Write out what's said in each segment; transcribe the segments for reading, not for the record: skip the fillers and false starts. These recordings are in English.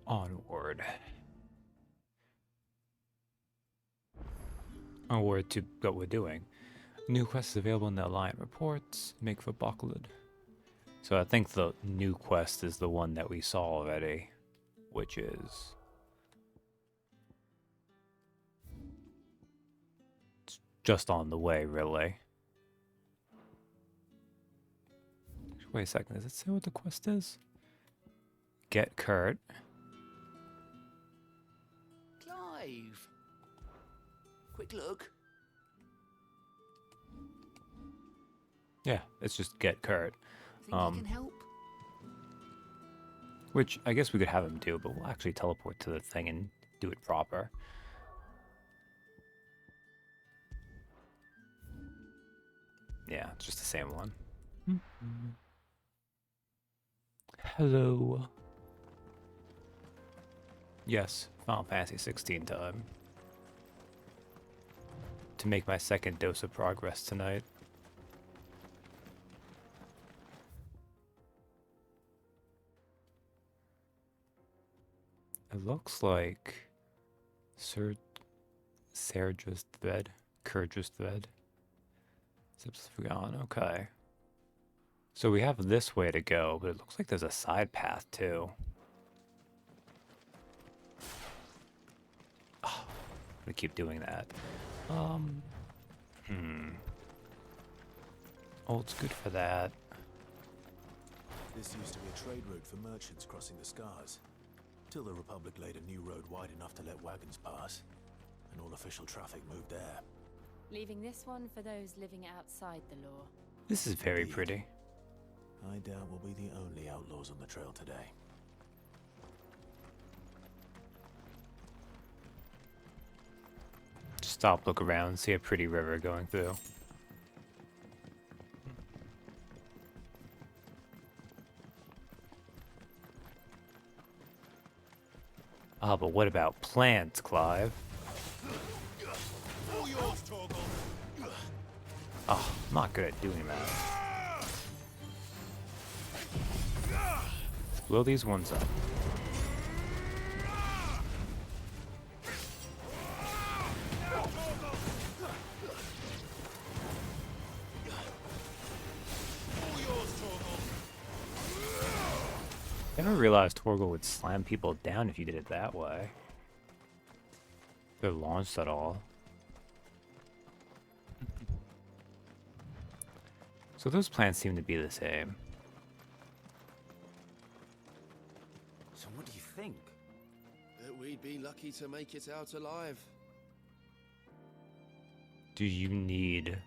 Onward. Onward to what we're doing. New quests available in the Alliant reports. Make for Buckled. So I think the new quest is the one that we saw already, which is it's just on the way, really. Wait a second, does it say what the quest is? Get Kurt. Clive! Quick look. Yeah, it's just Get Kurt. Think I can help? Which I guess we could have him do, but we'll actually teleport to the thing and do it proper. Yeah, it's just the same one. Hello. Yes, Final Fantasy XVI time. To make my second dose of progress tonight. It looks like Serdra's thread. Kurdra's thread. Zips forgotten. Okay. So we have this way to go, but it looks like there's a side path too. Oh, I'm gonna keep doing that. Oh, it's good for that. This used to be a trade route for merchants crossing the Scars, till the Republic laid a new road wide enough to let wagons pass, and all official traffic moved there. Leaving this one for those living outside the law. This is very pretty. I doubt we'll be the only outlaws on the trail today. Stop, look around, see a pretty river going through. Ah, but what about plants, Clive? Oh, I'm not good at doing that. Blow these ones up. I never realized Torgal would slam people down if you did it that way. They're launched at all. So those plants seem to be the same. So what do you think? That we'd be lucky to make it out alive. Do you need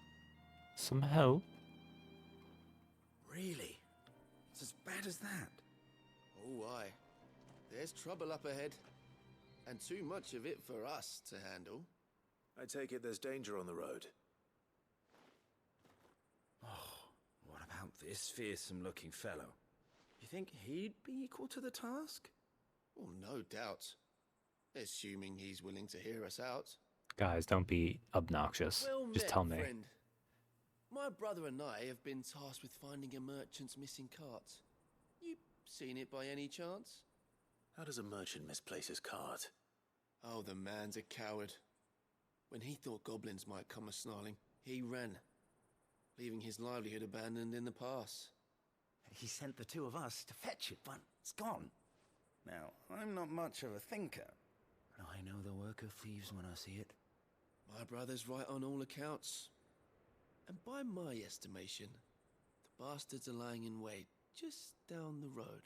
some help? Really? It's as bad as that? Oh, aye. There's trouble up ahead. And too much of it for us to handle. I take it there's danger on the road. Oh, what about this fearsome-looking fellow? You think he'd be equal to the task? Oh, no doubt. Assuming he's willing to hear us out. Guys, don't be obnoxious. Well Just met, tell me. friend. My brother and I have been tasked with finding a merchant's missing cart. You seen it by any chance? How does a merchant misplace his cart? Oh, the man's a coward. When he thought goblins might come a-snarling, he ran, leaving his livelihood abandoned in the pass. He sent the two of us to fetch it, but it's gone. Now, I'm not much of a thinker, but I know the work of thieves when I see it. My brother's right on all accounts. And by my estimation, the bastards are lying in wait just down the road.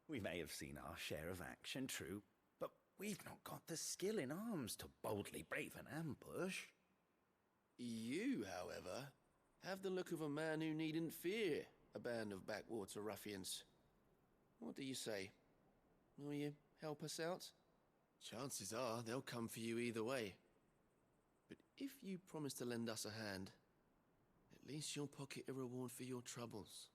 We may have seen our share of action, true, but we've not got the skill in arms to boldly brave an ambush. You, however, have the look of a man who needn't fear a band of backwater ruffians. What do you say? Will you help us out? Chances are they'll come for you either way. But if you promise to lend us a hand, at least you'll pocket a reward for your troubles.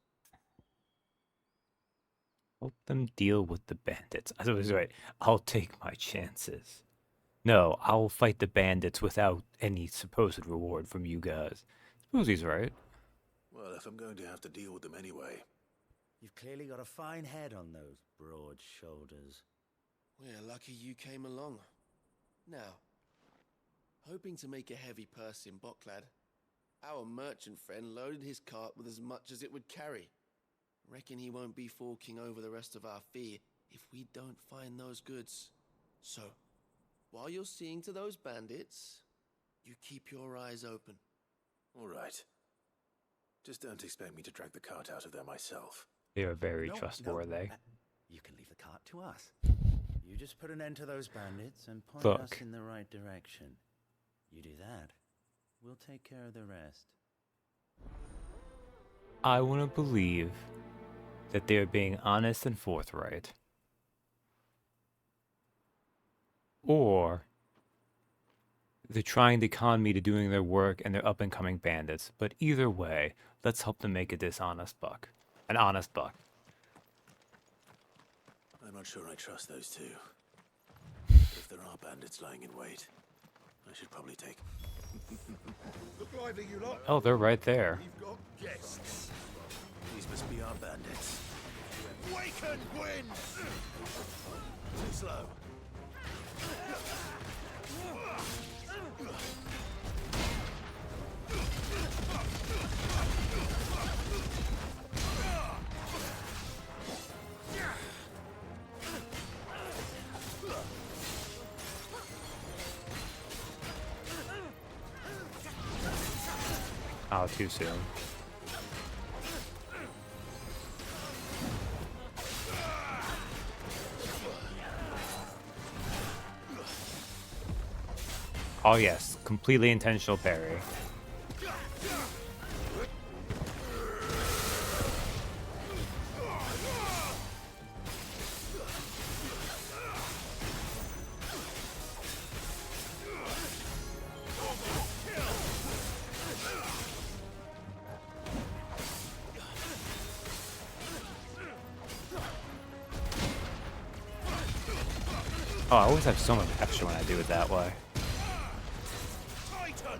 Help them deal with the bandits. I was right. I'll take my chances. No, I'll fight the bandits without any supposed reward from you guys. Suppose he's right. Well, if I'm going to have to deal with them anyway. You've clearly got a fine head on those broad shoulders. We're lucky you came along. Now, hoping to make a heavy purse in Boklad, our merchant friend loaded his cart with as much as it would carry. Reckon he won't be forking over the rest of our fee if we don't find those goods. So, while you're seeing to those bandits, you keep your eyes open. All right. Just don't expect me to drag the cart out of there myself. They are very No, trustworthy. You can leave the cart to us. You just put an end to those bandits and point Look. us in the right direction. You do that, we'll take care of the rest. I want to believe that they're being honest and forthright. Or they're trying to con me to doing their work and they're up-and-coming bandits. But either way, let's help them make a dishonest buck. An honest buck. I'm not sure I trust those two. But if there are bandits lying in wait, I should probably take... Look lively, you lot. Oh, they're right there. We've got guests. These must be our bandits. Wake and win! Too slow. Oh, too soon. Oh yes, completely intentional parry. Oh, I always have so much extra when I do it that way. Titan!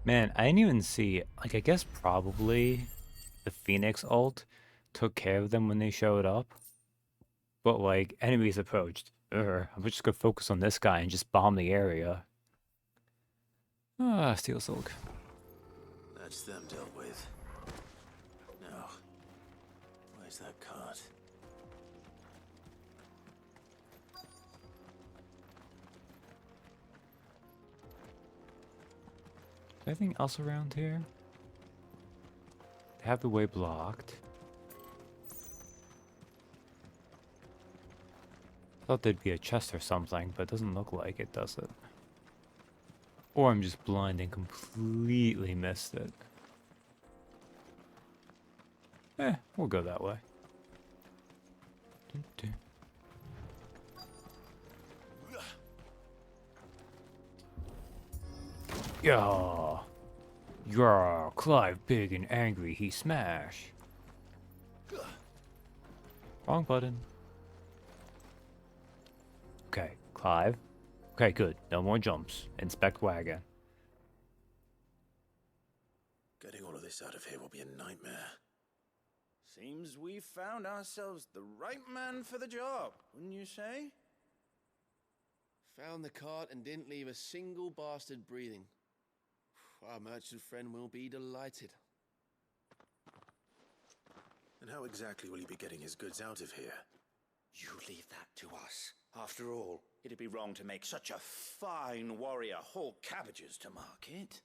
Man, I didn't even see, like, I guess probably the Phoenix ult took care of them when they showed up. But, like, enemies approached. I'm just gonna focus on this guy and just bomb the area. Ah, Steel Silk. That's them dealt with. Now, where's that cart? Anything else around here? They have the way blocked. Thought there'd be a chest or something, but it doesn't look like it, does it? Or I'm just blind and completely missed it. We'll go that way. Yeah. Yeah, Clive big and angry, he smash. Wrong button. Okay, Clive. Okay, good. No more jumps. Inspect wagon. Getting all of this out of here will be a nightmare. Seems we've found ourselves the right man for the job, wouldn't you say? Found the cart and didn't leave a single bastard breathing. Our merchant friend will be delighted. And how exactly will he be getting his goods out of here? You leave that to us. After all, it'd be wrong to make such a fine warrior haul cabbages to market.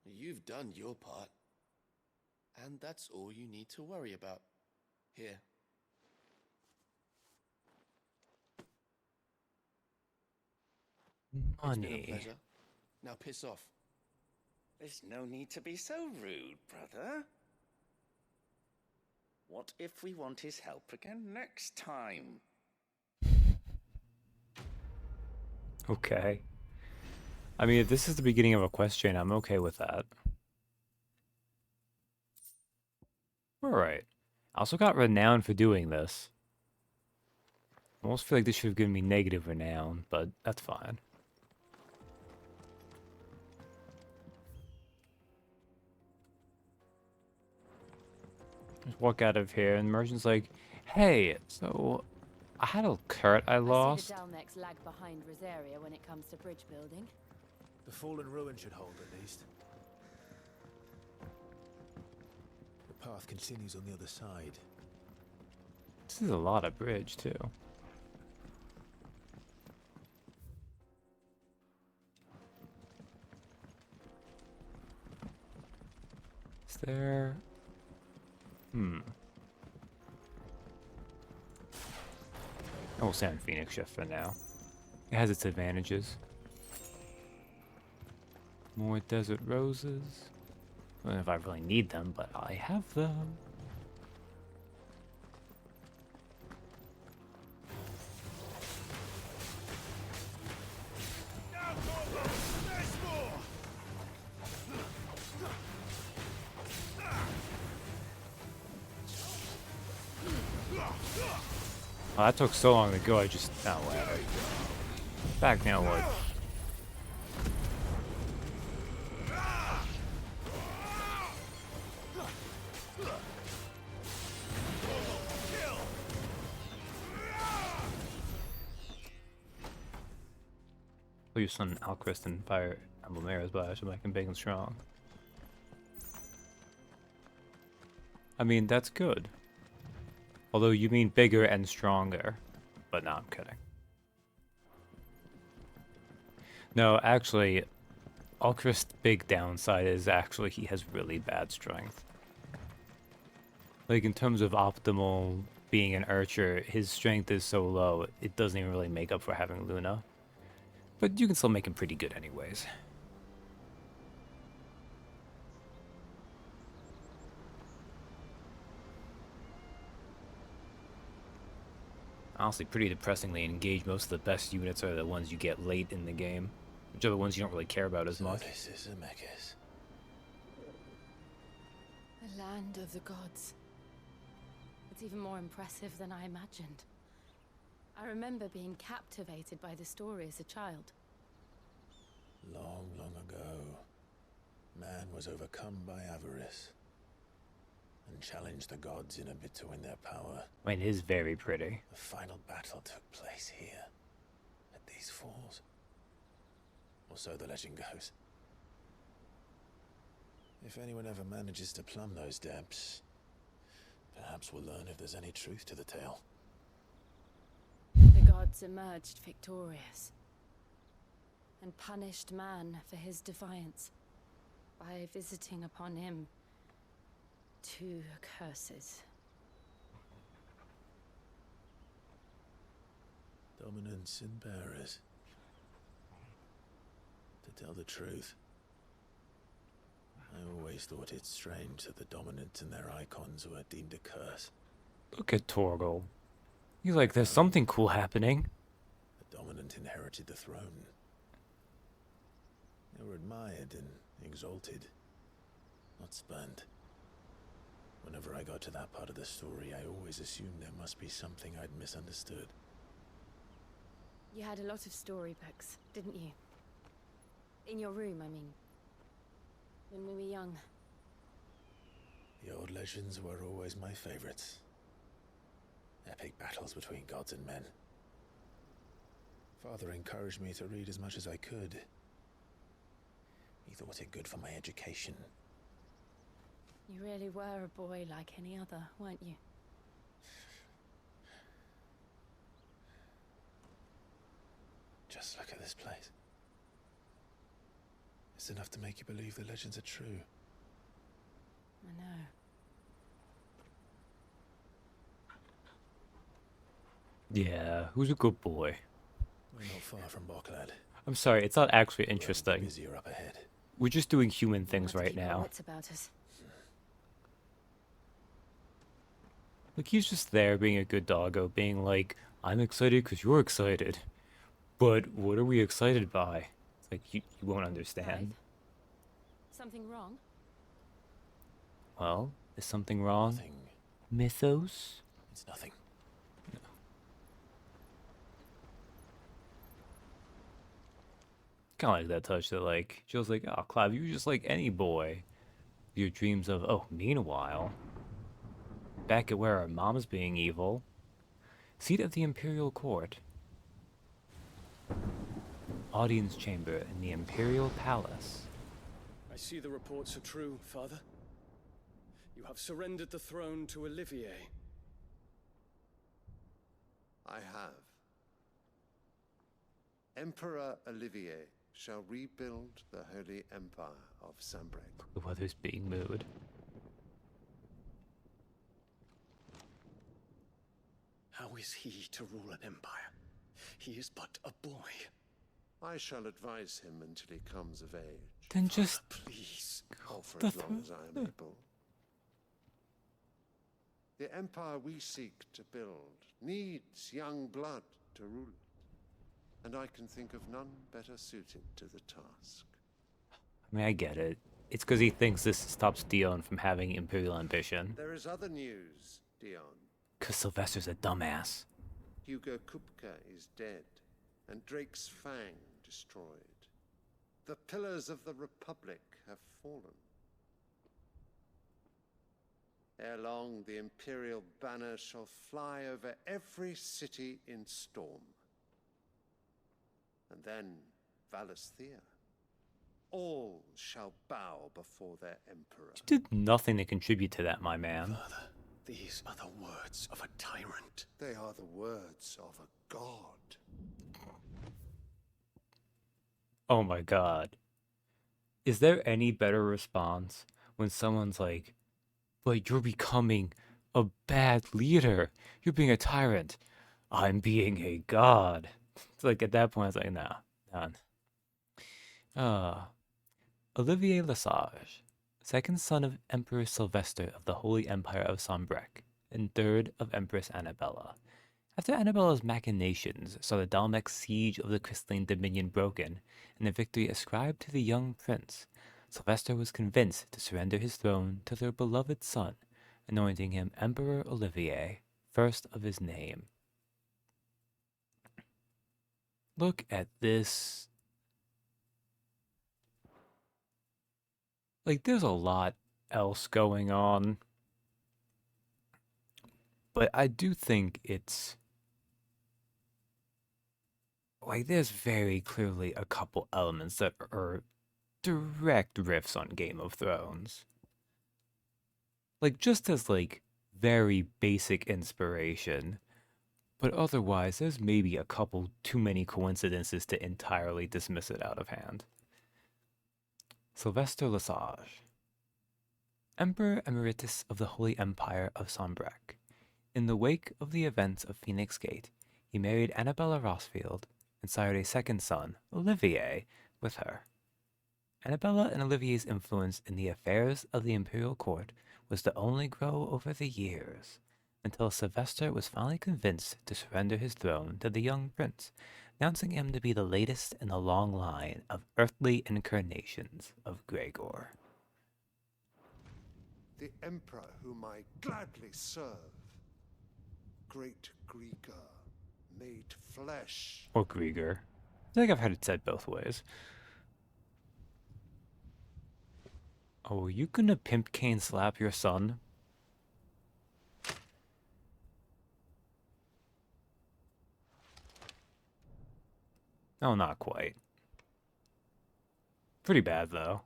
You've done your part. And that's all you need to worry about. Here. It's been a Money. pleasure. Now piss off. There's no need to be so rude, brother. What if we want his help again next time? Okay. I mean, if this is the beginning of a quest chain, I'm okay with that. Alright. I also got renown for doing this. I almost feel like this should have given me negative renown, but that's fine. Just walk out of here, and the merchant's like, hey, so I had a cart I I lost. see the Dalnecs lag behind Rosaria when it comes to bridge building. The fallen ruin should hold at least. The path continues on the other side. This is a lot of bridge, too. Is there... I will stay on Phoenix Shift for now. It has its advantages. More desert roses. I don't know if I really need them, but I have them. Oh, that took so long to go, I just... Oh, whatever. Back now, what? I'll use some Alchrist and Fire Emblem Arrows, but I should make him big and strong. I mean, that's good. Although you mean bigger and stronger. But no, I'm kidding. No, actually, Alchrist's big downside is actually he has really bad strength. Like, in terms of optimal being an archer, his strength is so low, it doesn't even really make up for having Luna. But you can still make him pretty good anyways. Honestly, pretty depressingly engaged. Most of the best units are the ones you get late in the game, which are the ones you don't really care about as much. This is Zemeckis. The land of the gods. It's even more impressive than I imagined. I remember being captivated by the story as a child. Long, long ago, man was overcome by avarice and challenged the gods in a bid to win their power. I mean, it is very pretty. The final battle took place here, at these falls. Or so the legend goes. If anyone ever manages to plumb those depths, perhaps we'll learn if there's any truth to the tale. The gods emerged victorious and punished man for his defiance by visiting upon him 2 curses. Dominance and bearers. To tell the truth, I always thought it strange that the dominant and their icons were deemed a curse. Look at Torgal. He's like, there's something cool happening. The dominant inherited the throne. They were admired and exalted, not spurned. Whenever I got to that part of the story, I always assumed there must be something I'd misunderstood. You had a lot of storybooks, didn't you? In your room, I mean. When we were young. The old legends were always my favorites. Epic battles between gods and men. Father encouraged me to read as much as I could. He thought it good for my education. You really were a boy like any other, weren't you? Just look at this place. It's enough to make you believe the legends are true. I know. Yeah, who's a good boy? We're not far from Boklad. I'm sorry, it's not actually interesting. Busier up ahead. We're just doing human things We'll have right to keep our now. wits about us. Like, he's just there being a good doggo, being like, I'm excited because you're excited. But what are we excited by? It's Like, you won't understand. Something wrong? Well, is something wrong? Nothing. Mythos? It's nothing. Kind of like that touch that, like, Jill's like, oh, Clive, you're just like any boy. Your dreams of, oh, meanwhile, back at where our mom's being evil, seat of the Imperial Court, audience chamber in the Imperial Palace. I see the reports are true, Father. You have surrendered the throne to Olivier. I have. Emperor Olivier shall rebuild the Holy Empire of Sambrec. The weather's being moved. How is he to rule an empire? He is but a boy. I shall advise him until he comes of age, Then just Please. or for The as long as I am throne. able. The empire we seek to build needs young blood to rule it, and I can think of none better suited to the task. I mean, I get it. It's because he thinks this stops Dion from having imperial ambition. There is other news, Dion. Because Sylvester's a dumbass. Hugo Kupka is dead, and Drake's Fang destroyed. The pillars of the Republic have fallen. Ere long, the Imperial banner shall fly over every city in Storm. And then Valisthea. All shall bow before their emperor. You did nothing to contribute to that, my man. Father, these are the words of a tyrant. They are the words of a god. Oh my god. Is there any better response when someone's like, but you're becoming a bad leader. You're being a tyrant. I'm being a god. It's like at that point, I was like, nah, none. Olivier Lesage, second son of Emperor Sylvester of the Holy Empire of Sambrec, and third of Empress Annabella. After Annabella's machinations saw the Dalmec siege of the crystalline dominion broken, and the victory ascribed to the young prince, Sylvester was convinced to surrender his throne to their beloved son, anointing him Emperor Olivier, first of his name. Look at this. Like, there's a lot else going on. But I do think it's... like, there's very clearly a couple elements that are direct riffs on Game of Thrones. Like, just as, like, very basic inspiration. But otherwise, there's maybe a couple too many coincidences to entirely dismiss it out of hand. Sylvester Lesage, Emperor Emeritus of the Holy Empire of Sambrec. In the wake of the events of Phoenix Gate, he married Annabella Rossfield and sired a second son, Olivier, with her. Annabella and Olivier's influence in the affairs of the imperial court was to only grow over the years, until Sylvester was finally convinced to surrender his throne to the young prince, announcing him to be the latest in a long line of earthly incarnations of Gregor. The emperor whom I gladly serve. Great Grieger, made flesh. Or Grieger. I think I've heard it said both ways. Oh, are you gonna pimp cane slap your son? No, not quite. Pretty bad, though.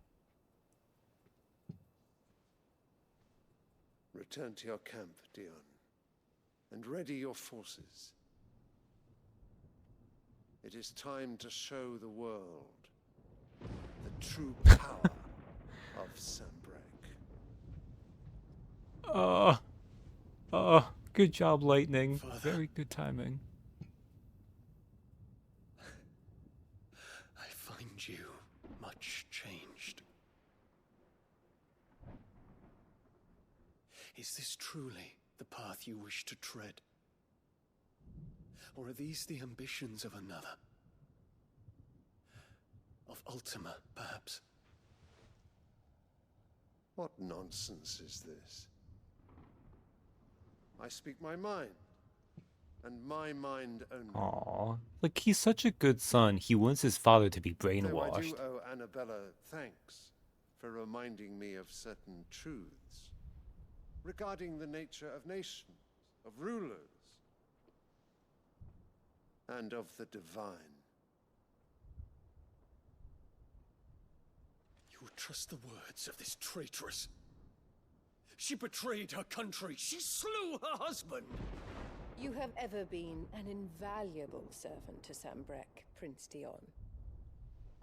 Return to your camp, Dion, and ready your forces. It is time to show the world the true power of Sambrec. Good job, Lightning. Father. Very good timing. I find you much changed. Is this truly the path you wish to tread? Or are these the ambitions of another? of Ultima, perhaps. What nonsense is this? I speak my mind, and my mind only. Aw, like he's such a good son. He wants his father to be Though I do brainwashed. owe Annabella thanks for reminding me of certain truths regarding the nature of nations, of rulers, and of the divine. You would trust the words of this traitress? She betrayed her country. She slew her husband. You have ever been an invaluable servant to Sambrek, Prince Dion.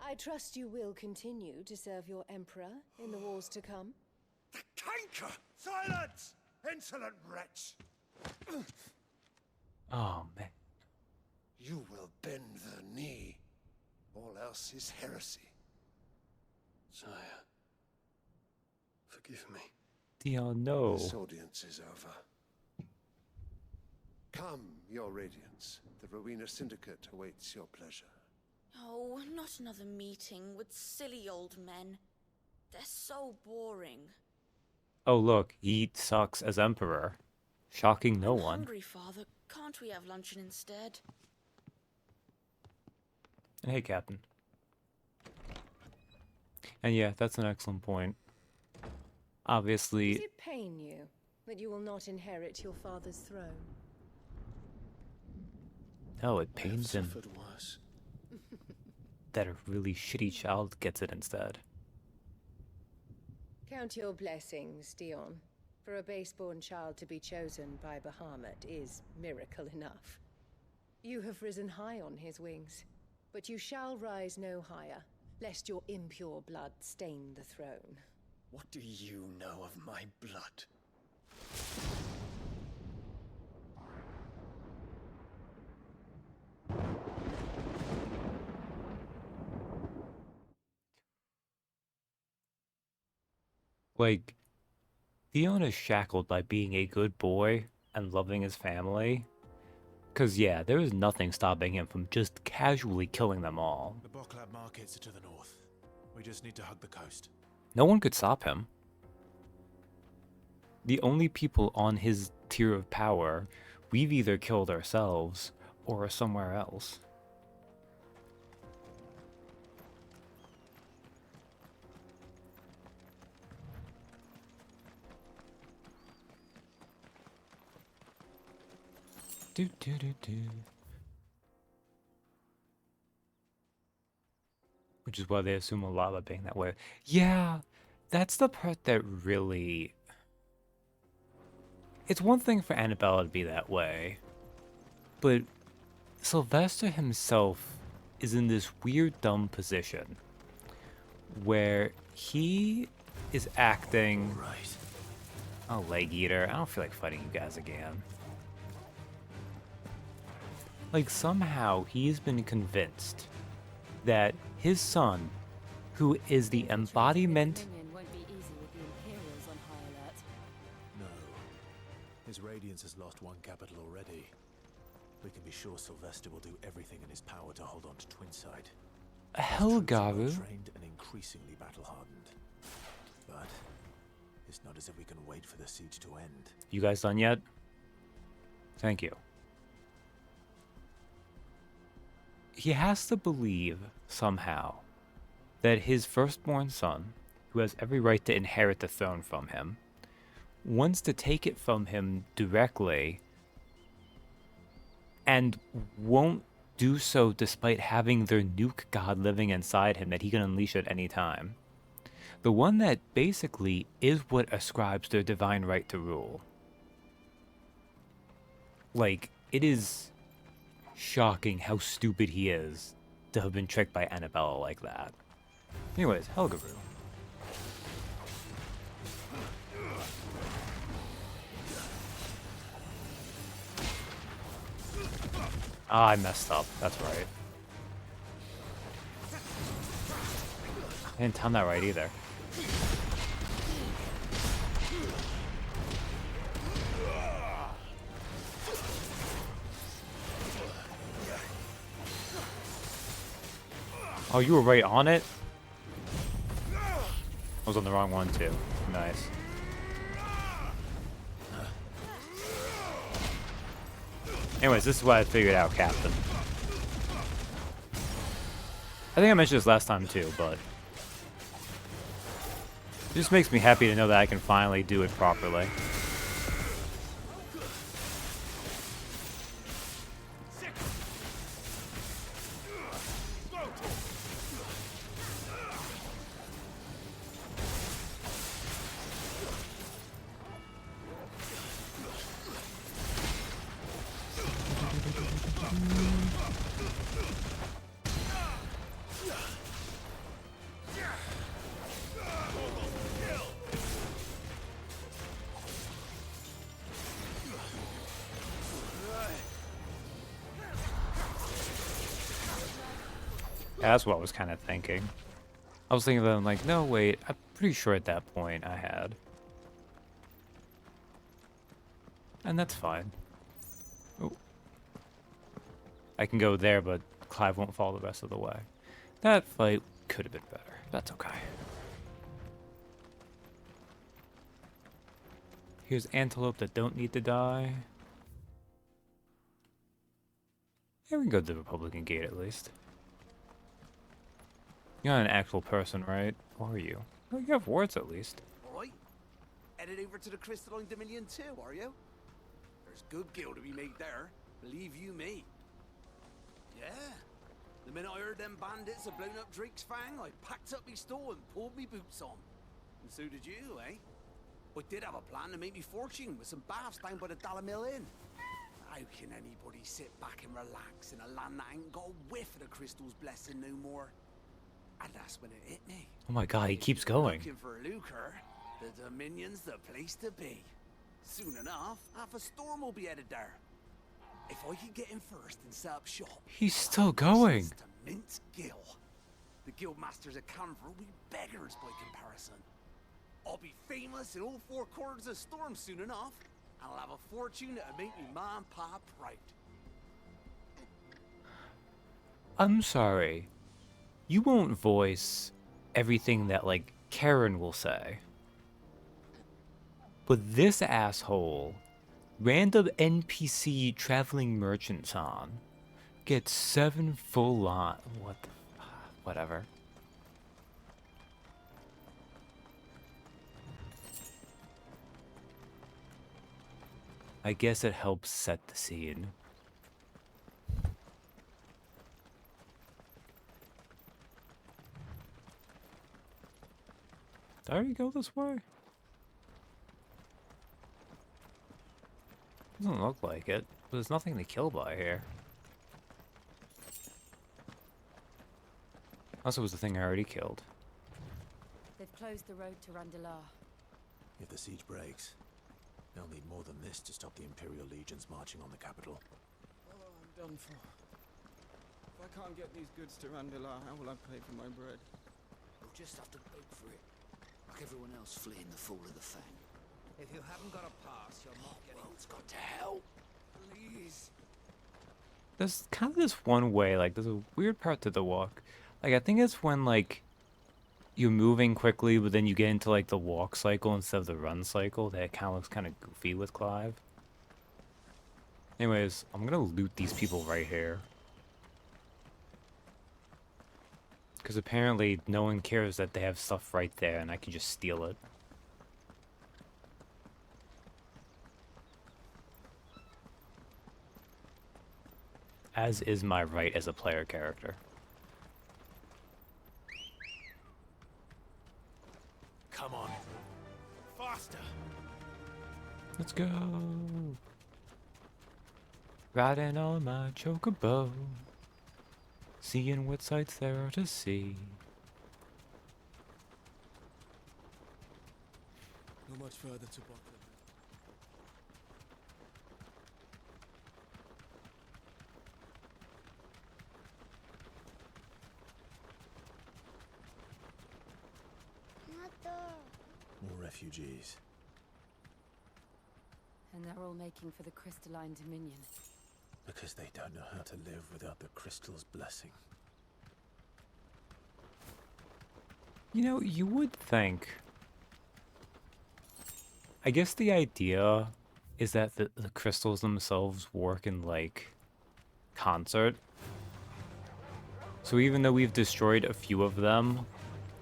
I trust you will continue to serve your emperor in the wars to come. The canker! Silence! Insolent wretch! Oh man. You will bend the knee. All else is heresy. Sire, forgive me. Dion, no. This audience is over. Come, your radiance. The Rowena Syndicate awaits your pleasure. Oh, not another meeting with silly old men. They're so boring. Oh look, he sucks as emperor. Shocking no I'm one. hungry, Father. Can't we have luncheon instead? And hey, Captain. And yeah, that's an excellent point. Does Obviously, it pain you that you will not inherit your father's throne? no, it I have pains him suffered worse. that a really shitty child gets it instead. Count your blessings, Dion. For a base-born child to be chosen by Bahamut is miracle enough. You have risen high on his wings, but you shall rise no higher, lest your impure blood stain the throne. What do you know of my blood? Like, Theon is shackled by being a good boy and loving his family. Cause yeah, there is nothing stopping him from just casually killing them all. The Boklab markets are to the north. We just need to hug the coast. No one could stop him. The only people on his tier of power, we've either killed ourselves or are somewhere else. Do do do do. Which is why they assume a lot about being that way. Yeah, that's the part that really... It's one thing for Annabella to be that way, but Sylvester himself is in this weird, dumb position where he is acting... Right. Oh, leg eater, I don't feel like fighting you guys again. Like, somehow he's been convinced that his son, who is the embodiment... Won't be easy with the Imperials on high alert. No. His Radiance has lost one capital already. We can be sure Sylvester will do everything in his power to hold on to Twinside. Helgaru? Trained and increasingly battle-hardened. But it's not as if we can wait for the siege to end. You guys done yet? Thank you. He has to believe, somehow, that his firstborn son, who has every right to inherit the throne from him, wants to take it from him directly and won't do so despite having their nuke god living inside him that he can unleash at any time. The one that basically is what ascribes their divine right to rule. Like, it is shocking how stupid he is to have been tricked by Annabella like that. Anyways, Helgaru. Ah, I messed up. That's right. I didn't time that right either. Oh, you were right on it? I was on the wrong one too. Nice. Anyways, this is what I figured out, Captain. I think I mentioned this last time too, but it just makes me happy to know that I can finally do it properly. Yeah, that's what I was kind of thinking. I was thinking that I'm like, no, wait, I'm pretty sure at that point I had. And that's fine. Ooh. I can go there, but Clive won't fall the rest of the way. That fight could have been better. That's okay. Here's antelope that don't need to die. Yeah, we can go to the Republican Gate at least. You're not an actual person, right? Or are you? Oh, you have words at least. Alright. Headed over to the Crystalline Dominion too, are you? There's good gil to be made there, believe you me. Yeah. The minute I heard them bandits had blown up Drake's Fang, I packed up me store and pulled me boots on. And so did you, eh? I did have a plan to make me fortune with some baths down by the Dalamil Inn. How can anybody sit back and relax in a land that ain't got a whiff of the crystal's blessing no more? And that's when it hit me. Oh my god, he keeps going. Looking for lucre, the Dominion's the place to be. Soon enough, half a storm will be headed there. If I can get in first and set up shop, He's still going. to mint gil. The guild masters at Canver will be beggars by comparison. I'll be famous in all four corners of Storm soon enough, and I'll have a fortune that'll make me ma and pa proud. I'm sorry. You won't voice everything that, like, Karen will say. But this asshole, random NPC traveling merchants on, gets 7 full line. What the whatever. I guess it helps set the scene. Did I already go this way? Doesn't look like it, but there's nothing to kill by here. Unless it was the thing I already killed. They've closed the road to Randalar. If the siege breaks, they'll need more than this to stop the Imperial legions marching on the capital. Oh, I'm done for. If I can't get these goods to Randalar, how will I pay for my bread? We'll just have to beg for it, like everyone else fleeing the fall of the Fang. If you haven't got a pass, you're not getting... World's got to help. Please. There's kind of this one way, like, there's a weird part to the walk. Like, I think it's when, like, you're moving quickly, but then you get into, like, the walk cycle instead of the run cycle. That kind of looks kind of goofy with Clive. Anyways, I'm gonna loot these people right here. Because apparently no one cares that they have stuff right there, and I can just steal it. As is my right as a player character. Come on. Faster! Let's go! Riding on my chocobo, seeing what sights there are to see. Not much further to Buckland. More refugees. And they're all making for the Crystalline Dominion. Because they don't know how to live without the crystal's blessing. You know, you would think. I guess the idea is that the crystals themselves work in, like, concert. So even though we've destroyed a few of them,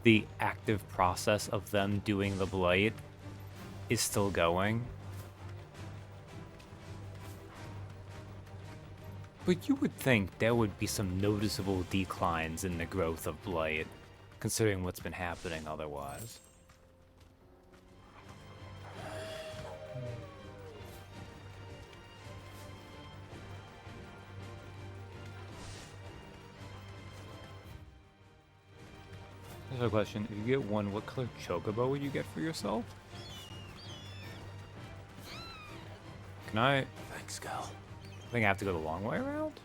the active process of them doing the blight is still going. But you would think there would be some noticeable declines in the growth of blight, considering what's been happening otherwise. Here's a question. If you get one, what color chocobo would you get for yourself? Can I... Thanks, Gal. I think I have to go the long way around?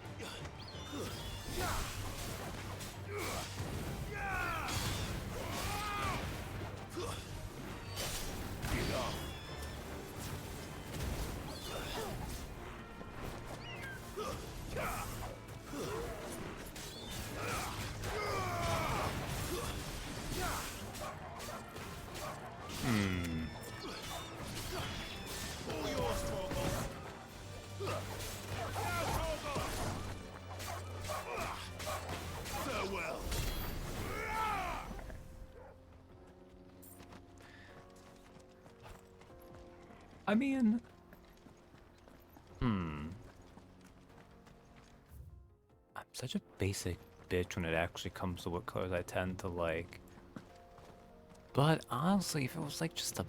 I mean... I'm such a basic bitch when it actually comes to what colors I tend to like. But honestly, if it was like just a...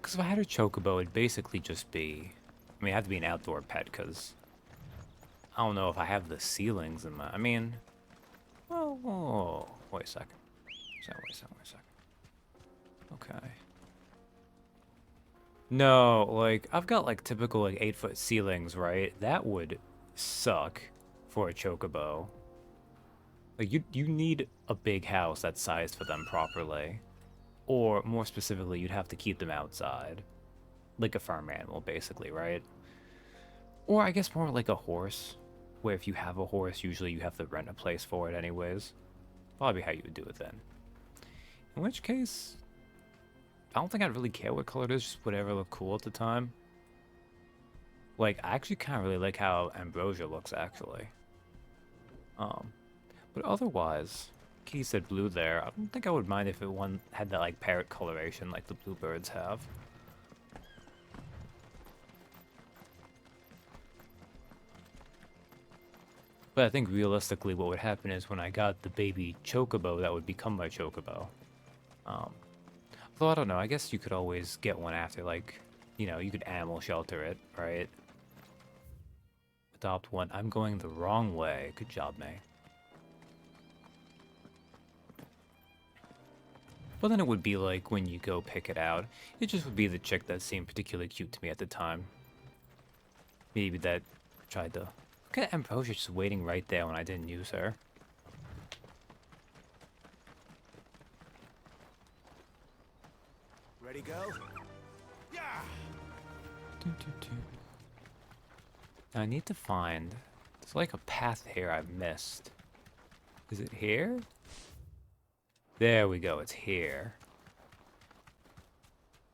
Because if I had a chocobo, it'd basically just be... I mean, it'd have to be an outdoor pet, because... I don't know if I have the ceilings in my... I mean... Oh, wait a second. Wait a second. Okay. No, like, I've got, like, typical, like, 8-foot ceilings, right? That would suck for a chocobo. Like, you need a big house that's sized for them properly. Or, more specifically, you'd have to keep them outside. Like a farm animal, basically, right? Or, I guess more like a horse. Where if you have a horse, usually you have to rent a place for it anyways. Probably how you would do it then. In which case... I don't think I'd really care what color it is, just whatever looked cool at the time. Like, I actually kind of really like how Ambrosia looks, actually. But otherwise, Kitty said blue there. I don't think I would mind if it one had that, like, parrot coloration like the bluebirds have. But I think realistically what would happen is when I got the baby chocobo, that would become my chocobo. Though I don't know, I guess you could always get one after, like, you know, you could animal shelter it, right? Adopt one. I'm going the wrong way. Good job, May. But then it would be like when you go pick it out, it just would be the chick that seemed particularly cute to me at the time. Maybe that tried to... Look at Ambrosia just waiting right there when I didn't use her. Ready, go? Yeah. Now I need to find... There's like a path here I've missed. Is it here? There we go, it's here.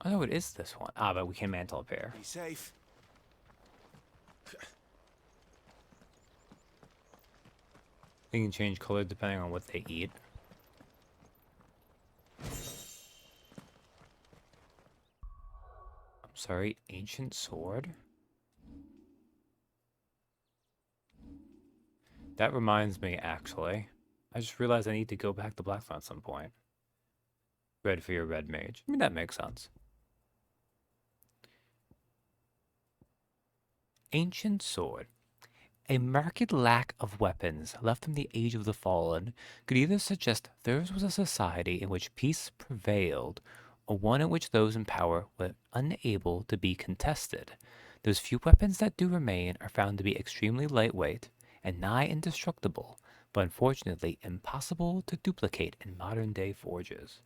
Oh no, it is this one. Ah, but we can mantle up here. Be safe. They can change color depending on what they eat. Sorry, ancient sword? That reminds me, actually. I just realized I need to go back to Blackthorn at some point. Red for your red mage. I mean, that makes sense. Ancient sword. A marked lack of weapons left in the Age of the Fallen could either suggest theirs was a society in which peace prevailed, or one in which those in power were unable to be contested. Those few weapons that do remain are found to be extremely lightweight and nigh indestructible, but unfortunately impossible to duplicate in modern-day forges.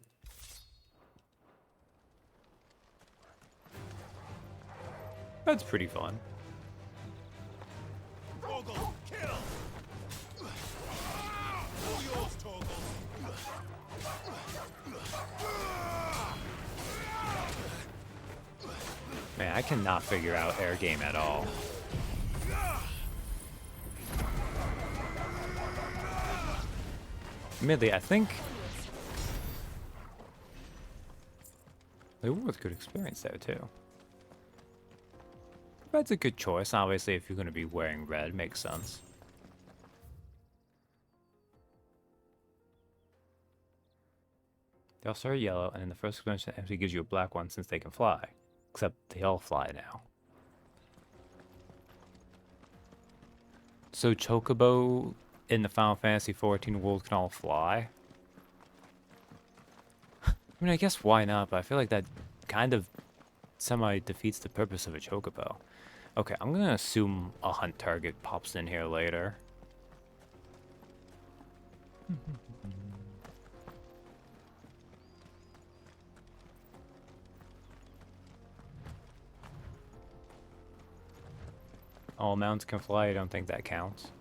That's pretty fun. Torgal, kill! All yours, Torgal. Man, I cannot figure out air game at all. Admittedly, I think they were with good experience there too. Red's a good choice, obviously. If you're going to be wearing red, makes sense. They all start yellow, and in the first expansion, it actually gives you a black one since they can fly. Except they all fly now. So Chocobo in the Final Fantasy XIV world can all fly? I mean, I guess why not, but I feel like that kind of semi-defeats the purpose of a Chocobo. Okay, I'm gonna assume a hunt target pops in here later. All mounts can fly, I don't think that counts.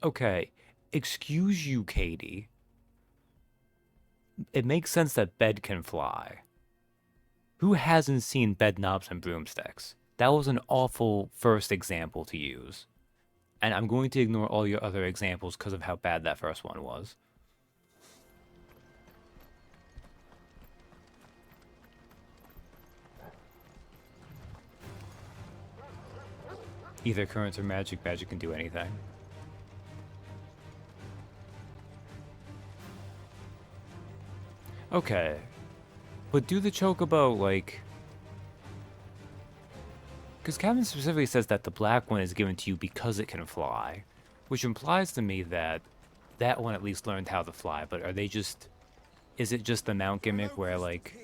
Okay, excuse you, Katie. It makes sense that Bed can fly. Who hasn't seen bed knobs and broomsticks? That was an awful first example to use. And I'm going to ignore all your other examples because of how bad that first one was. Either currents or magic. Magic can do anything. Okay. But do the Chocobo, like... Because Captain specifically says that the black one is given to you because it can fly. Which implies to me that that one at least learned how to fly. But are they just... Is it just the mount gimmick where, like...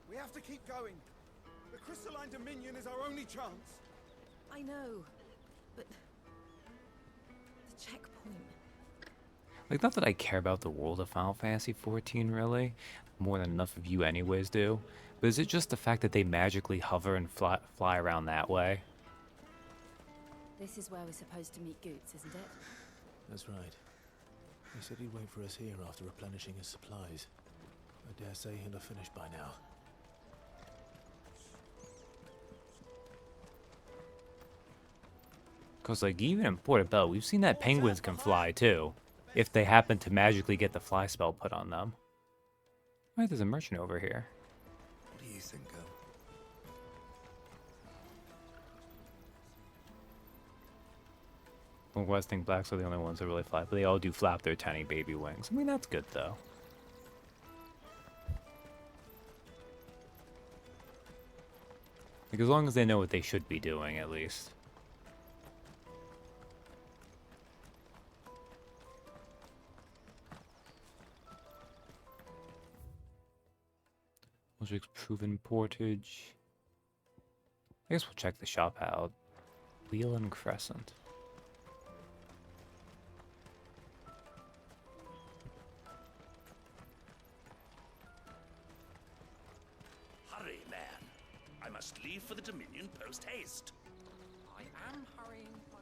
We have to keep going. The Crystalline Dominion is our only chance. I know, but the checkpoint. Like, not that I care about the world of Final Fantasy XIV, really. More than enough of you anyways do. But is it just the fact that they magically hover and fly around that way? This is where we're supposed to meet Goots, isn't it? That's right. He said he'd wait for us here after replenishing his supplies. I dare say he'll have finished by now. Because, like, even in Portobello, we've seen that penguins can fly, too. If they happen to magically get the fly spell put on them. Wait, there's a merchant over here. What do you think, girl? Well, West think blacks are the only ones that really fly, but they all do flap their tiny baby wings. I mean, that's good, though. Like, as long as they know what they should be doing, at least. Music's proven portage. I guess we'll check the shop out. Wheel and Crescent. Hurry, man. I must leave for the Dominion post-haste. I am hurrying, my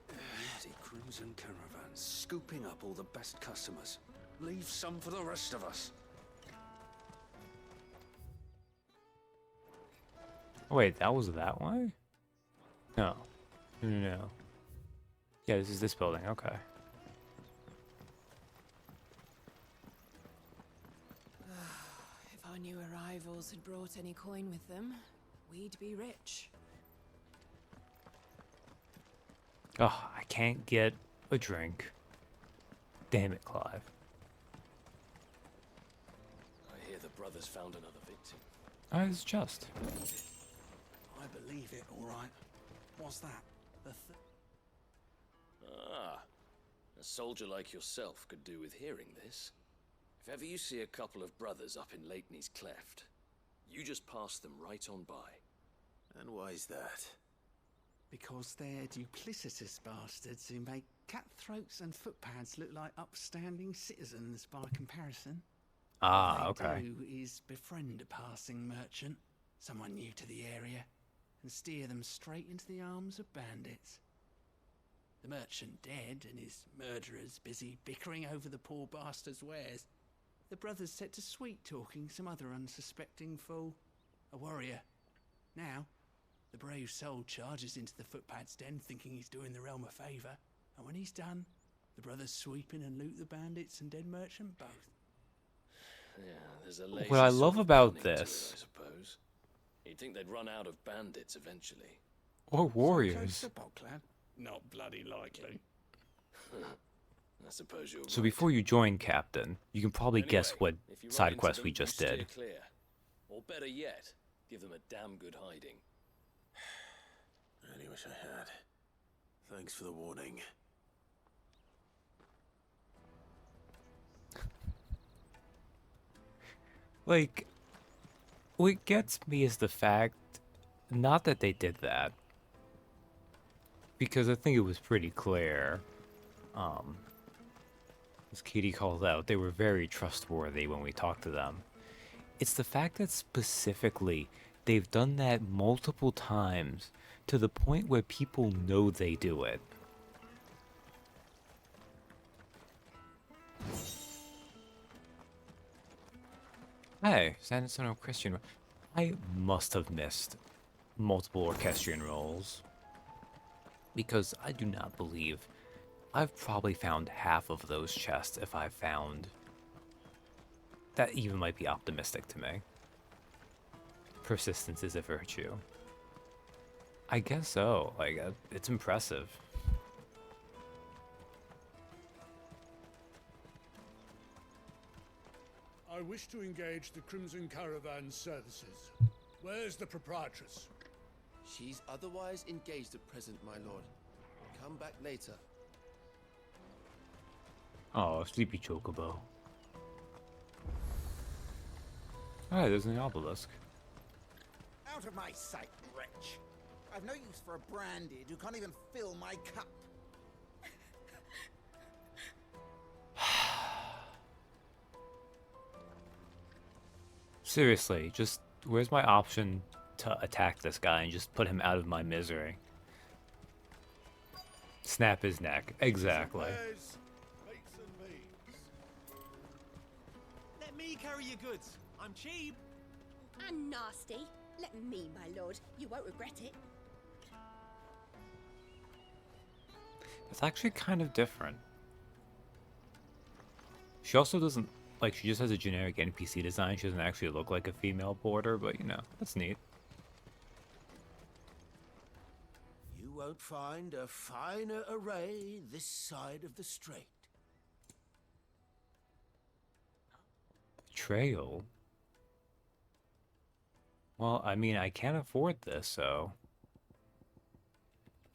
lord. The crimson caravans, scooping up all the best customers. Leave some for the rest of us. Oh, wait, that was that way? No. No. Yeah, this is this building, okay. If our new arrivals had brought any coin with them, we'd be rich. Oh, I can't get a drink. Damn it, Clive. I hear the brothers found another victim. Oh, it's just. I believe it, all right. What's that? Ah, a soldier like yourself could do with hearing this. If ever you see a couple of brothers up in Lakeney's Cleft, you just pass them right on by. And why's that? Because they're duplicitous bastards who make cutthroats and footpads look like upstanding citizens by comparison. Ah, What they okay. do is befriend a passing merchant, someone new to the area, and steer them straight into the arms of bandits. The merchant dead and his murderers busy bickering over the poor bastard's wares. the brothers set to sweet-talking some other unsuspecting fool. A warrior. Now, the brave soul charges into the footpad's den thinking he's doing the realm a favour. And when he's done, the brothers sweep in and loot the bandits and dead merchant both. Yeah, there's a lazy What I sort love of about cunning to it, this, I suppose. You'd think they'd run out of bandits eventually. or So warriors. close to Boklad? Not bloody likely. I suppose you're So right. before you join, Captain, you can probably guess Anyway, what if you run side into quest them, we you just steer did. Clear. Or better yet, give them a damn good hiding. Really wish I had. Thanks for the warning. Like, what gets me is the fact, not that they did that, because I think it was pretty clear, as Katie called out, they were very trustworthy when we talked to them. It's the fact that specifically, they've done that multiple times, to the point where people know they do it. Hey, San Antonio Christian. I must have missed multiple orchestrion roles. Because I do not believe I've probably found half of those chests if I've found. That even might be optimistic to me. Persistence is a virtue. I guess so. Like, it's impressive. I wish to engage the Crimson Caravan services. Where's the proprietress? She's otherwise engaged at present, my lord. Come back later. Oh, sleepy chocobo. Alright, there's an obelisk. Out of my sight, wretch. I've no use for a branded who can't even fill my cup. Seriously, just where's my option to attack this guy and just put him out of my misery? Snap his neck. Exactly. Wares, mates and means. Let me carry your goods. I'm cheap. And nasty. Let me, my lord. You won't regret it. It's actually kind of different. She also doesn't, like, she just has a generic NPC design. She doesn't actually look like a female porter, but, you know, that's neat. You won't find a finer array this side of the strait. Betrayal? Well, I mean, I can't afford this, so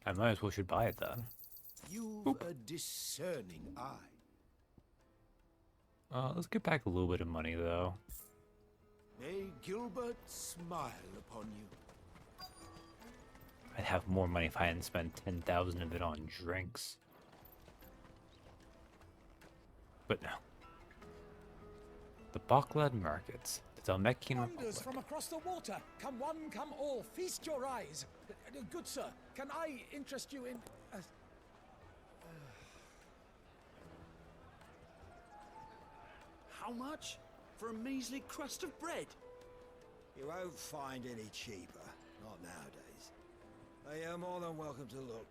I might as well should buy it then. You've a discerning eye. Let's get back a little bit of money, though. May Gilbert smile upon you. I'd have more money if I hadn't spent 10,000 of it on drinks. But no. The Boklad markets. The Dalmekian Wonders Republic. from across the water. Come one, come all. Feast your eyes. Good sir, can I interest you in... How much? For a measly crust of bread? You won't find any cheaper. Not nowadays. They are more than welcome to look.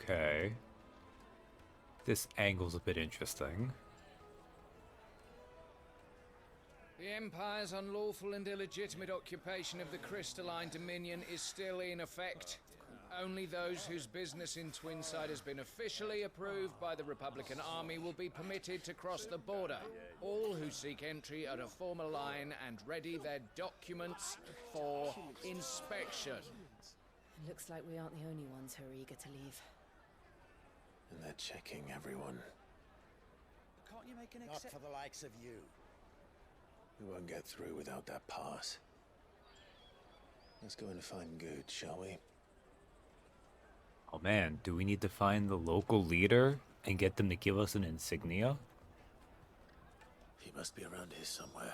Okay. This angle's a bit interesting. The Empire's unlawful and illegitimate occupation of the crystalline dominion is still in effect. Only those whose business in Twinside has been officially approved by the Republican Army will be permitted to cross the border. All who seek entry are to form a line and ready their documents for inspection. Looks like we aren't the only ones who are eager to leave. And they're checking everyone. Can't you make an exception? Not for the likes of you. We won't get through without that pass. Let's go and find Good, shall we? Oh man, do we need to find the local leader and get them to give us an insignia? He must be around here somewhere.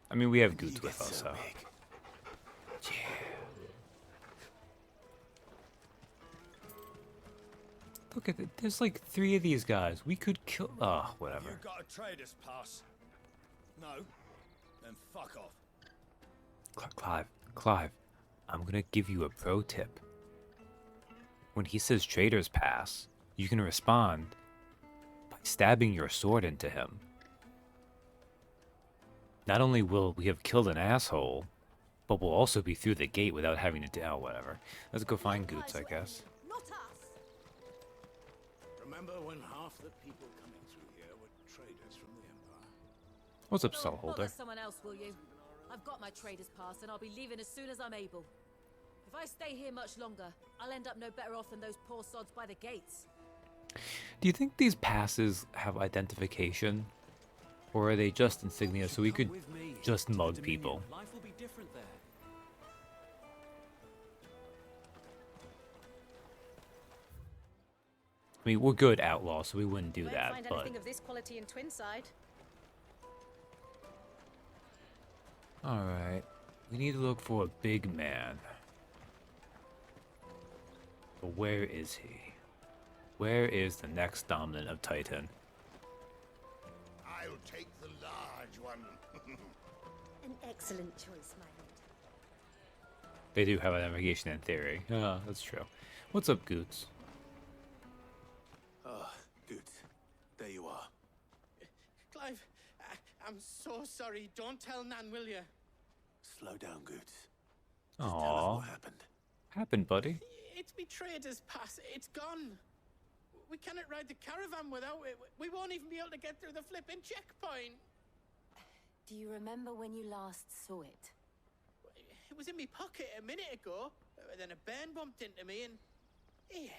I mean, we have Goods with us, so. Look at it. There's like 3 of these guys. We could kill. Oh, whatever. You got a trader's pass? No? Then fuck off. Clive, I'm gonna give you a pro tip. When he says trader's pass, you can respond by stabbing your sword into him. Not only will we have killed an asshole, but we'll also be through the gate without having to do whatever. Let's go find Goots, I guess. Not us. Remember when half the people coming through here were traders from the Empire? What's up, Bother Stallholder? someone else, will you? I've got my trader's pass and I'll be leaving as soon as I'm able. If I stay here much longer, I'll end up no better off than those poor sods by the gates. Do you think these passes have identification? Or are they just insignia so we could just mug people? Life will be different there. I mean, we're good outlaws, so we wouldn't do Won't that, find but... anything of this quality in Twinside. Alright. We need to look for a big man. But where is he? Where is the next dominant of Titan? I'll take the large one. An excellent choice, my lord. They do have identification in theory. Yeah, that's true. What's up, Goots? Ah, good. There you are. Clive, I'm so sorry. Don't tell Nan, will you? Slow down, Goots. Aww. What happened? Happened, buddy. It's me trader's pass. It's gone. We cannot ride the caravan without it. We won't even be able to get through the flipping checkpoint. Do you remember when you last saw it? It was in my pocket a minute ago. Then a bairn bumped into me and... Yeah.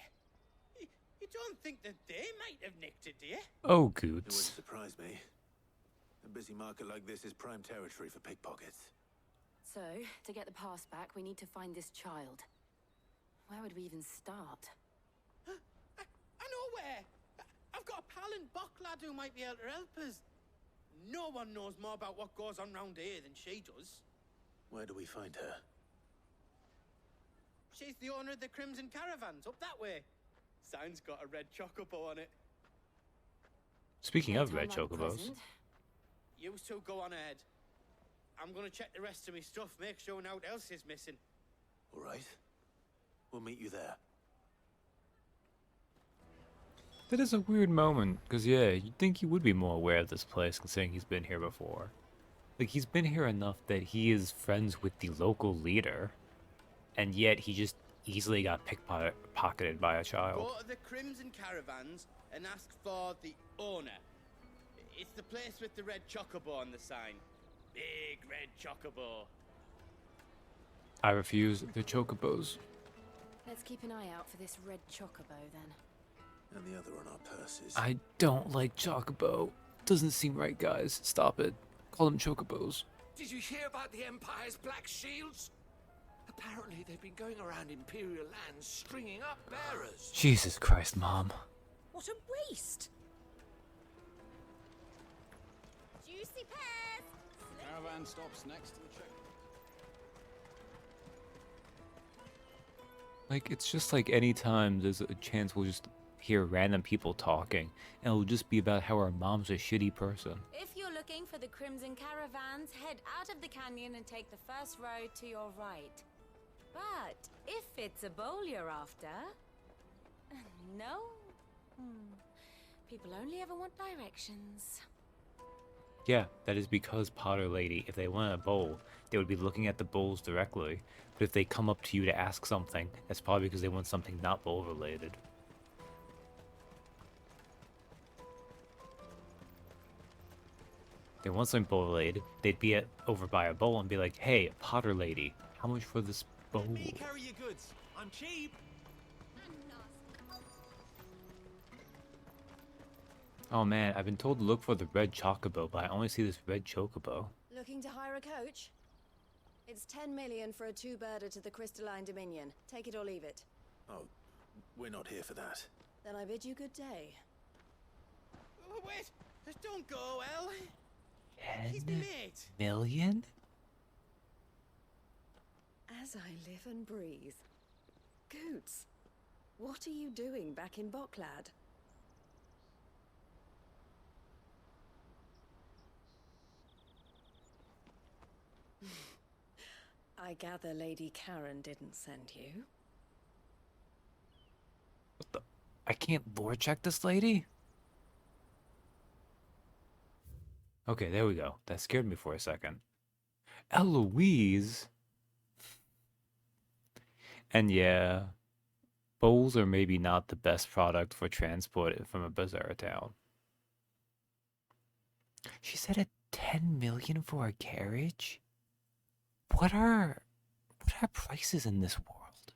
You don't think that they might have nicked it, do you? Oh, It wouldn't Goots. surprise me. A busy market like this is prime territory for pickpockets. So, to get the pass back, we need to find this child. Where would we even start? I know where. I've got a pal in Buck lad who might be able to help us. No one knows more about what goes on round here than she does. Where do we find her? She's the owner of the Crimson Caravans, up that way. Sign's got a red chocobo on it. Speaking of No red time like the chocobos. present. You two go on ahead. I'm gonna check the rest of my stuff, make sure nothing else is missing. All right. We'll meet you there. That is a weird moment, because yeah, you'd think he would be more aware of this place, considering he's been here before. Like, he's been here enough that he is friends with the local leader, and yet he just easily got pickpocketed by a child. Go to the Crimson Caravans and ask for the owner. It's the place with the red chocobo on the sign. Big red chocobo. I refuse the chocobos. Let's keep an eye out for this red chocobo, then. And the other on our purses. I don't like chocobo. Doesn't seem right, guys. Stop it. Call them chocobos. Did you hear about the Empire's black shields? Apparently they've been going around Imperial lands stringing up bearers. Jesus Christ, Mom. What a waste! Juicy pears! Caravan stops next to the checkpoint. Like, it's just like any time there's a chance we'll just hear random people talking, and it'll just be about how our mom's a shitty person. If you're looking for the Crimson Caravans, head out of the canyon and take the first road to your right. But if it's a bowl you're after... No? People only ever want directions. Yeah, that is because, Potter Lady, if they want a bowl, they would be looking at the bowls directly. But if they come up to you to ask something, that's probably because they want something not bowl related. If they want something bowl related, they'd be over by a bowl and be like, "Hey, Potter Lady, how much for this bowl?" Me carry your goods. I'm cheap. Oh man, I've been told to look for the red chocobo, but I only see this red chocobo. Looking to hire a coach? It's 10 million for a two-birder to the Crystalline Dominion. Take it or leave it. Oh, we're not here for that. Then I bid you good day. Oh, wait! Don't go, El. He's me mate. Million? As I live and breathe. Goots, What are you doing back in Boklad? I gather Lady Karen didn't send you. What the? I can't lore check this lady? Okay, there we go. That scared me for a second. Eloise? And yeah, bowls are maybe not the best product for transport from a bazaar town. She said a 10 million for a carriage? What are prices in this world?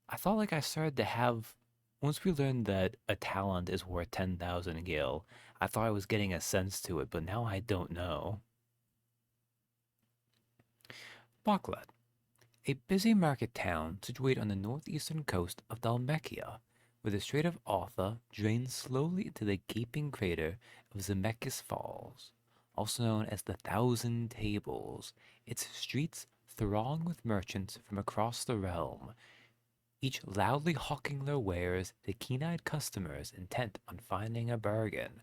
I thought like I started to have, once we learned that a talent is worth 10,000 gil, I thought I was getting a sense to it, but now I don't know. Boklad, a busy market town situated on the northeastern coast of Dalmatia, where the Strait of Arthur drains slowly into the gaping crater of Zemeckis Falls, also known as the Thousand Tables. Its streets throng with merchants from across the realm, each loudly hawking their wares to keen-eyed customers intent on finding a bargain.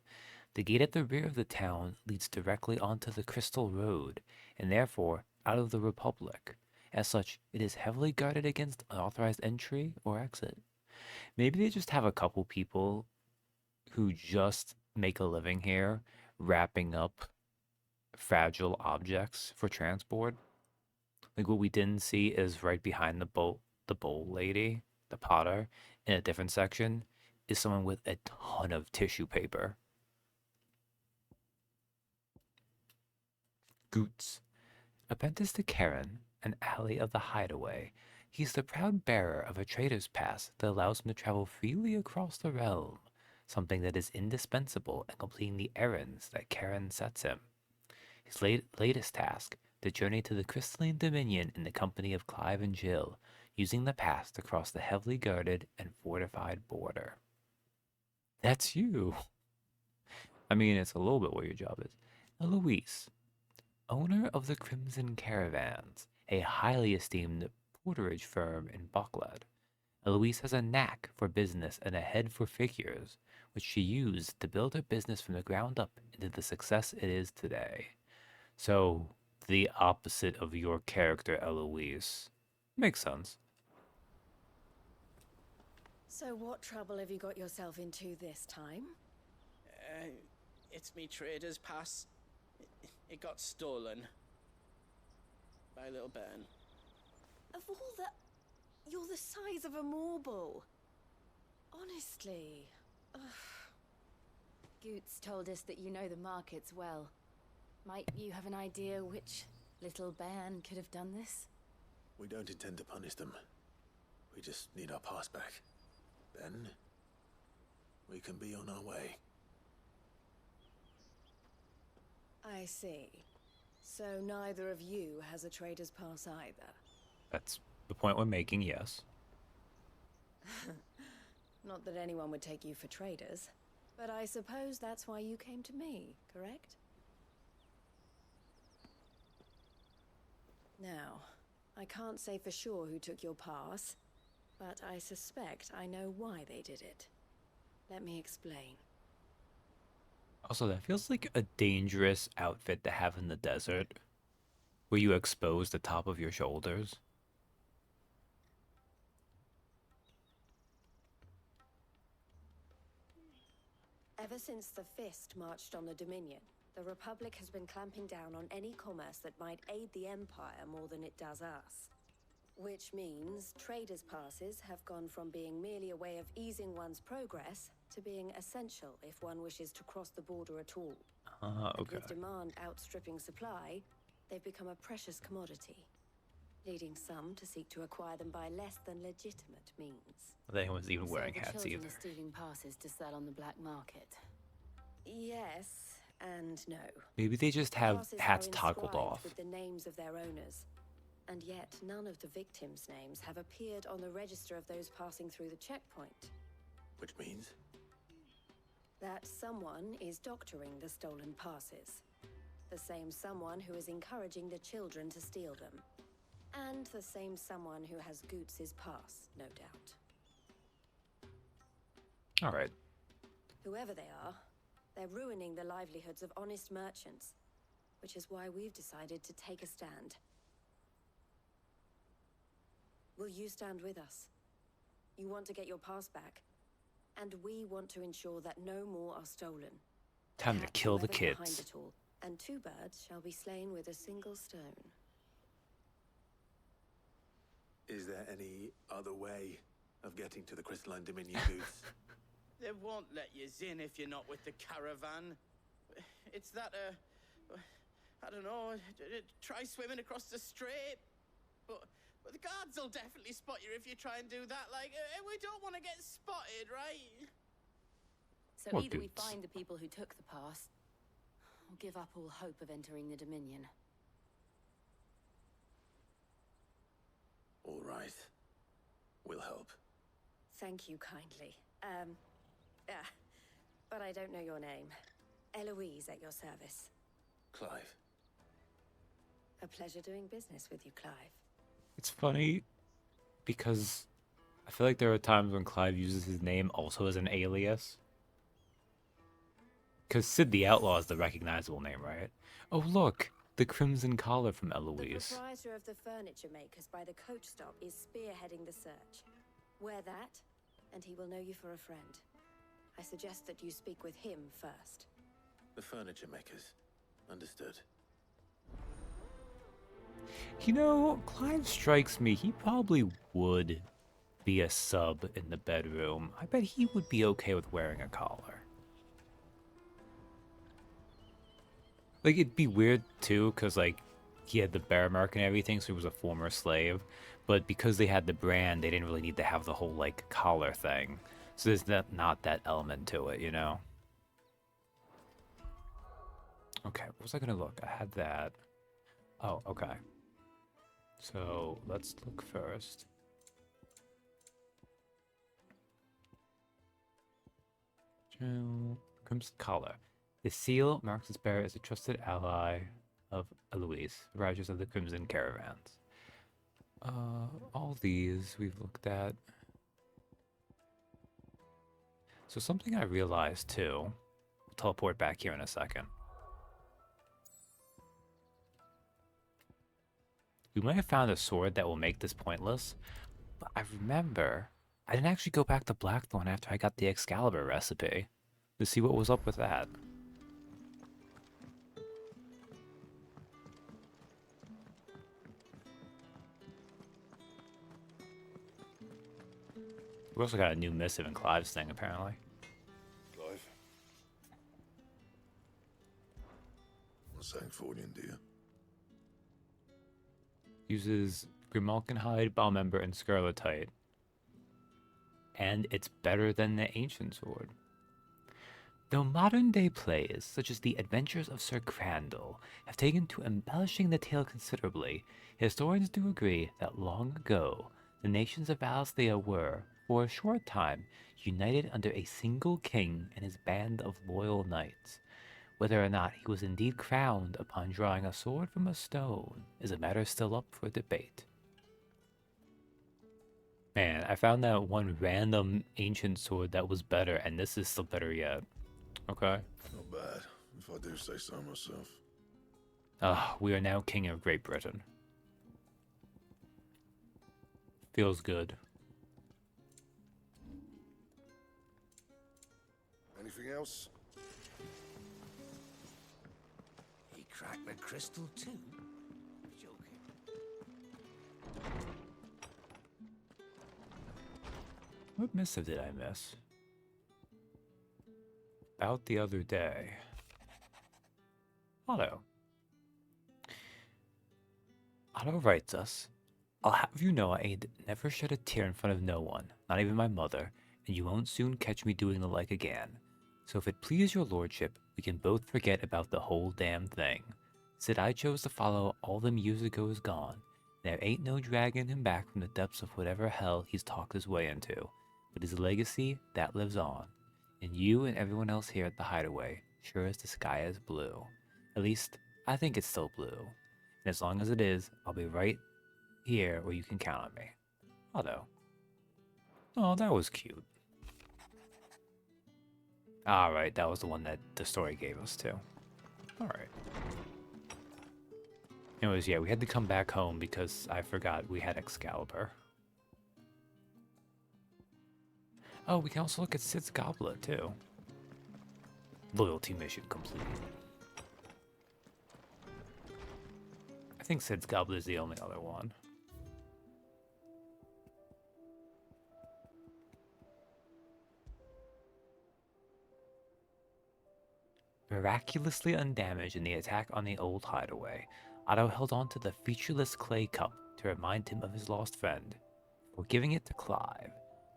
The gate at the rear of the town leads directly onto the Crystal Road, and therefore out of the Republic. As such, it is heavily guarded against unauthorized entry or exit. Maybe they just have a couple people who just make a living here, wrapping up fragile objects for transport. Like what we didn't see is right behind the bowl lady, the potter, in a different section, is someone with a ton of tissue paper. Goots. Apprenticed to Karen, an ally of the Hideaway, he's the proud bearer of a trader's pass that allows him to travel freely across the realm, something that is indispensable in completing the errands that Karen sets him. His latest task, the journey to the Crystalline Dominion in the company of Clive and Jill, using the pass to cross the heavily guarded and fortified border. That's you. I mean, it's a little bit what your job is. Eloise, owner of the Crimson Caravans, a highly esteemed porterage firm in Boklad. Eloise has a knack for business and a head for figures, which she used to build her business from the ground up into the success it is today. So, the opposite of your character, Eloise. Makes sense. So what trouble have you got yourself into this time? It's me trader's pass. It got stolen by a little bairn. Of all the... You're the size of a marble. Honestly. Ugh. Goots told us that you know the markets well. Might you have an idea which little bairn could have done this? We don't intend to punish them. We just need our pass back. Then, we can be on our way. I see. So neither of you has a trader's pass either. That's the point we're making, yes. Not that anyone would take you for traders, but I suppose that's why you came to me, correct? Now, I can't say for sure who took your pass, but I suspect I know why they did it. Let me explain. Also, that feels like a dangerous outfit to have in the desert, where you expose the top of your shoulders. Ever since the Fist marched on the Dominion, the Republic has been clamping down on any commerce that might aid the Empire more than it does us. Which means traders' passes have gone from being merely a way of easing one's progress to being essential if one wishes to cross the border at all. Okay. And with demand outstripping supply, they've become a precious commodity, leading some to seek to acquire them by less than legitimate means. They was even wearing so hats the either. children are stealing passes to sell on the black market. Yes and no. Maybe they just have Passes hats are toggled inscribed off. with the names of their owners, and yet none of the victims' names have appeared on the register of those passing through the checkpoint. Which means? That someone is doctoring the stolen passes. The same someone who is encouraging the children to steal them. And the same someone who has Goots's pass, no doubt. All right. Whoever they are, they're ruining the livelihoods of honest merchants, which is why we've decided to take a stand. Will you stand with us? You want to get your pass back, and we want to ensure that no more are stolen. Time to kill the Whoever's behind kids. it all, and 2 birds shall be slain with a single stone. Is there any other way of getting to the Crystalline Dominion booths? They won't let you in if you're not with the caravan. It's that, I don't know, try swimming across the strait. But the guards will definitely spot you if you try and do that. Like, we don't want to get spotted, right? So What either we boots? find the people who took the pass, or give up all hope of entering the Dominion. All right. We'll help. Thank you kindly. But I don't know your name. Eloise at your service. Clive. A pleasure doing business with you, Clive. It's funny because I feel like there are times when Clive uses his name also as an alias. Because Sid the Outlaw is the recognizable name, right? Oh, look! The Crimson Collar from The Eloise. proprietor of the furniture makers by the coach stop is spearheading the search. Wear that, and he will know you for a friend. I suggest that you speak with him first. The furniture makers. Understood. You know, Clive strikes me, he probably would be a sub in the bedroom. I bet he would be okay with wearing a collar. Like, it'd be weird, too, because, like, he had the bear mark and everything, so he was a former slave. But because they had the brand, they didn't really need to have the whole, like, collar thing. So there's not that element to it, you know? Okay, what was I gonna look? I had that. Oh, okay. So, let's look first. Crimson Collar. The seal marks its bearer as a trusted ally of Eloise, riders of the Crimson Caravans. All these we've looked at. So something I realized too, I'll teleport back here in a second. We might have found a sword that will make this pointless, but I remember I didn't actually go back to Blackthorn after I got the Excalibur recipe to see what was up with that. We also got a new missive in Clive's thing, apparently. Clive? What's Sancfordian, dear? Uses Grimalkinhide, Balmember, and Scarletite. And it's better than the Ancient Sword. Though modern-day plays, such as the Adventures of Sir Crandall, have taken to embellishing the tale considerably, historians do agree that long ago, the nations of Valsthea were, for a short time, united under a single king and his band of loyal knights. Whether or not he was indeed crowned upon drawing a sword from a stone is a matter still up for debate. Man, I found that one random ancient sword that was better, and this is still better yet. Okay. Not bad, if I do say so myself. We are now King of Great Britain. Feels good. Anything else? He cracked the crystal too? Joking. What missive did I miss? About the other day. Otto. Otto writes us, I'll have you know I ain't never shed a tear in front of no one, not even my mother, and you won't soon catch me doing the like again. So if it please your lordship, we can both forget about the whole damn thing. Said I chose to follow all them years ago is gone. There ain't no dragging him back from the depths of whatever hell he's talked his way into. But his legacy, that lives on. And you and everyone else here at the Hideaway, sure as the sky is blue. At least, I think it's still blue. And as long as it is, I'll be right here, or you can count on me. Although, oh, that was cute. Alright, that was the one that the story gave us too. Alright. Anyways, yeah, we had to come back home because I forgot we had Excalibur. Oh, we can also look at Sid's goblet too. Loyalty mission complete. I think Sid's goblet is the only other one. Miraculously undamaged in the attack on the old hideaway, Otto held on to the featureless clay cup to remind him of his lost friend, before giving it to Clive,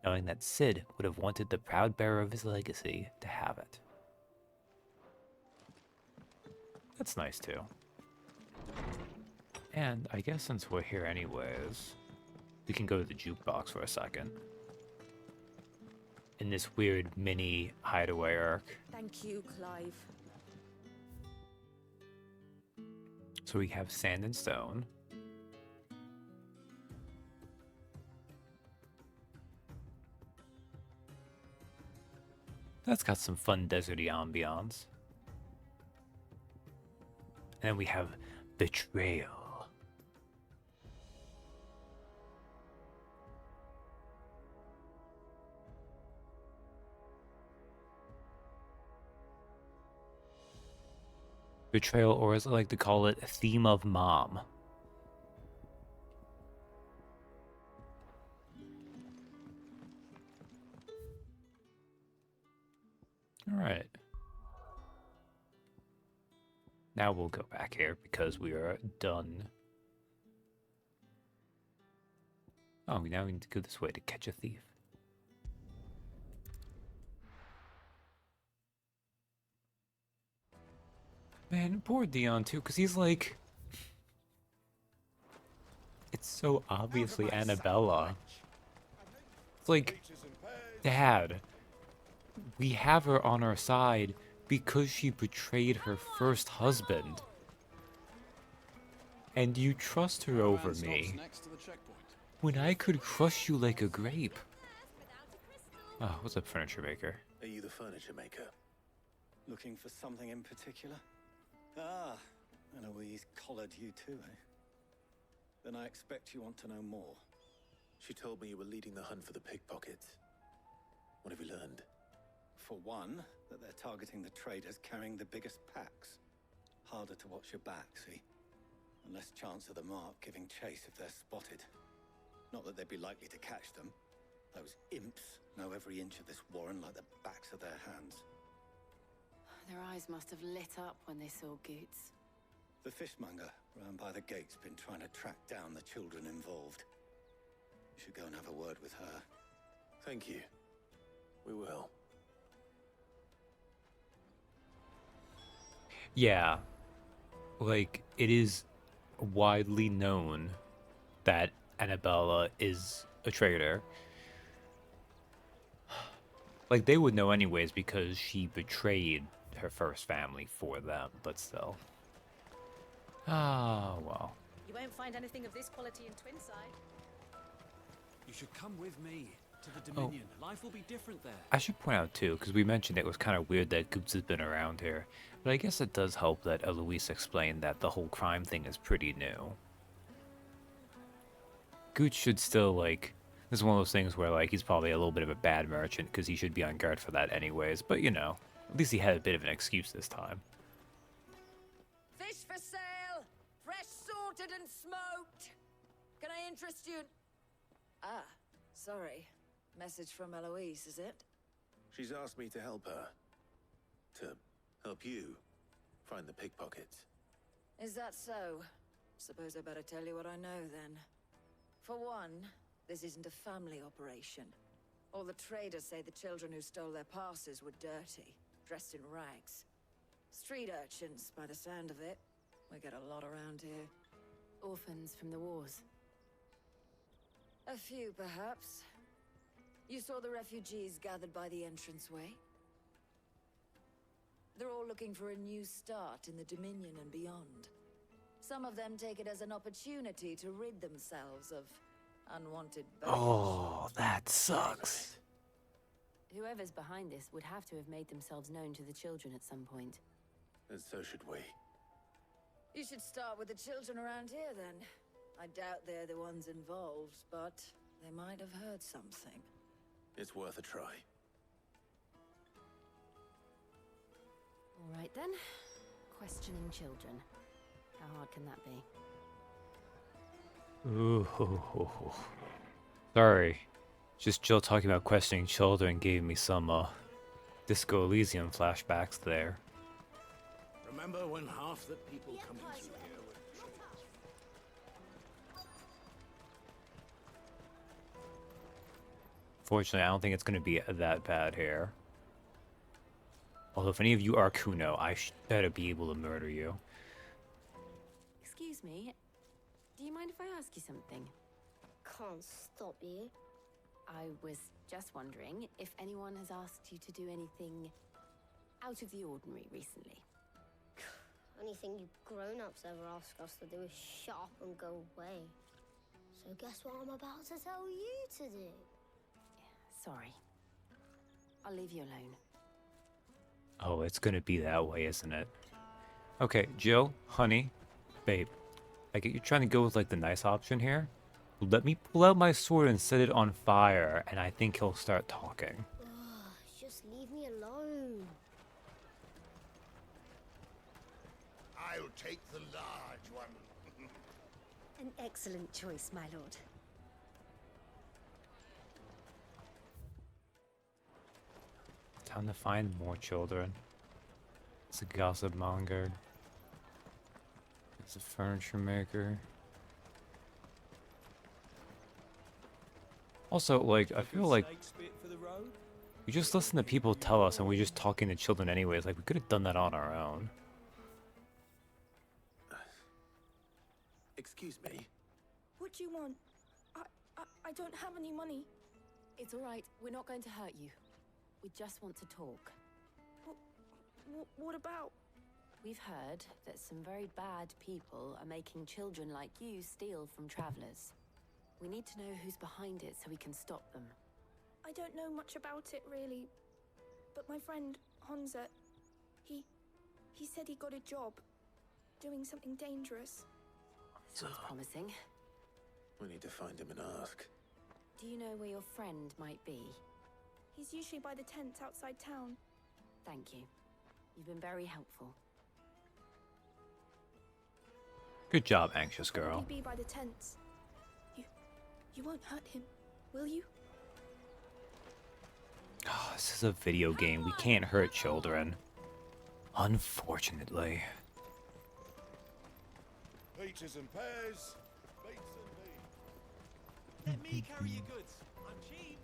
knowing that Sid would have wanted the proud bearer of his legacy to have it. That's nice too. And I guess since we're here anyways, we can go to the jukebox for a second. In this weird mini hideaway arc. Thank you, Clive. So we have sand and stone. That's got some fun deserty ambiance. And then we have betrayal. Betrayal, or as I like to call it, theme of mom. All right. Now we'll go back here because we are done. Oh, now we need to go this way to catch a thief. Man, poor Dion too, because he's like... It's so obviously Annabella. It's like, Dad, we have her on our side because she betrayed her first husband. And you trust her over me when I could crush you like a grape. Oh, what's up, furniture maker? Are you the furniture maker? Looking for something in particular? Ah, Eloise collared you too, eh? Then I expect you want to know more. She told me you were leading the hunt for the pickpockets. What have you learned? For one, that they're targeting the traders carrying the biggest packs. Harder to watch your back, see? And less chance of the mark giving chase if they're spotted. Not that they'd be likely to catch them. Those imps know every inch of this warren like the backs of their hands. Their eyes must have lit up when they saw Goots. The fishmonger round by the gate's been trying to track down the children involved. You should go and have a word with her. Thank you. We will. Yeah. Like, it is widely known that Annabella is a traitor. Like, they would know anyways because she betrayed her first family for them, but still. Ah, well. You won't find anything of this quality in Twinside. You should come with me to the Dominion. Life will be different there. I should point out too, because we mentioned it was kind of weird that Goots has been around here, but I guess it does help that Eloise explained that the whole crime thing is pretty new. Goots should still, like, this is one of those things where, like, he's probably a little bit of a bad merchant because he should be on guard for that anyways, but you know, at least he had a bit of an excuse this time. Fish for sale! Fresh sorted and smoked! Can I interest you? Ah, sorry. Message from Eloise, is it? She's asked me to help her. To help you find the pickpockets. Is that so? Suppose I better tell you what I know then. For one, this isn't a family operation. All the traders say the children who stole their passes were dirty, dressed in rags. Street urchins, by the sound of it. We get a lot around here. Orphans from the wars. A few, perhaps. You saw the refugees gathered by the entranceway? They're all looking for a new start in the Dominion and beyond. Some of them take it as an opportunity to rid themselves of unwanted Oh, that sucks. Whoever's behind this would have to have made themselves known to the children at some point. And so should we. You should start with the children around here, then. I doubt they're the ones involved, but they might have heard something. It's worth a try. All right, then. Questioning children. How hard can that be? Ooh. Sorry. Just Jill talking about questioning children gave me some, Disco Elysium flashbacks there. Remember when half the people coming through here were... Fortunately, I don't think it's going to be that bad here. Although if any of you are Kuno, I better be able to murder you. Excuse me. Do you mind if I ask you something? Can't stop you. I was just wondering if anyone has asked you to do anything out of the ordinary recently. Anything you grown-ups ever ask us to do is shut up and go away. So guess what I'm about to tell you to do? Sorry. I'll leave you alone. Oh, it's gonna be that way, isn't it? Okay, Jill, honey, babe. I get you trying to go with like the nice option here. Let me pull out my sword and set it on fire, and I think he'll start talking. Just leave me alone. I'll take the large one. An excellent choice, my lord. Time to find more children. It's a gossip monger. It's a furniture maker. Also, like, I feel like we just listen to people tell us and we just talking to children anyways. Like, we could have done that on our own. Excuse me? What do you want? I don't have any money. It's all right. We're not going to hurt you. We just want to talk. What about? We've heard that some very bad people are making children like you steal from travelers. We need to know who's behind it so we can stop them. I don't know much about it, really. But my friend, Honza, he said he got a job doing something dangerous. Sounds promising. We need to find him and ask. Do you know where your friend might be? He's usually by the tents outside town. Thank you. You've been very helpful. Good job, anxious girl. He'll be by the tents. You won't hurt him, will you? Oh, this is a video game. We can't hurt children. Unfortunately. Peaches and pears. Beets and Let me carry your goods. I'm cheap.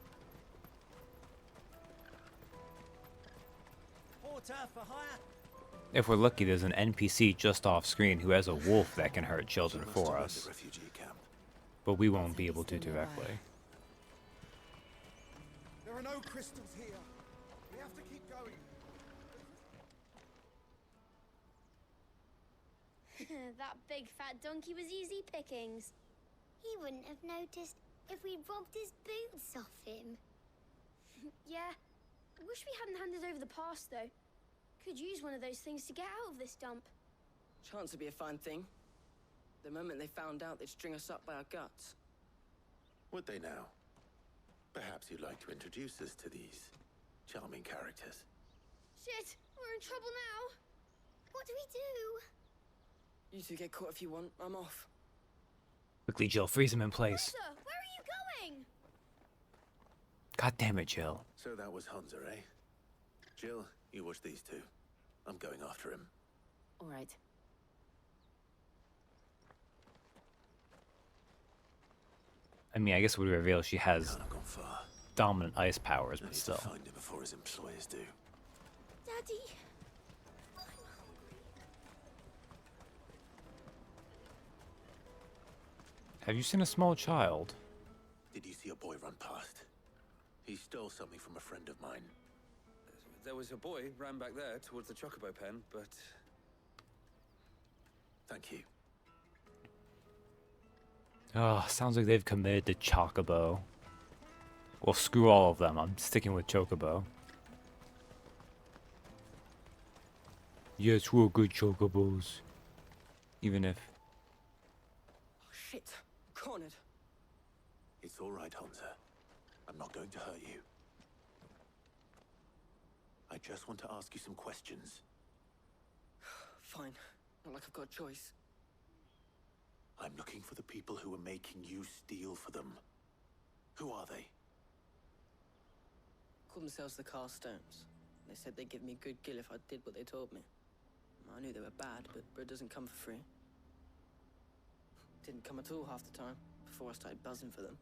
Porter for hire. If we're lucky, there's an NPC just off screen who has a wolf that can hurt children for us. But we won't be able to directly. There are no crystals here. We have to keep going. That big fat donkey was easy pickings. He wouldn't have noticed if we'd robbed his boots off him. Yeah. I wish we hadn't handed over the pass, though. Could use one of those things to get out of this dump. Chance would be a fine thing. The moment they found out, they'd string us up by our guts. Would they now? Perhaps you'd like to introduce us to these charming characters. Shit, we're in trouble now. What do we do? You two get caught if you want. I'm off. Quickly, Jill, freeze him in place. Sir, where are you going? God damn it, Jill. So that was Hunter, eh? Jill, you watch these two. I'm going after him. All right. I mean, I guess we reveal she has dominant ice powers, but I need still. to find him before his employers do. Daddy. Have you seen a small child? Did you see a boy run past? He stole something from a friend of mine. There was a boy ran back there towards the chocobo pen, but... Thank you. Oh, sounds like they've committed to Chocobo. Well, screw all of them. I'm sticking with Chocobo. Yes, we're good Chocobos. Even if... Oh, shit. Cornered. It's all right, Hansa. I'm not going to hurt you. I just want to ask you some questions. Fine. Not like I've got a choice. I'm looking for the people who are making you steal for them. Who are they? Called themselves the Carstones. They said they'd give me good gill if I did what they told me. I knew they were bad, but bread doesn't come for free. Didn't come at all half the time, before I started buzzing for them.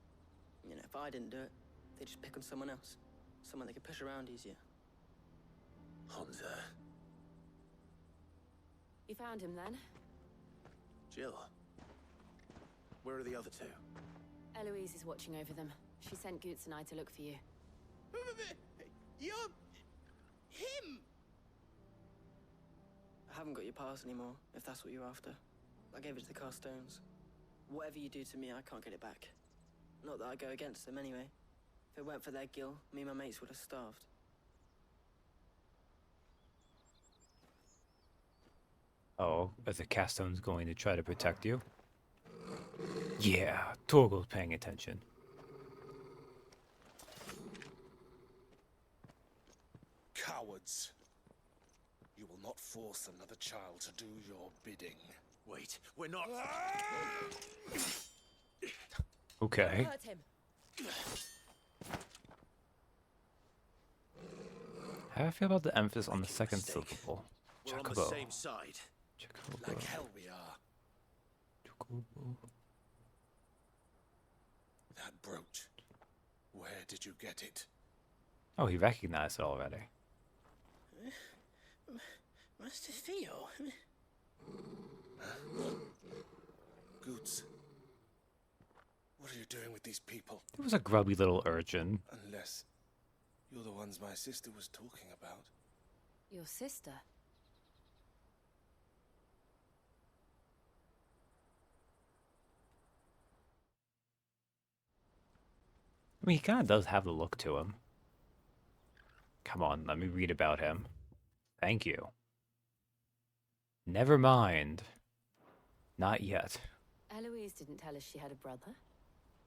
You know, if I didn't do it, they'd just pick on someone else. Someone they could push around easier. Hansa. You found him then? Jill. Where are the other two? Eloise is watching over them. She sent Goots and I to look for you. You're... him! I haven't got your pass anymore, if that's what you're after. I gave it to the Carstones. Whatever you do to me, I can't get it back. Not that I go against them anyway. If it weren't for their gill, me and my mates would have starved. Oh, are the Castone's going to try to protect you? Yeah, Torgo's paying attention. Cowards. You will not force another child to do your bidding. Wait, we're not... Okay. Hurt him. How do I feel about the emphasis on the second syllable? We're on the Chocobo. same side. Chocobo. Like hell we are. Chocobo. That brooch. Where did you get it? Oh, he recognized it already. Master Theo. Goots. What are you doing with these people? It was a grubby little urchin. Unless you're the ones my sister was talking about. Your sister? I mean, he kind of does have the look to him. Come on, let me read about him. Thank you. Never mind. Not yet. Eloise didn't tell us she had a brother.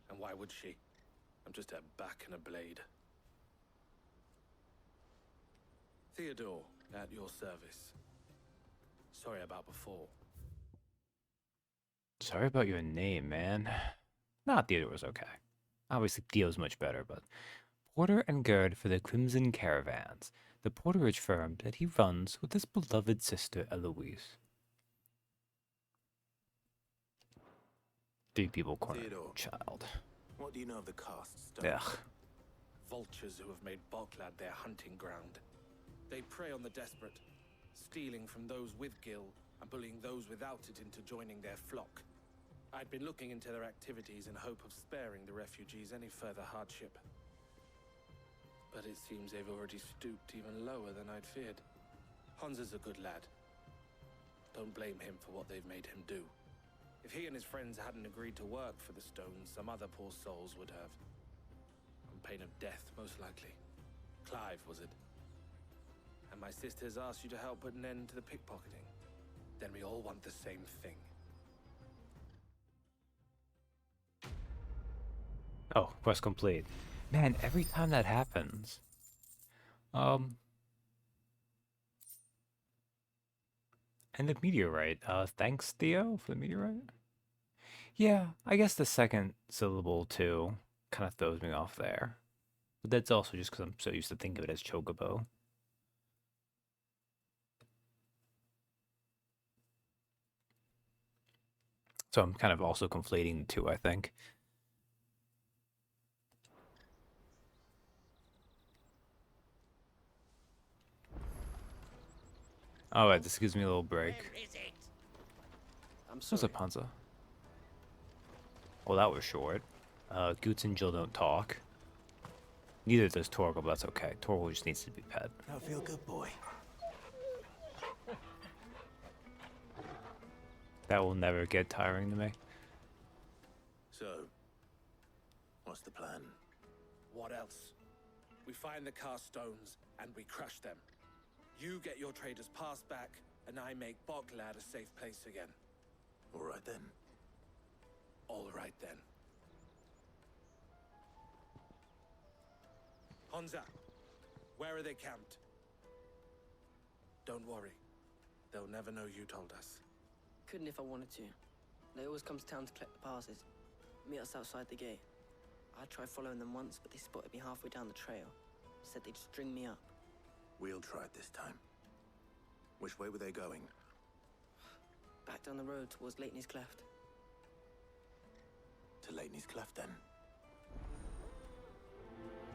And why would she? I'm just a back and a blade. Theodore, at your service. Sorry about before. Sorry about your name, man. Nah, Theodore was okay. Obviously, Theo's much better, but... Porter and guard for the Crimson Caravans, the porterage firm that he runs with his beloved sister, Eloise. 3 people corner Theodore. child. What do you know of the casts? Ugh. Vultures who have made Boklad their hunting ground. They prey on the desperate, stealing from those with gil and bullying those without it into joining their flock. I'd been looking into their activities in hope of sparing the refugees any further hardship. But it seems they've already stooped even lower than I'd feared. Hansa's a good lad. Don't blame him for what they've made him do. If he and his friends hadn't agreed to work for the Stones, some other poor souls would have. On pain of death, most likely. Clive, was it? And my sisters asked you to help put an end to the pickpocketing. Then we all want the same thing. Oh, quest complete. Man, every time that happens. And the meteorite. Thanks, Theo, for the meteorite. Yeah, I guess the second syllable, too, kind of throws me off there. But that's also just because I'm so used to thinking of it as Chocobo. So I'm kind of also conflating the two, I think. Alright, this gives me a little break. I'm What's sorry. up, Hansa? Well, that was short. Goots and Jill don't talk. Neither does Torgal, but that's okay. Torgal just needs to be pet. I feel good, boy. That will never get tiring to me. find the cast stones, and we crush them. You get your trader's pass back, and I make Boglad a safe place again. All right then. All right then. Honza, where are they camped? Don't worry. They'll never know you told us. Couldn't if I wanted to. They always come to town to collect the passes. Meet us outside the gate. I tried following them once, but they spotted me halfway down the trail. Said they'd string me up. We'll try it this time. Which way were they going? Back down the road towards Leitney's Cleft. To Leitney's Cleft, then?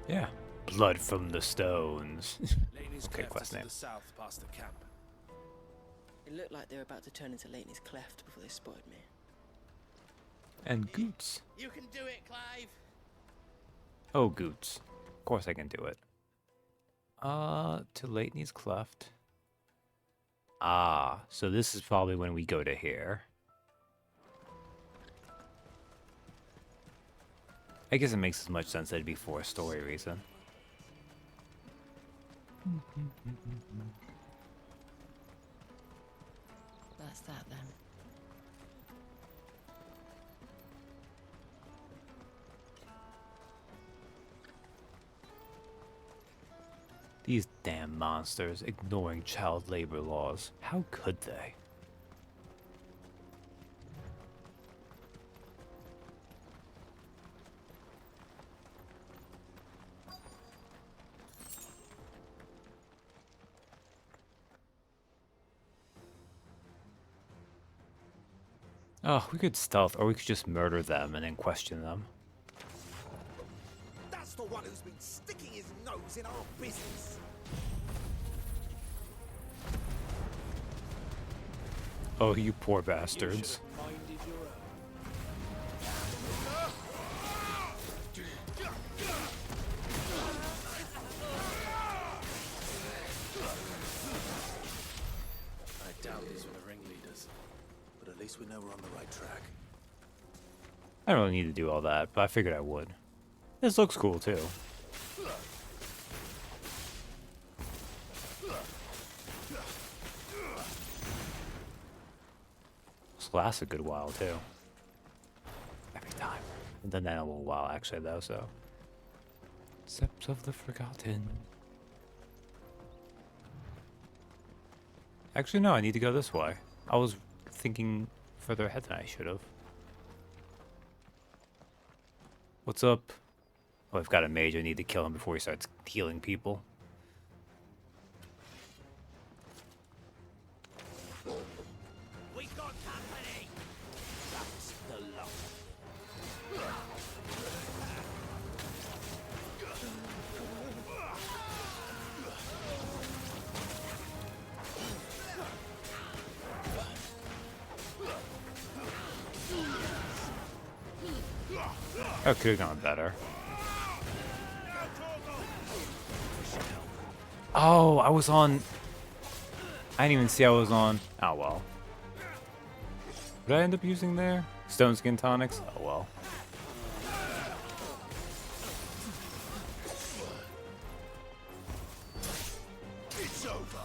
Yeah. Blood from the stones. Laney's Okay, Cleft quest is to name. the south past the camp. It looked like they were about to turn into Leitney's Cleft before they spotted me. And Goots. You can do it, Clive. Oh, Goots. Of course I can do it. To Leitney's Cleft. Ah, so this is probably when we go to here. I guess it makes as much sense that it'd be for a story reason. That's that then. These damn monsters ignoring child labor laws. How could they? Oh, we could stealth, or we could just murder them and then question them. That's the one who's been sticking his nose in our business. Oh, you poor bastards. I doubt these were the ringleaders. But at least we know we're on the right track. I don't really need to do all that, but I figured I would. This looks cool, too. This lasts a good while, too. Every time. I've done that in a little while, actually, though, so... Steps of the Forgotten. Actually, no, I need to go this way. I was thinking further ahead than I should have. What's up? Oh, I've got a mage. I need to kill him before he starts healing people. We got company. That's the lot. That could have gone better. Oh, I was on... I didn't even see I was on... Oh, well. What did I end up using there? Stone Skin Tonics? Oh, well. It's over.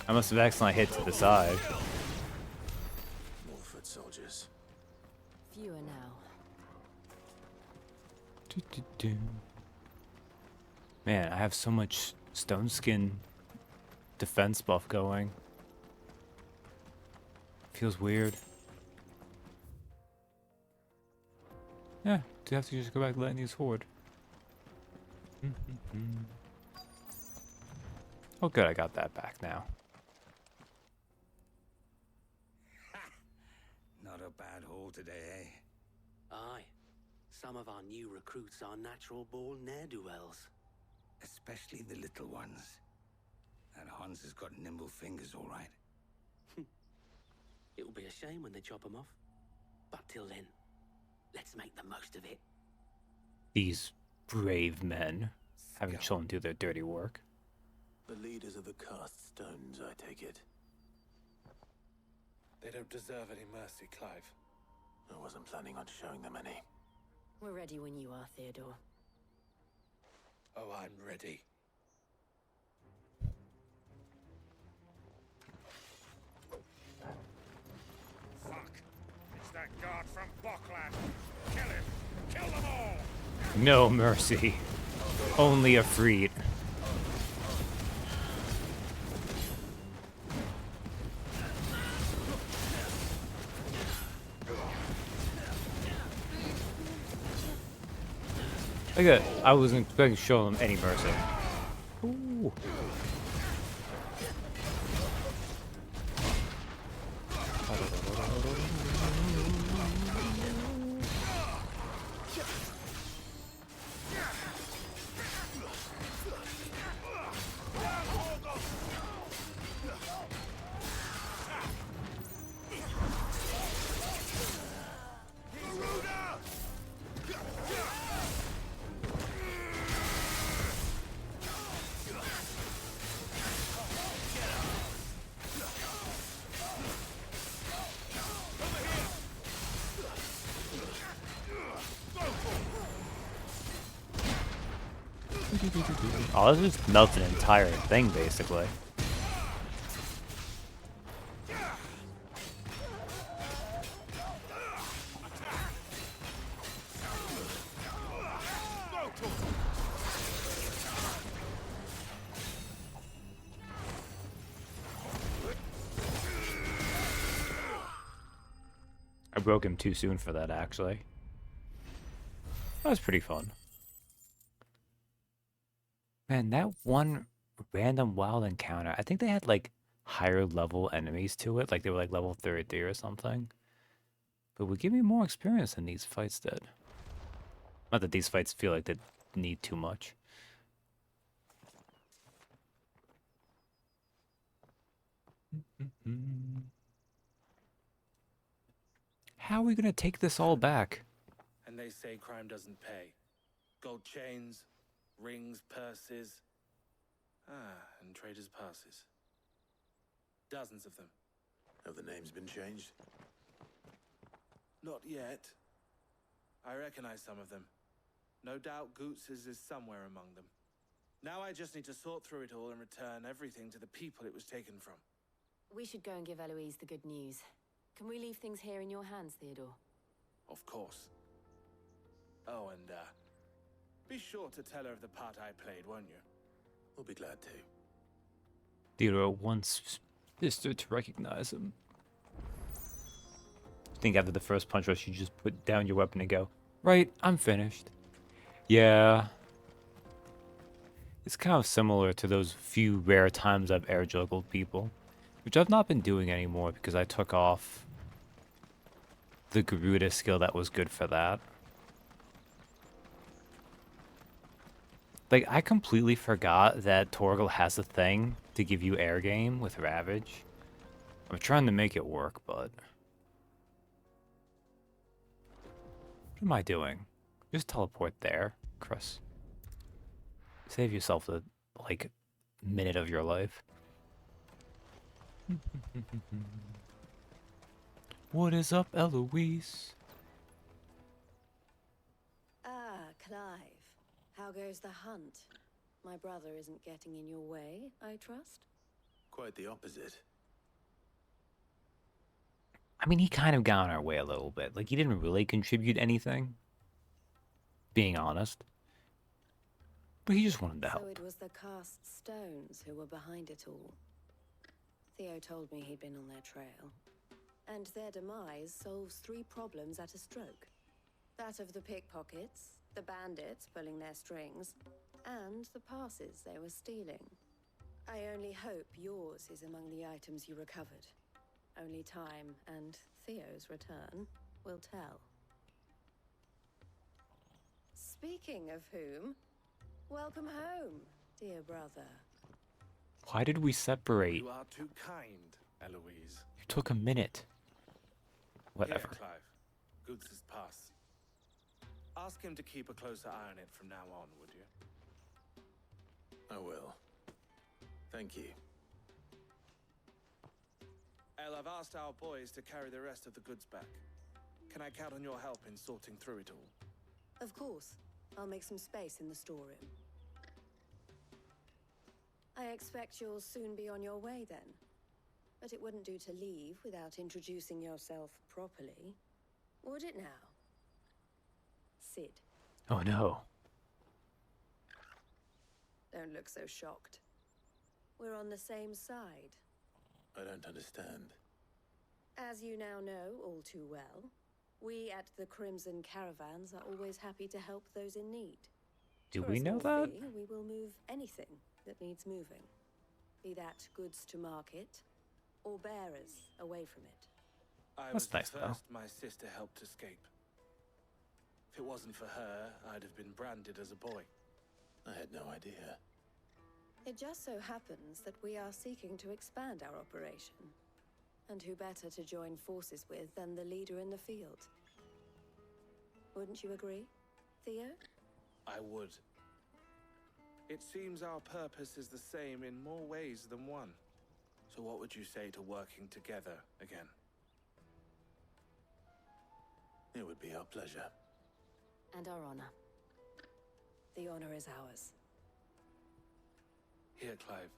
I must have accidentally hit to the side. More foot soldiers. Fewer now. Man, I have so much Stone Skin defense buff going. Feels weird. Yeah, do you have to just go back to letting these horde? Oh good, I got that back now. Not a bad haul today, eh? Aye. Some of our new recruits are natural-born ne'er-do-wells. Especially the little ones. That Hans has got nimble fingers, all right. It'll be a shame when they chop them off. But till then, let's make the most of it. These brave men having children do their dirty work. The leaders of the cast stones, I take it. They don't deserve any mercy, Clive. I wasn't planning on showing them any. We're ready when you are, Theodore. Oh, I'm ready. Fuck! It's that guard from Bockland. Kill him! Kill them all! No mercy. Only a freed. Okay, I wasn't expecting to show them any mercy. Ooh. Oh, this just melts an entire thing, basically. I broke him too soon for that, actually. That was pretty fun. Man, that one random wild encounter, I think they had like higher level enemies to it, like they were like level 33 or something. But would give me more experience than these fights did. Not that these fights feel like they need too much. How are we gonna take this all back? And they say crime doesn't pay. Gold chains, rings, purses. And traders' passes. Dozens of them. Have the names been changed? Not yet. I recognize some of them. No doubt Goots's is somewhere among them. Now I just need to sort through it all and return everything to the people it was taken from. We should go and give Eloise the good news. Can we leave things here in your hands, Theodore? Of course. Oh, and, be sure to tell her of the part I played, won't you? We'll be glad to. Theodore wants sister to recognize him. I think after the first punch rush, you just put down your weapon and go, right, I'm finished. Yeah. It's kind of similar to those few rare times I've air juggled people, which I've not been doing anymore because I took off the Garuda skill that was good for that. Like, I completely forgot that Torgal has a thing to give you air game with Ravage. I'm trying to make it work, but... What am I doing? Just teleport there, Chris. Save yourself the, like, minute of your life. What is up, Eloise? Ah, Clive. How goes the hunt? My brother isn't getting in your way, I trust? Quite the opposite. I mean, he kind of got in our way a little bit. Like, he didn't really contribute anything. Being honest. But he just wanted to help. So it was the cast stones who were behind it all. Theo told me he'd been on their trail. And their demise solves 3 problems at a stroke. That of the pickpockets, the bandits pulling their strings, and the passes they were stealing. I only hope yours is among the items you recovered. Only time and Theo's return will tell. Speaking of whom, welcome home, dear brother. Why did we separate? You are too kind, Eloise. You took a minute. Whatever. Here, Clive. Goods' pass. Ask him to keep a closer eye on it from now on, would you? I will. Thank you. El, I've asked our boys to carry the rest of the goods back. Can I count on your help in sorting through it all? Of course. I'll make some space in the storeroom. I expect you'll soon be on your way then. But it wouldn't do to leave without introducing yourself properly, would it now? Sid. Oh no. Don't look so shocked. We're on the same side. I don't understand. As you now know all too well, we at the Crimson Caravans are always happy to help those in need. Do For a we know small that? fee, we will move anything that needs moving. Be that goods to market, or bearers away from it. I That's was the nice, though. first my sister helped escape. If it wasn't for her, I'd have been branded as a boy. I had no idea. It just so happens that we are seeking to expand our operation. And who better to join forces with than the leader in the field? Wouldn't you agree, Theo? I would. It seems our purpose is the same in more ways than one. So what would you say to working together again? It would be our pleasure. And our honor. The honor is ours. Here, Clive.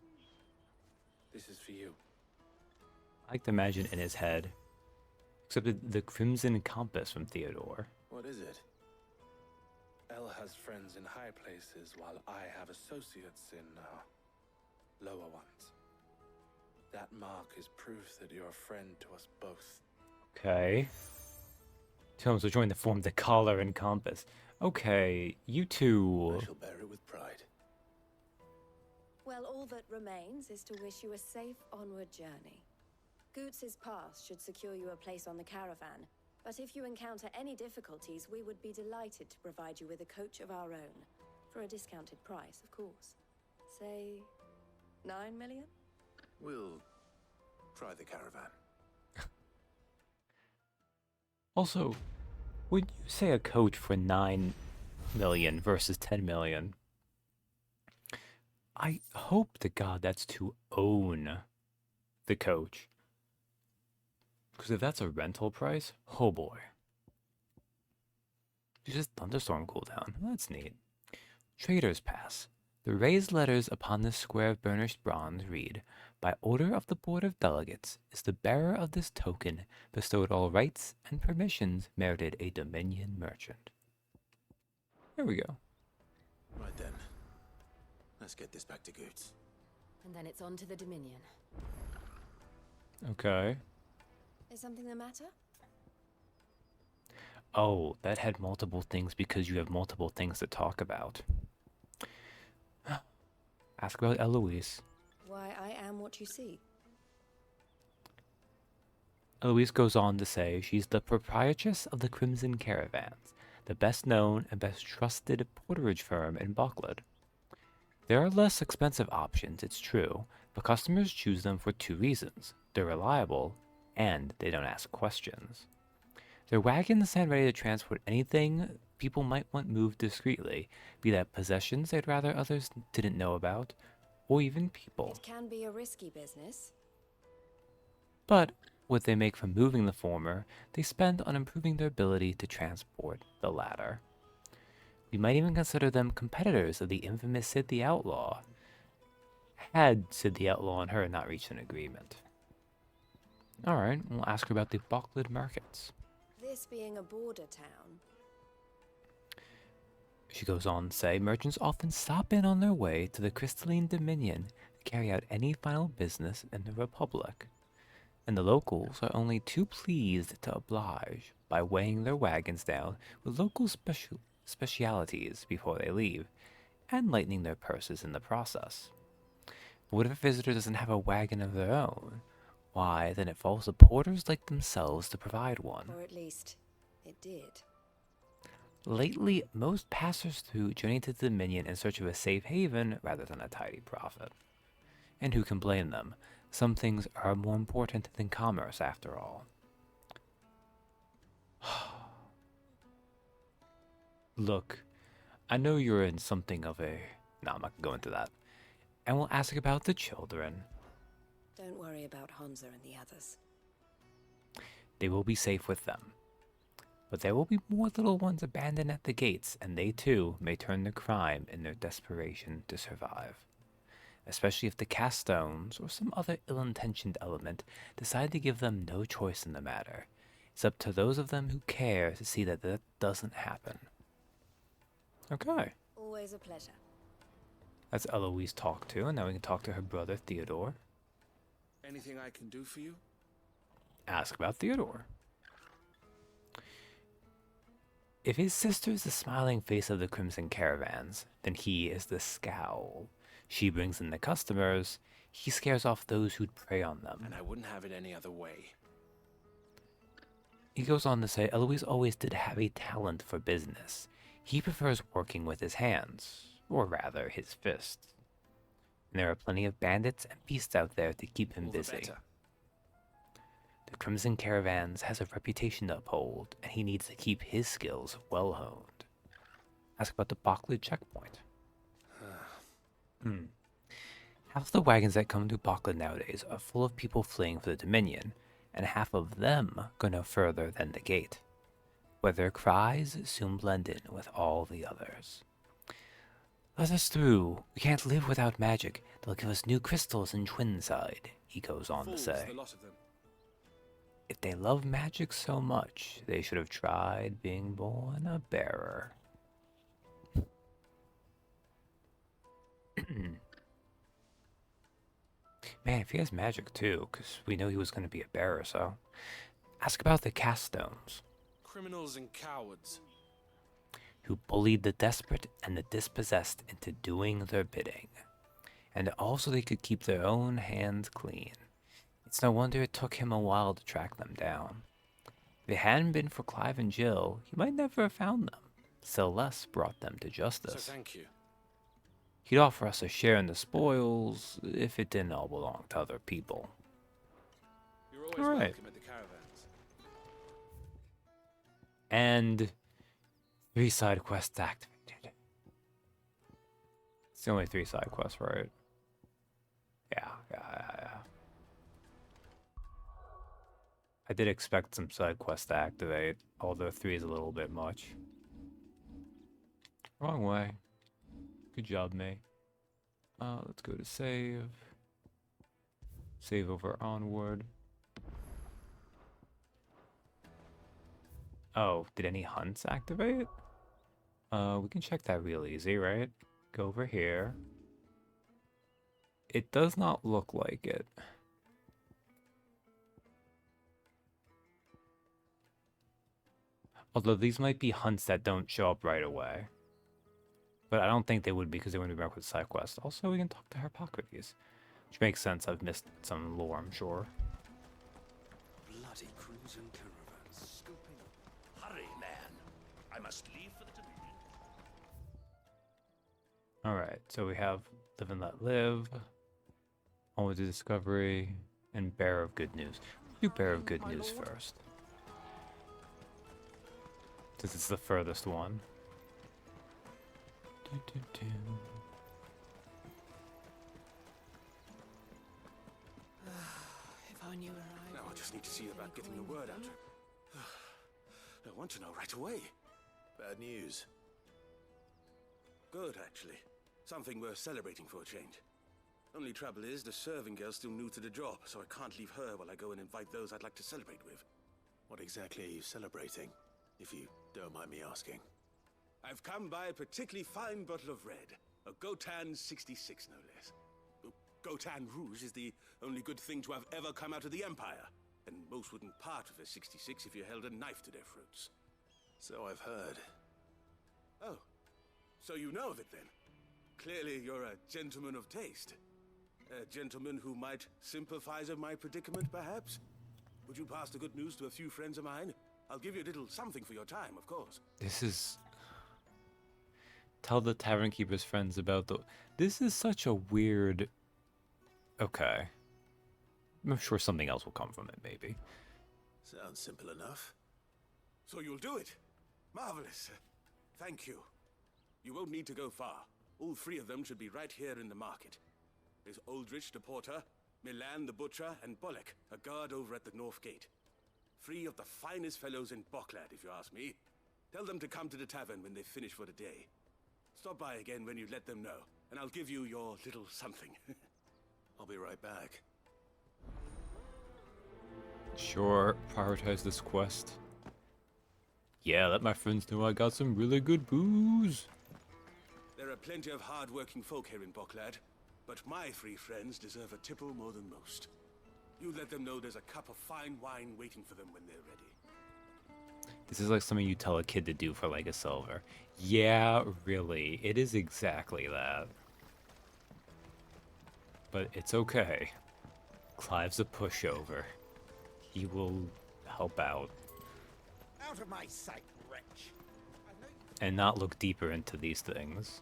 This is for you. I like to imagine in his head. Except the Crimson Compass from Theodore. What is it? Elle has friends in high places, while I have associates in, lower ones. That mark is proof that you're a friend to us both. Okay. Terms will join to form the collar and compass. Okay, you two. I shall bear it with pride. Well, all that remains is to wish you a safe onward journey. Goots's pass should secure you a place on the caravan, but if you encounter any difficulties, we would be delighted to provide you with a coach of our own. For a discounted price, of course. Say, 9 million? We'll try the caravan. Also, would you say a coach for 9 million versus 10 million? I hope to God that's to own the coach. Because if that's a rental price, oh boy. Just thunderstorm cooldown. That's neat. Trader's Pass. The raised letters upon this square of burnished bronze read, "By order of the Board of Delegates, is the bearer of this token bestowed all rights and permissions merited a Dominion merchant." There we go. Right then. Let's get this back to Goots. And then it's on to the Dominion. Okay. Is something the matter? Oh, that had multiple things because you have multiple things to talk about. Ask about Eloise. Why, I am what you see. Eloise goes on to say she's the proprietress of the Crimson Caravans, the best known and best trusted porterage firm in Buckland. There are less expensive options, it's true, but customers choose them for two reasons. They're reliable, and they don't ask questions. Their wagons stand ready to transport anything people might want moved discreetly, be that possessions they'd rather others didn't know about, or even people. It can be a risky business. But what they make from moving the former, they spend on improving their ability to transport the latter. We might even consider them competitors of the infamous Sid the Outlaw, had Sid the Outlaw and her not reached an agreement. Alright, we'll ask her about the Buckland markets. This being a border town. She goes on to say, merchants often stop in on their way to the Crystalline Dominion to carry out any final business in the Republic, and the locals are only too pleased to oblige by weighing their wagons down with local specialities before they leave, and lightening their purses in the process. But what if a visitor doesn't have a wagon of their own? Why, then it falls to porters like themselves to provide one. Or at least, it did. Lately, most passers-through journey to the Dominion in search of a safe haven rather than a tidy profit. And who can blame them? Some things are more important than commerce, after all. Look, I know you're in something of a... No, I'm not going to go into that. And we'll ask about the children. Don't worry about Hansa and the others. They will be safe with them. But there will be more little ones abandoned at the gates, and they too may turn to crime in their desperation to survive. especially if the cast stones or some other ill-intentioned element decide to give them no choice in the matter. It's up to those of them who care to see that that doesn't happen. Okay. Always a pleasure. That's Eloise talked to, and now we can talk to her brother Theodore. Anything I can do for you? Ask about Theodore. If his sister is the smiling face of the Crimson Caravans, then he is the scowl. She brings in the customers, he scares off those who'd prey on them. And I wouldn't have it any other way. He goes on to say Eloise always did have a talent for business. He prefers working with his hands, or rather his fists. And there are plenty of bandits and beasts out there to keep him busy. The Crimson Caravans has a reputation to uphold, and he needs to keep his skills well honed. Ask about the Bocklid checkpoint. Half the wagons that come to Bocklid nowadays are full of people fleeing for the Dominion, and half of them go no further than the gate, where their cries soon blend in with all the others. Let us through. We can't live without magic. They'll give us new crystals in Twinside, he goes on to say. The lot of them. If they love magic so much, they should have tried being born a bearer. Man, if he has magic too, because we know he was going to be a bearer, so. Ask about the cast stones. Criminals and cowards. Who bullied the desperate and the dispossessed into doing their bidding. And also they could keep their own hands clean. It's no wonder it took him a while to track them down. If it hadn't been for Clive and Jill, he might never have found them. Celeste brought them to justice. So thank you. He'd offer us a share in the spoils if it didn't all belong to other people. You're always welcome at the caravans. And 3 side quests activated. It's the only 3 side quests, right? Yeah. I did expect some side quests to activate, although 3 is a little bit much. Wrong way. Good job, May. Let's go to save. Save over onward. Oh, did any hunts activate? We can check that real easy, right? Go over here. It does not look like it. Although these might be hunts that don't show up right away. But I don't think they would because they wouldn't be back with side quests. Also, we can talk to Harpocrates. Which makes sense. I've missed some lore, I'm sure. Bloody crimson caravans scooping up. Hurry, man. I must leave for the Dominion. Alright, so we have Live and Let Live, Onward to Discovery, and Bearer of Good News. Let's do Bearer of Good News first. Since it's the furthest one. If only were I. Now I just need to see about getting the word out. I want to know right away. Bad news. Good, actually. Something worth celebrating for a change. Only trouble is, the serving girl's still new to the job, so I can't leave her while I go and invite those I'd like to celebrate with. What exactly are you celebrating, if you don't mind me asking? I've come by a particularly fine bottle of red. A Gotan 66, no less. Gotan Rouge is the only good thing to have ever come out of the Empire. And most wouldn't part with a 66 if you held a knife to their throats. So I've heard. Oh, so you know of it then? Clearly you're a gentleman of taste. A gentleman who might sympathize with my predicament, perhaps? Would you pass the good news to a few friends of mine? I'll give you a little something for your time, of course. This is... Tell the Tavern Keeper's friends about the... This is such a weird... Okay. I'm sure something else will come from it, maybe. Sounds simple enough. So you'll do it? Marvelous. Thank you. You won't need to go far. All 3 of them should be right here in the market. There's Aldrich the porter, Milan the butcher, and Bolek, a guard over at the north gate. 3 of the finest fellows in Bocklad, if you ask me. Tell them to come to the tavern when they finish for the day. Stop by again when you let them know. and I'll give you your little something. I'll be right back. Sure, prioritize this quest. Yeah, let my friends know I got some really good booze. There are plenty of hard-working folk here in Boklad, but my three friends deserve a tipple more than most. You let them know there's a cup of fine wine waiting for them when they're ready. This is like something you tell a kid to do for like a silver. Yeah, really. It is exactly that. But it's okay. Clive's a pushover. He will help out. Out of my sight, wretch. And not look deeper into these things.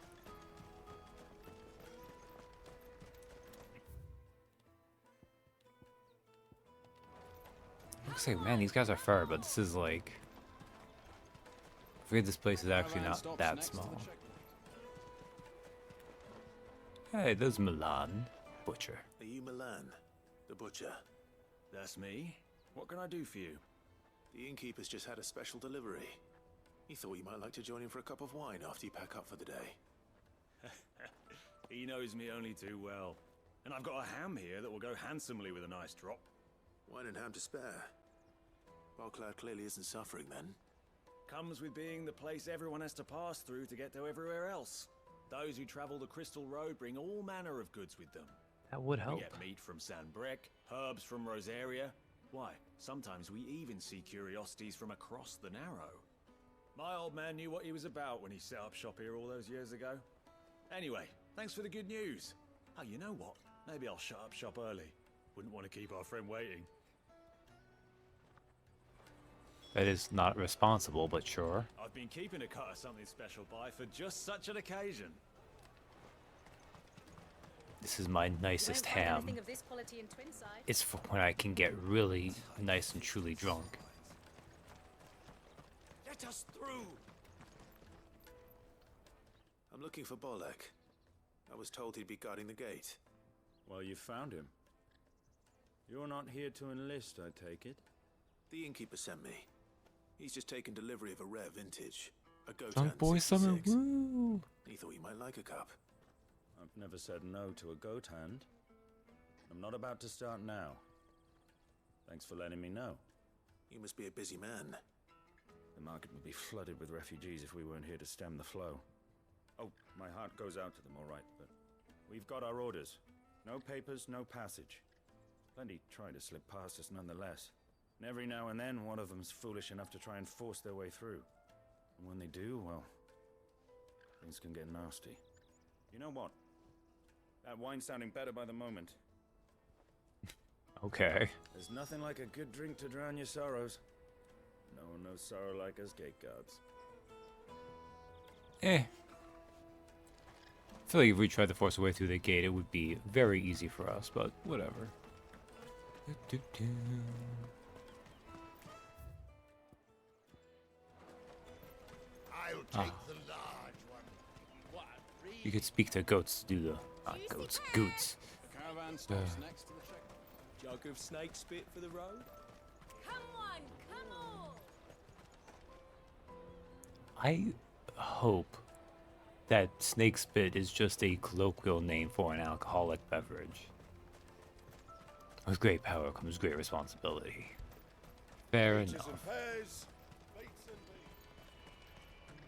Looks like, man, these guys are far, but this is like... I forget this place is actually not that small. Hey, there's Milan. Butcher. Are you Milan, the butcher? That's me. What can I do for you? The innkeeper's just had a special delivery. He thought you might like to join him for a cup of wine after you pack up for the day. He knows me only too well. And I've got a ham here that will go handsomely with a nice drop. Wine and ham to spare. Boklad clearly isn't suffering then. Comes with being the place everyone has to pass through to get to everywhere else. Those who travel the Crystal Road bring all manner of goods with them. That would help. We get meat from San Brek, herbs from Rosaria. Why, sometimes we even see curiosities from across the Narrow. My old man knew what he was about when he set up shop here all those years ago. Anyway, thanks for the good news. Oh, you know what? Maybe I'll shut up shop early. Wouldn't want to keep our friend waiting. That is not responsible, but sure. I've been keeping a cut of something special by for just such an occasion. This is my nicest ham. Anything of this quality in Twinside. It's for when I can get really nice and truly drunk. Let us through! I'm looking for Bolek. I was told he'd be guarding the gate. Well, you found him. You're not here to enlist, I take it? The innkeeper sent me. He's just taken delivery of a rare vintage. A goat Drunk boy summer, woo! He thought you might like a cup. I've never said no to a goat hand. I'm not about to start now. Thanks for letting me know. You must be a busy man. The market would be flooded with refugees if we weren't here to stem the flow. Oh, my heart goes out to them, all right, but we've got our orders. No papers, no passage. Plenty try to slip past us nonetheless. And every now and then, one of them's foolish enough to try and force their way through. And when they do, well, things can get nasty. You know what? That wine's sounding better by the moment. Okay. There's nothing like a good drink to drown your sorrows. No one knows sorrow like us gate guards. I feel like if we tried to force our way through the gate, it would be very easy for us, but whatever. I'll take the large one. What? You could speak to goats to do the... Not goats, goots. The caravan stops next to the check. Jug of snake spit for the road. Come on, come on! I hope that snake spit is just a colloquial name for an alcoholic beverage. With great power comes great responsibility. Fair enough.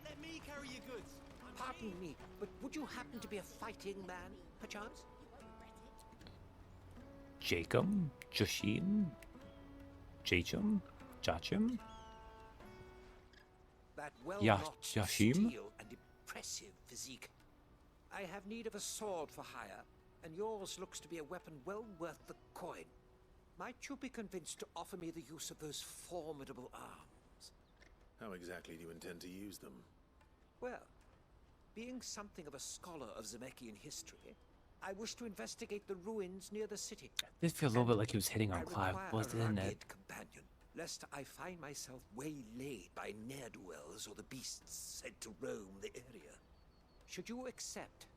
Let me carry your goods. Pardon me, but would you happen to be a fighting man, perchance? Jacob? Joshim? Jachim? Jachim? That Yashim? steel and impressive physique. I have need of a sword for hire, and yours looks to be a weapon well worth the coin. Might you be convinced to offer me the use of those formidable arms? How exactly do you intend to use them? Well, being something of a scholar of Zemeckis history, I wish to investigate the ruins near the city. This feels a little bit like he was hitting on I Clive, require wasn't a it? rugged companion, lest I find myself waylaid by ne'er-do-wells or the beasts sent to roam the area. Should you accept,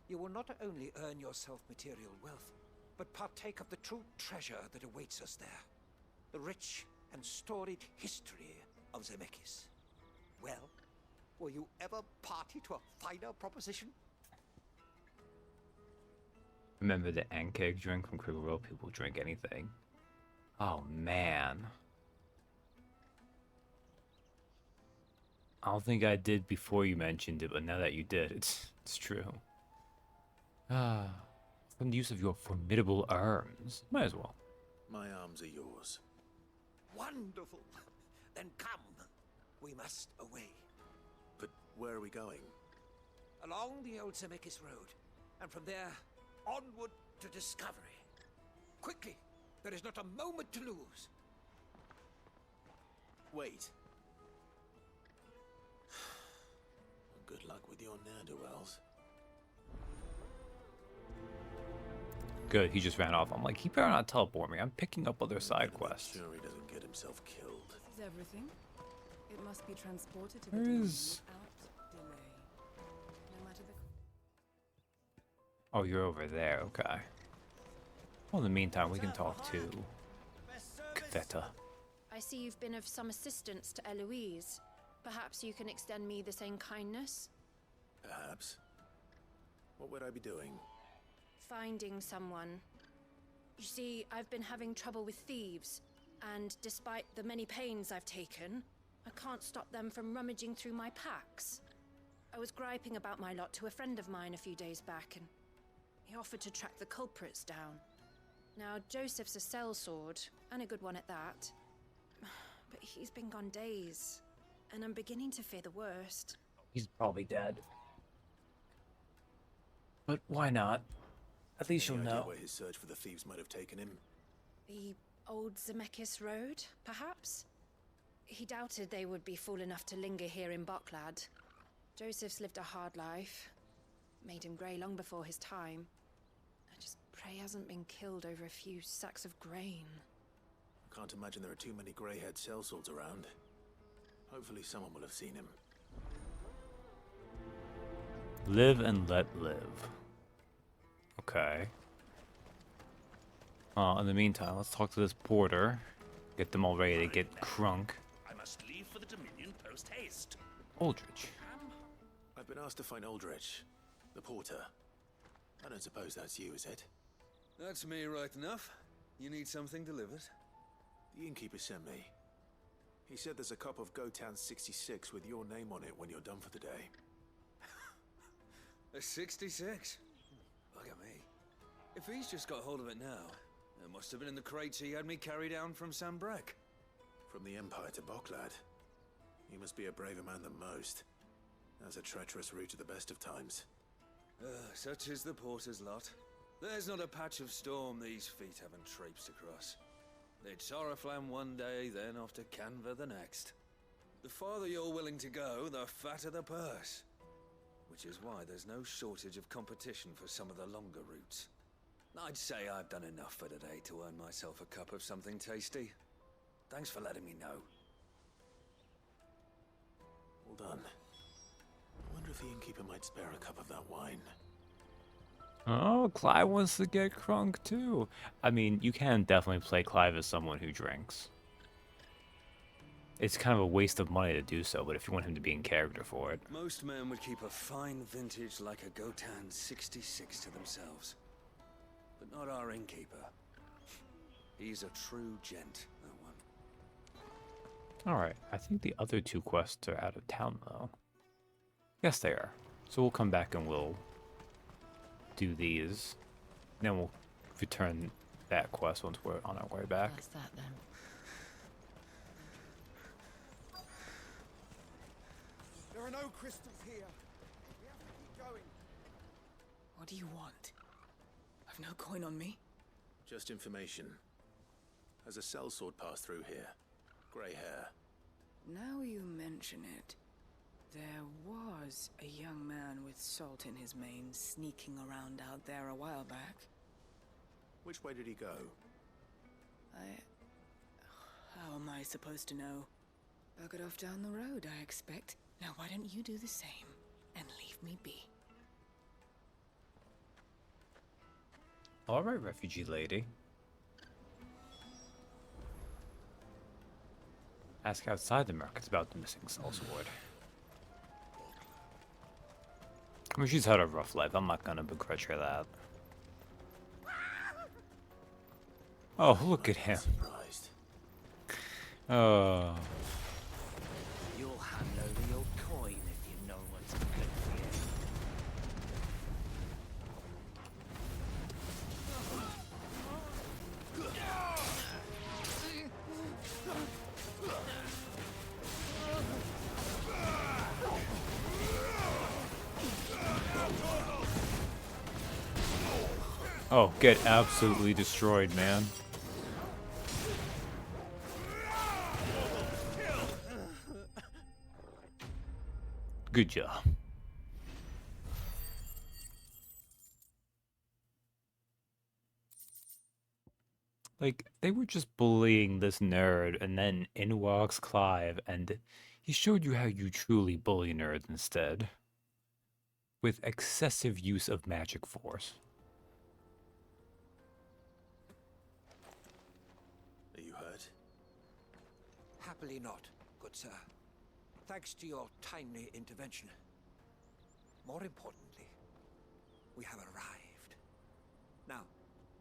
you will not only earn yourself material wealth, but partake of the true treasure that awaits us there. The rich and storied history of Zemeckis. Well, were you ever party to a finer proposition? Remember the Ankeg drink from Kriegel? People drink anything. Oh man. I don't think I did before you mentioned it, but now that you did, it's true. Ah, from the use of your formidable arms. Might as well. My arms are yours. Wonderful. Then come. We must away. But where are we going? Along the old Zemeckis Road, and from there, onward to discovery. Quickly! There is not a moment to lose. Wait. Good luck with your ne'er-do-wells. Good, he just ran off. I'm like, he better not teleport me. I'm picking up other side quests. Sure he doesn't get himself killed. This is everything. It must be transported to the Where demon is... without delay. No matter the... Oh, you're over there. Okay. Well, in the meantime, we can talk to Ctheta. I see you've been of some assistance to Eloise. Perhaps you can extend me the same kindness? Perhaps. What would I be doing? Finding someone. You see, I've been having trouble with thieves, and despite the many pains I've taken, I can't stop them from rummaging through my packs. I was griping about my lot to a friend of mine a few days back, and he offered to track the culprits down. Now, Joseph's a sellsword, and a good one at that. But he's been gone days, and I'm beginning to fear the worst. He's probably dead. But why not? At least you'll Any idea know. where his search for the thieves might have taken him? The old Zemeckis Road, perhaps? He doubted they would be fool enough to linger here in Boklad. Joseph's lived a hard life. Made him grey long before his time. I just pray he hasn't been killed over a few sacks of grain. I can't imagine there are too many grey-haired sellswords around. Hopefully someone will have seen him. Live and let live. Okay. In the meantime, let's talk to this porter. Get them all ready to get crunk. I must leave for the Dominion post haste. Aldrich. I've been asked to find Aldrich, the porter. I don't suppose that's you, is it? That's me right enough. You need something delivered? The innkeeper sent me. He said there's a cup of Gotan 66 with your name on it when you're done for the day. A 66? Look at me. If he's just got hold of it now, it must have been in the crates he had me carry down from Sambrek. From the Empire to Boklad. You must be a braver man than most. That's a treacherous route at the best of times. Such is the porter's lot. There's not a patch of storm these feet haven't traipsed across. It's Oriflamme one day, then off to Canva the next. The farther you're willing to go, the fatter the purse. Which is why there's no shortage of competition for some of the longer routes. I'd say I've done enough for today to earn myself a cup of something tasty. Thanks for letting me know. Well done. I wonder if the innkeeper might spare a cup of that wine. Oh, Clive wants to get crunk too. I mean, you can definitely play Clive as someone who drinks. It's kind of a waste of money to do so, but if you want him to be in character for it. Most men would keep a fine vintage like a Gotan 66 to themselves. But not our innkeeper. He's a true gent, that one. Alright, I think the other two quests are out of town though. Yes, they are. So we'll come back and we'll do these. Then we'll return that quest once we're on our way back. That's that then. There are no crystals here. We have to keep going. What do you want? I've no coin on me. Just information. Has a sellsword passed through here? Grey hair. Now you mention it, there was a young man with salt in his mane sneaking around out there a while back. Which way did he go? How am I supposed to know? Buggered off down the road, I expect. Now why don't you do the same and leave me be? Alright, refugee lady. Ask outside the markets about the missing sellsword. I mean, she's had a rough life. I'm not gonna begrudge her that. Oh, look at him. Surprised. Oh. You'll hand over your coin if you know what's good for you. Oh, get absolutely destroyed, man. Good job. Like, they were just bullying this nerd, and then in walks Clive, and he showed you how you truly bully nerds instead. With excessive use of magic force. Are you hurt? Happily not, good sir. Thanks to your timely intervention. More importantly, we have arrived. Now,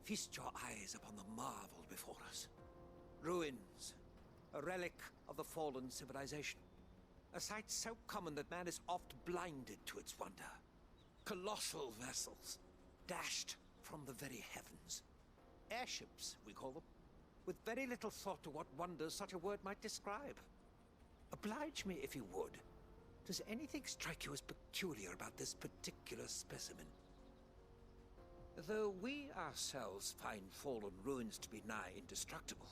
feast your eyes upon the marvel before us. Ruins, a relic of the fallen civilization. A sight so common that man is oft blinded to its wonder. Colossal vessels, dashed from the very heavens. Airships, we call them, with very little thought to what wonders such a word might describe. Oblige me if you would. Does anything strike you as peculiar about this particular specimen? Though we ourselves find fallen ruins to be nigh indestructible,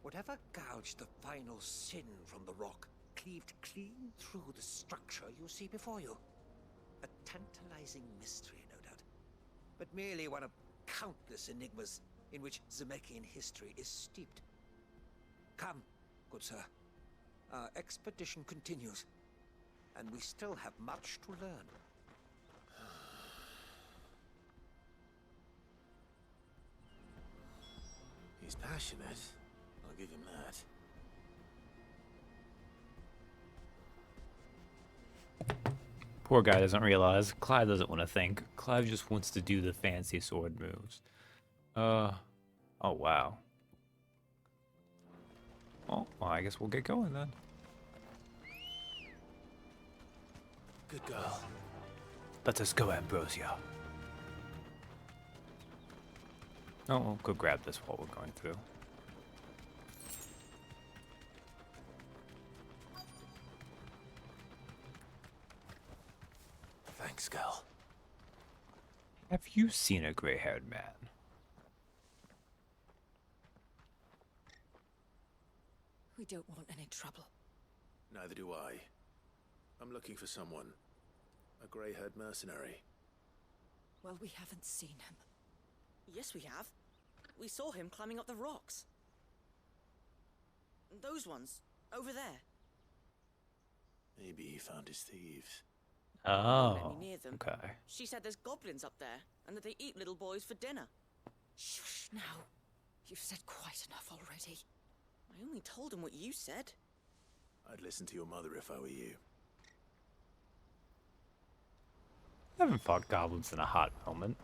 whatever gouged the final sin from the rock cleaved clean through the structure you see before you. A tantalizing mystery, no doubt, but merely one of countless enigmas in which Zemeckis history is steeped. Come, good sir. Our expedition continues, and we still have much to learn. He's passionate. I'll give him that. Poor guy doesn't realize. Clive doesn't want to think. Clive just wants to do the fancy sword moves. Oh wow. Oh, well, I guess we'll get going then. Good girl. Let us go, Ambrosia. Oh, we'll go grab this while we're going through. Thanks, girl. Have you seen a gray-haired man? We don't want any trouble. Neither do I. I'm looking for someone. A grey-haired mercenary. Well, we haven't seen him. Yes, we have. We saw him climbing up the rocks. Those ones, over there. Maybe he found his thieves. Oh, Let me near them. okay. She said there's goblins up there, and that they eat little boys for dinner. Shush now. You've said quite enough already. I only told him what you said. I'd listen to your mother if I were you. I haven't fought goblins in a hot moment.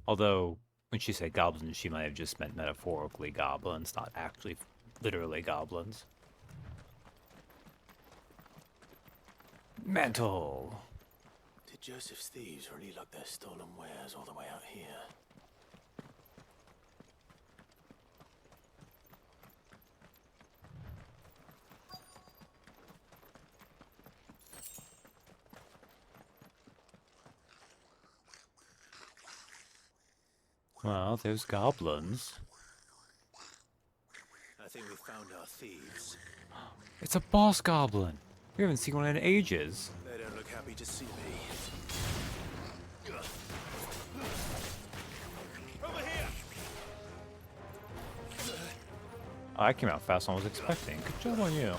Although, when she said goblins, she might have just meant metaphorically goblins, not actually literally goblins. Mantle! Did Joseph's thieves really lug their stolen wares all the way out here? Well, there's goblins. I think we found our thieves. It's a boss goblin! We haven't seen one in ages. They don't look happy to see me. Over here! Oh, that came out faster than I was expecting. Good job on you.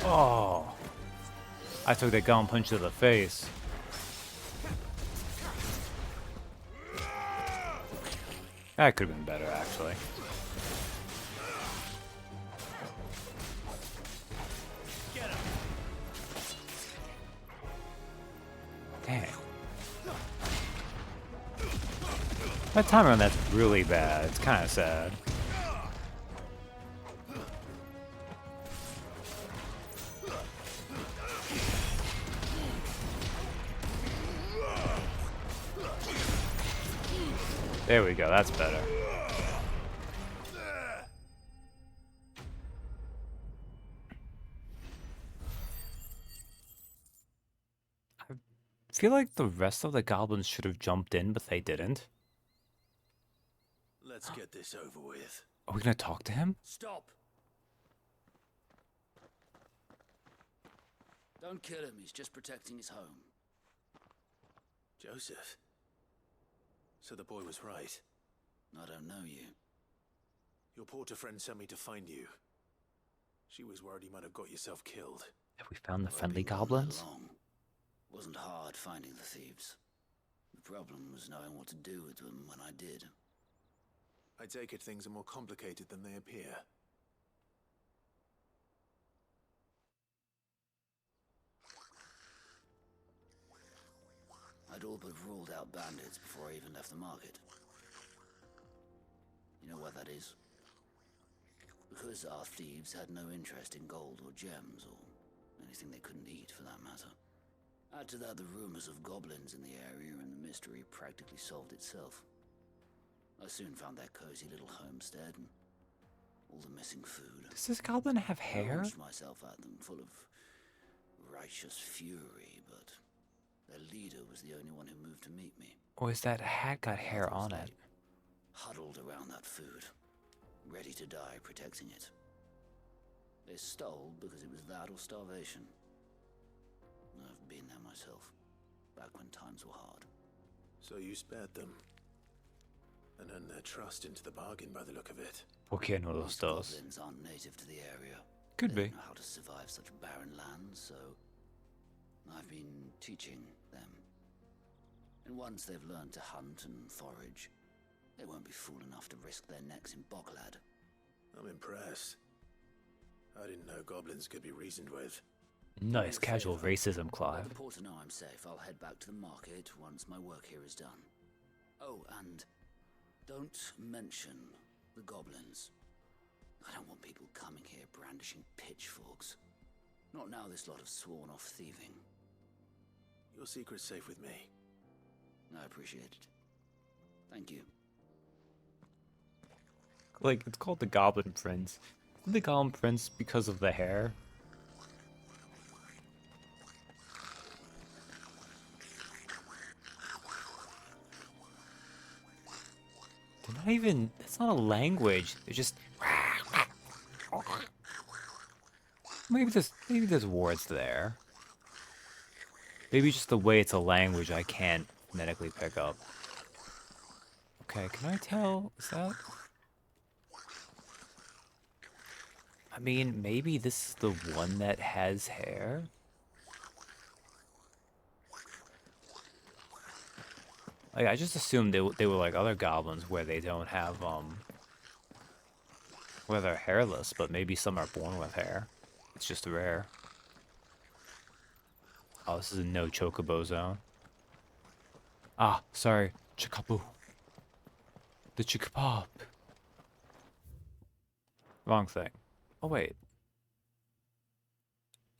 Oh. I took that gun punch to the face. That could have been better, actually. Dang. That timer on that's really bad. It's kind of sad. There we go, that's better. I feel like the rest of the goblins should have jumped in, but they didn't. Let's get this over with. Are we gonna talk to him? Stop! Don't kill him, he's just protecting his home. Joseph? So the boy was right. I don't know you. Your porter friend sent me to find you. She was worried you might have got yourself killed. Have we found the friendly goblins? Wasn't hard finding the thieves. The problem was knowing what to do with them when I did. I take it things are more complicated than they appear. I'd all but ruled out bandits before I even left the market. You know why that is? Because our thieves had no interest in gold or gems or anything they couldn't eat for that matter. Add to that the rumors of goblins in the area and the mystery practically solved itself. I soon found their cozy little homestead and all the missing food. Does this goblin have hair? I launched myself at them full of righteous fury, but their leader was the only one who moved to meet me. Or is that hat got hair on it? Huddled around that food, ready to die protecting it. They stole because it was that or starvation. I've been there myself, back when times were hard. So you spared them? And earned their trust into the bargain by the look of it. Okay, no, those does. Goblins aren't native to the area. Could They be. don't know how to survive such barren lands, so I've been teaching them. And once they've learned to hunt and forage, they won't be fool enough to risk their necks in Boklad. I'm impressed. I didn't know goblins could be reasoned with. Nice casual racism, Clive. Let the porter know I'm safe. I'll head back to the market once my work here is done. Oh, and don't mention the goblins. I don't want people coming here brandishing pitchforks. Not now this lot have sworn off thieving. Your secret's safe with me. I appreciate it. Thank you. Like, it's called the Goblin Prince. Isn't the Goblin Prince because of the hair? They're not even, that's not a language. They're just... Maybe there's words there. Maybe just the way it's a language I can't phonetically pick up. Okay, can I tell? Is that... I mean, maybe this is the one that has hair? Like, I just assumed they were like other goblins where they don't have, where they're hairless, but maybe some are born with hair. It's just rare. Oh, this is a no chocobo zone. Ah, sorry, chocobo. The chocopop. Wrong thing. Oh, wait.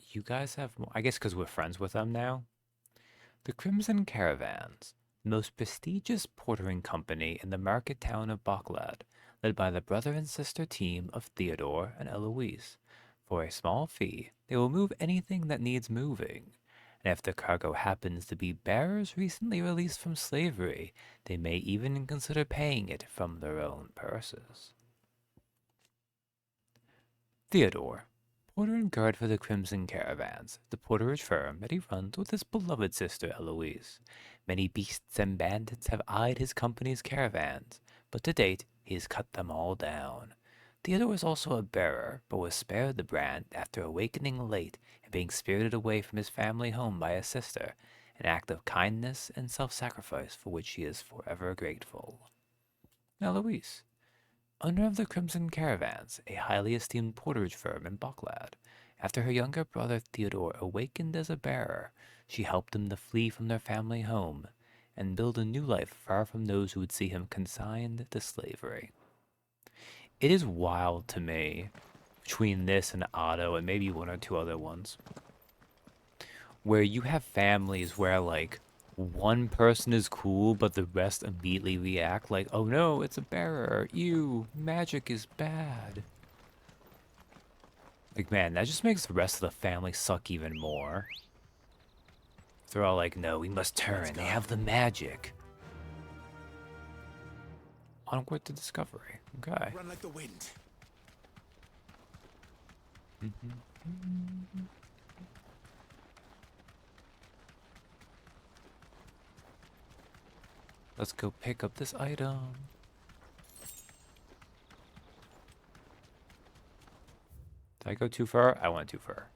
You guys have more? I guess because we're friends with them now. The Crimson Caravans, the most prestigious portering company in the market town of Boklad, led by the brother and sister team of Theodore and Eloise. For a small fee, they will move anything that needs moving. And if the cargo happens to be bearers recently released from slavery, they may even consider paying it from their own purses. Theodore, porter and guard for the Crimson Caravans, the porterage firm that he runs with his beloved sister Eloise. Many beasts and bandits have eyed his company's caravans, but to date he has cut them all down. Theodore was also a bearer, but was spared the brand after awakening late and being spirited away from his family home by his sister, an act of kindness and self-sacrifice for which he is forever grateful. Now, Louise, owner of the Crimson Caravans, a highly esteemed porterage firm in Bucklad, after her younger brother Theodore awakened as a bearer, she helped him to flee from their family home and build a new life far from those who would see him consigned to slavery. It is wild to me, between this and Otto and maybe one or two other ones, where you have families where, like, one person is cool, but the rest immediately react like, oh no, it's a bearer, ew, magic is bad. Like, man, that just makes the rest of the family suck even more. They're all like, no, we must turn, they have the magic. Onward to discovery. Okay. Run like the wind. Let's go pick up this item. Did I go too far? I went too far.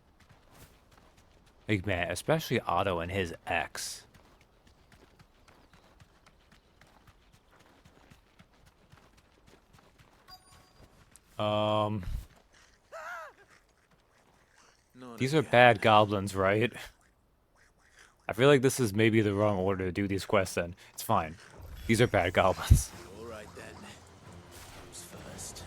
Like, man, especially Otto and his ex. These are bad goblins, right? I feel like this is maybe the wrong order to do these quests then. It's fine. These are bad goblins. All right then. Who's first?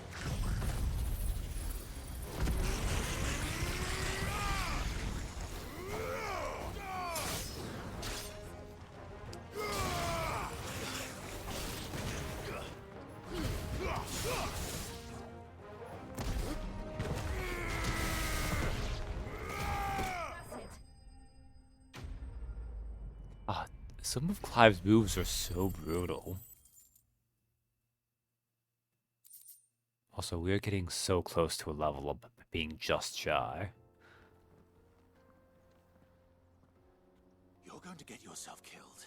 Some of Clive's moves are so brutal. Also, we are getting so close to a level of being just shy. You're going to get yourself killed.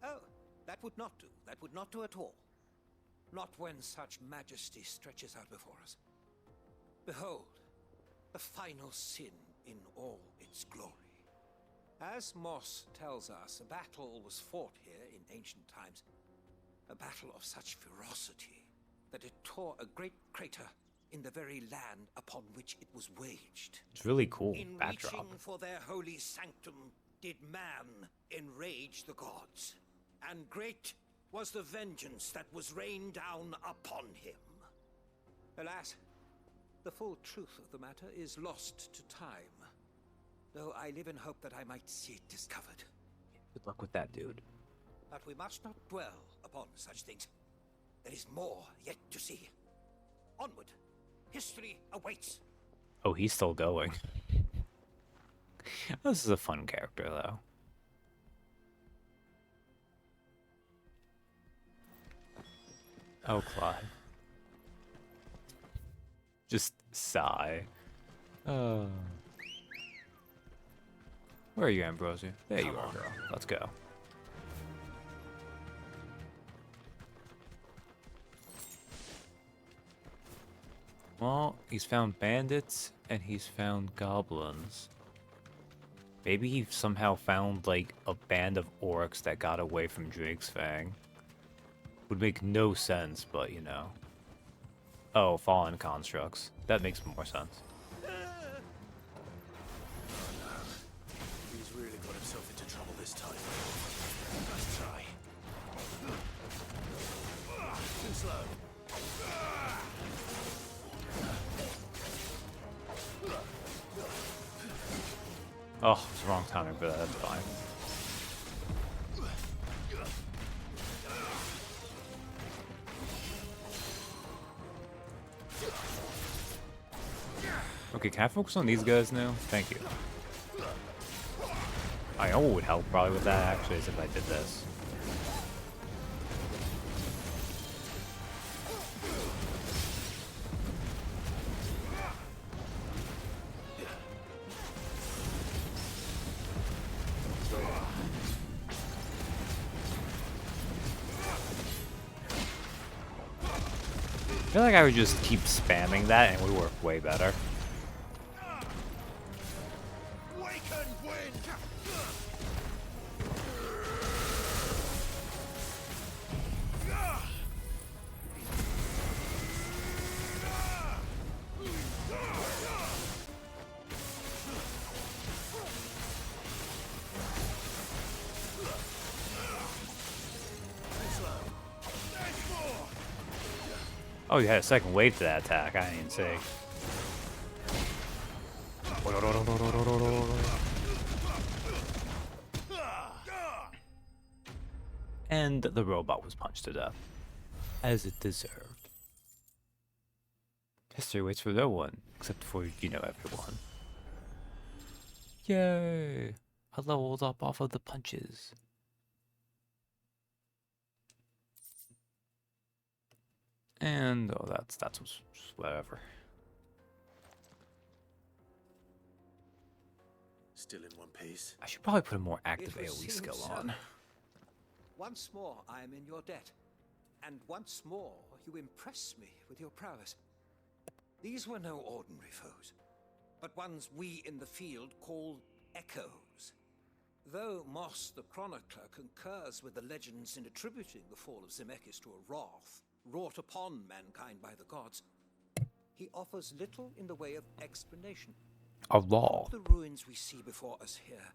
Oh, that would not do. That would not do at all. Not when such majesty stretches out before us. Behold, the final sin in all its glory. As Moss tells us, a battle was fought here in ancient times. A battle of such ferocity that it tore a great crater in the very land upon which it was waged. It's really cool. In Backdrop. reaching for their holy sanctum, did man enrage the gods. And great was the vengeance that was rained down upon him. Alas, the full truth of the matter is lost to time. Though I live in hope that I might see it discovered. Good luck with that, dude. But we must not dwell upon such things. There is more yet to see. Onward. History awaits. Oh, he's still going. This is a fun character, though. Oh, Clive. Just sigh. Oh. Where are you, Ambrosia? There you are, girl. Let's go. Well, he's found bandits and he's found goblins. Maybe he somehow found, like, a band of orcs that got away from Drake's Fang. Would make no sense, but, you know. Oh, fallen constructs. That makes more sense. He's really got himself into trouble this time. Nice try. Too slow. Oh, it's the wrong timing for that. That's fine. Okay, can I focus on these guys now? Thank you. I know what would help probably with that actually is if I did this. feel like I would just keep spamming that and it would work way better. Oh, you had a second wave to that attack. I didn't see. And the robot was punched to death, as it deserved. History waits for no one, except for, you know, everyone. Yay! I leveled up off of the punches. And, oh, that's just whatever. Still in one piece. I should probably put a more active It would AoE seem skill so. on. Once more, I am in your debt. And once more, you impress me with your prowess. These were no ordinary foes, but ones we in the field call echoes. Though Moss the Chronicler concurs with the legends in attributing the fall of Zemeckis to a wrath wrought upon mankind by the gods, he offers little in the way of explanation. A law. The ruins we see before us here,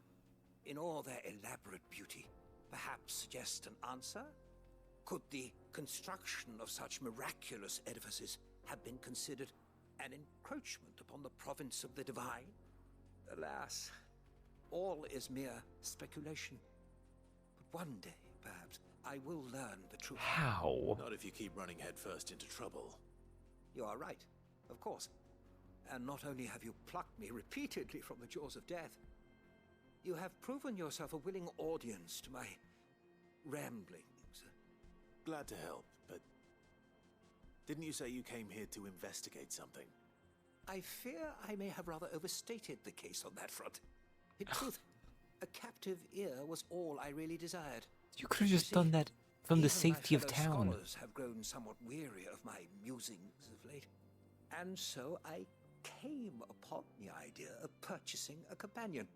in all their elaborate beauty, perhaps suggest an answer? Could the construction of such miraculous edifices have been considered an encroachment upon the province of the divine? Alas, all is mere speculation. But one day, perhaps, I will learn the truth. How? Not if you keep running headfirst into trouble. You are right, of course. And not only have you plucked me repeatedly from the jaws of death, you have proven yourself a willing audience to my ramblings. Glad to help, but didn't you say you came here to investigate something? I fear I may have rather overstated the case on that front. In truth, a captive ear was all I really desired. You could have just done that from the Even safety my of fellow town. Scholars have grown somewhat weary of my musings of late, and so I came upon the idea of purchasing a companion,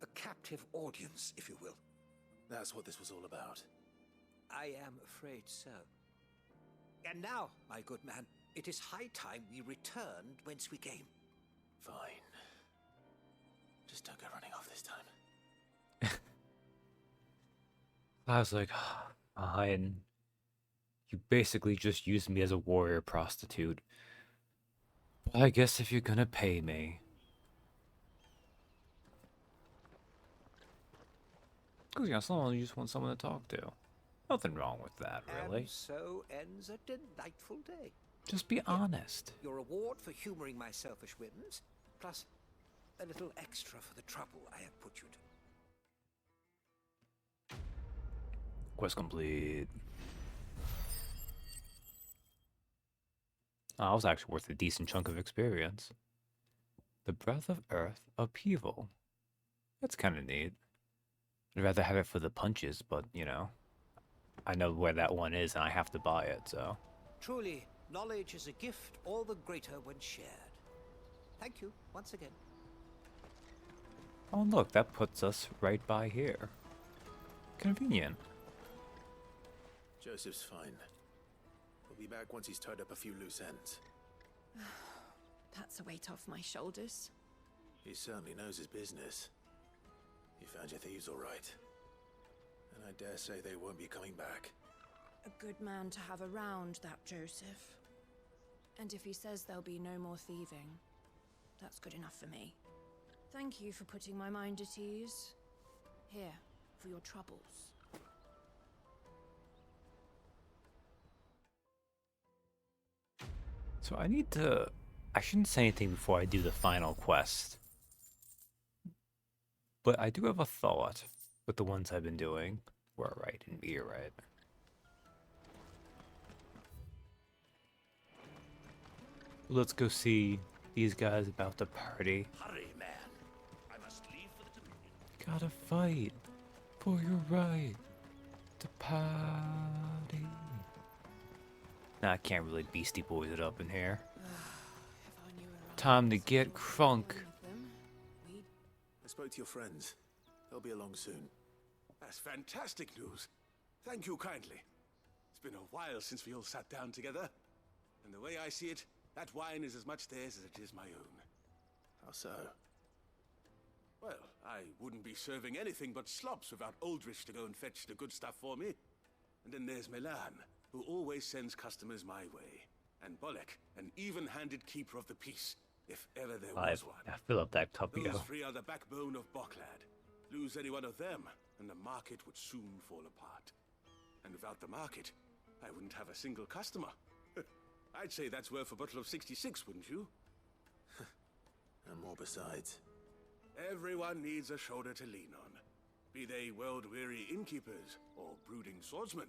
a captive audience, if you will. That's what this was all about. I am afraid so. And now, my good man, it is high time we returned whence we came. Fine. Just don't go running off this time. I was like, fine. You basically just used me as a warrior prostitute. But I guess if you're gonna pay me. Because, you know, someone you just want someone to talk to. Nothing wrong with that, really. And so ends a delightful day. Just be honest. Your reward for humoring my selfish whims, plus a little extra for the trouble I have put you to. Quest complete. Oh, that was actually worth a decent chunk of experience. The Breath of Earth Upheaval. That's kind of neat. I'd rather have it for the punches, but, you know, I know where that one is and I have to buy it, so. Truly, knowledge is a gift all the greater when shared. Thank you once again. Oh, look, that puts us right by here. Convenient. Joseph's fine. He'll be back once he's tied up a few loose ends. That's a weight off my shoulders. He certainly knows his business. You found your thieves all right. And I dare say they won't be coming back. A good man to have around, that Joseph. And if he says there'll be no more thieving, that's good enough for me. Thank you for putting my mind at ease. Here, for your troubles. So I need to... I shouldn't say anything before I do the final quest. But I do have a thought with the ones I've been doing. We're right and we're right. Let's go see these guys about to party. Hurry, man. I must leave for the Dominion. Gotta fight for your right to party. Nah, I can't really Beastie Boys it up in here. Time to get crunk. I spoke to your friends. They'll be along soon. That's fantastic news. Thank you kindly. It's been a while since we all sat down together. And the way I see it, that wine is as much theirs as it is my own. How so? Well, I wouldn't be serving anything but slops without Aldrich to go and fetch the good stuff for me. And then there's Milan, who always sends customers my way. And Bolek, an even-handed keeper of the peace, if ever there was one. I fill up that cup, Those yo. three are the backbone of Boklad. Lose any one of them, and the market would soon fall apart. And without the market, I wouldn't have a single customer. I'd say that's worth a bottle of 66, wouldn't you? And more besides. Everyone needs a shoulder to lean on. Be they world-weary innkeepers or brooding swordsmen.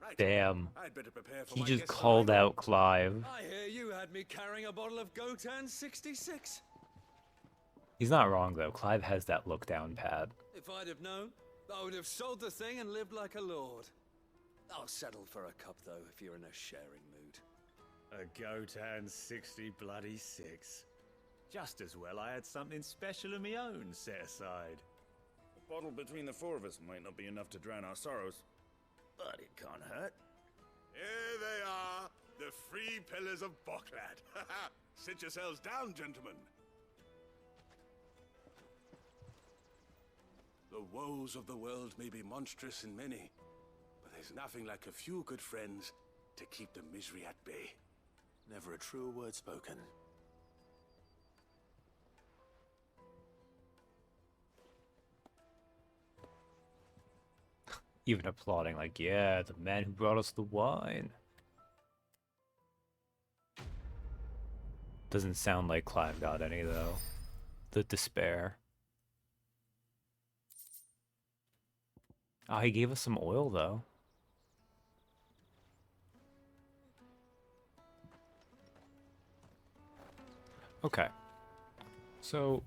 Right. Damn. I'd better prepare for He my just guest's called arrival. out Clive. I hear you had me carrying a bottle of Gotan 66. He's not wrong, though. Clive has that look down pat. If I'd have known, I would have sold the thing and lived like a lord. I'll settle for a cup, though, if you're in a sharing mood. A Gotan 60 bloody 6. Just as well I had something special of my own set aside. A bottle between the four of us might not be enough to drown our sorrows, but it can't hurt. Here they are, the three pillars of Boklad. Sit yourselves down, gentlemen. The woes of the world may be monstrous in many, but there's nothing like a few good friends to keep the misery at bay. Never a truer word spoken. Even applauding, like, yeah, the man who brought us the wine. Doesn't sound like Clive got any, though. The despair. Oh, he gave us some oil, though. Okay. So,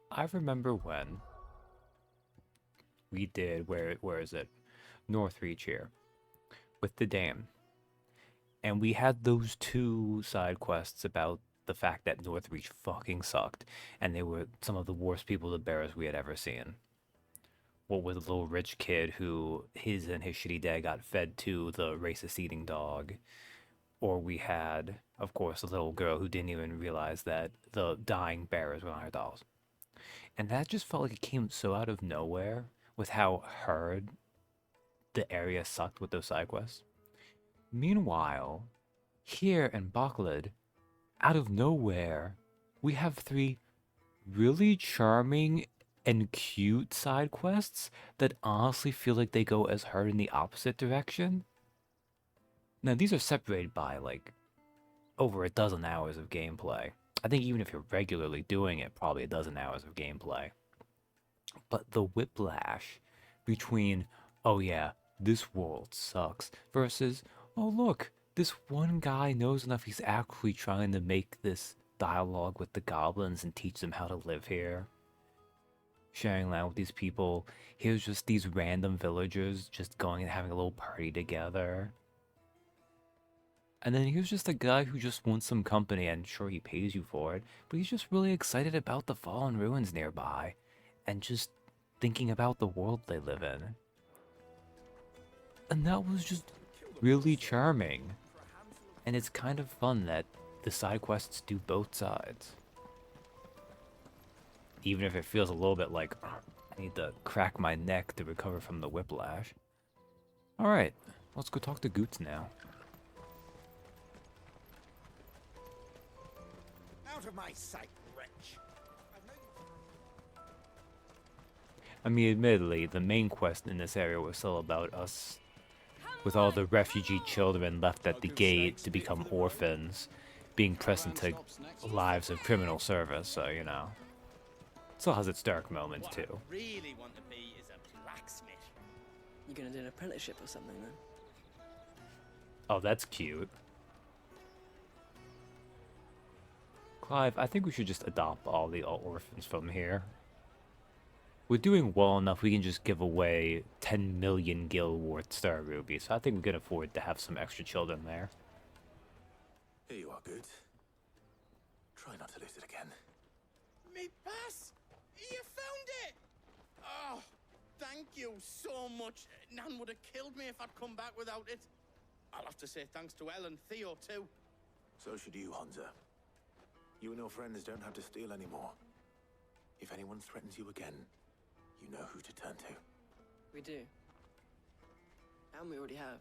I remember when we did, where is it? Northreach here. With the dam. And we had those two side quests about the fact that Northreach fucking sucked. And they were some of the worst people the bearers we had ever seen. What with a little rich kid who his and his shitty dad got fed to the racist eating dog. Or we had, of course, a little girl who didn't even realize that the dying bearers were on her dolls. And that just felt like it came so out of nowhere with how hard the area sucked with those side quests. Meanwhile, here in Boklad, out of nowhere, we have three really charming and cute side quests that honestly feel like they go as hard in the opposite direction. Now, these are separated by, like, over a dozen hours of gameplay. I think even if you're regularly doing it, probably a dozen hours of gameplay. But the whiplash between, oh yeah, this world sucks, versus, oh look, this one guy knows enough, he's actually trying to make this dialogue with the goblins and teach them how to live here. Sharing land with these people. Here's just these random villagers just going and having a little party together. And then here's just a guy who just wants some company, and sure, he pays you for it, but he's just really excited about the fallen ruins nearby, and just thinking about the world they live in. And that was just really charming. And it's kind of fun that the side quests do both sides. Even if it feels a little bit like, I need to crack my neck to recover from the whiplash. Alright, let's go talk to Goots now. Out of my sight, wretch. I mean, admittedly, the main quest in this area was still about us, with all the refugee children left at the gate to become orphans, being pressed into lives of criminal service, so, you know. Still has its dark moments, too. What I really want to be is a blacksmith. You gonna do an apprenticeship or something then? Oh, that's cute. Clive, I think we should just adopt all the orphans from here. We're doing well enough we can just give away 10 million Gil worth Star Rubies, so I think we can afford to have some extra children there. Here you are, good. Try not to lose it again. Me pass! You found it! Oh, thank you so much. Nan would have killed me if I'd come back without it. I'll have to say thanks to Elle and Theo, too. So should you, Hansa. You and your friends don't have to steal anymore. If anyone threatens you again, you know who to turn to. We do. And we already have.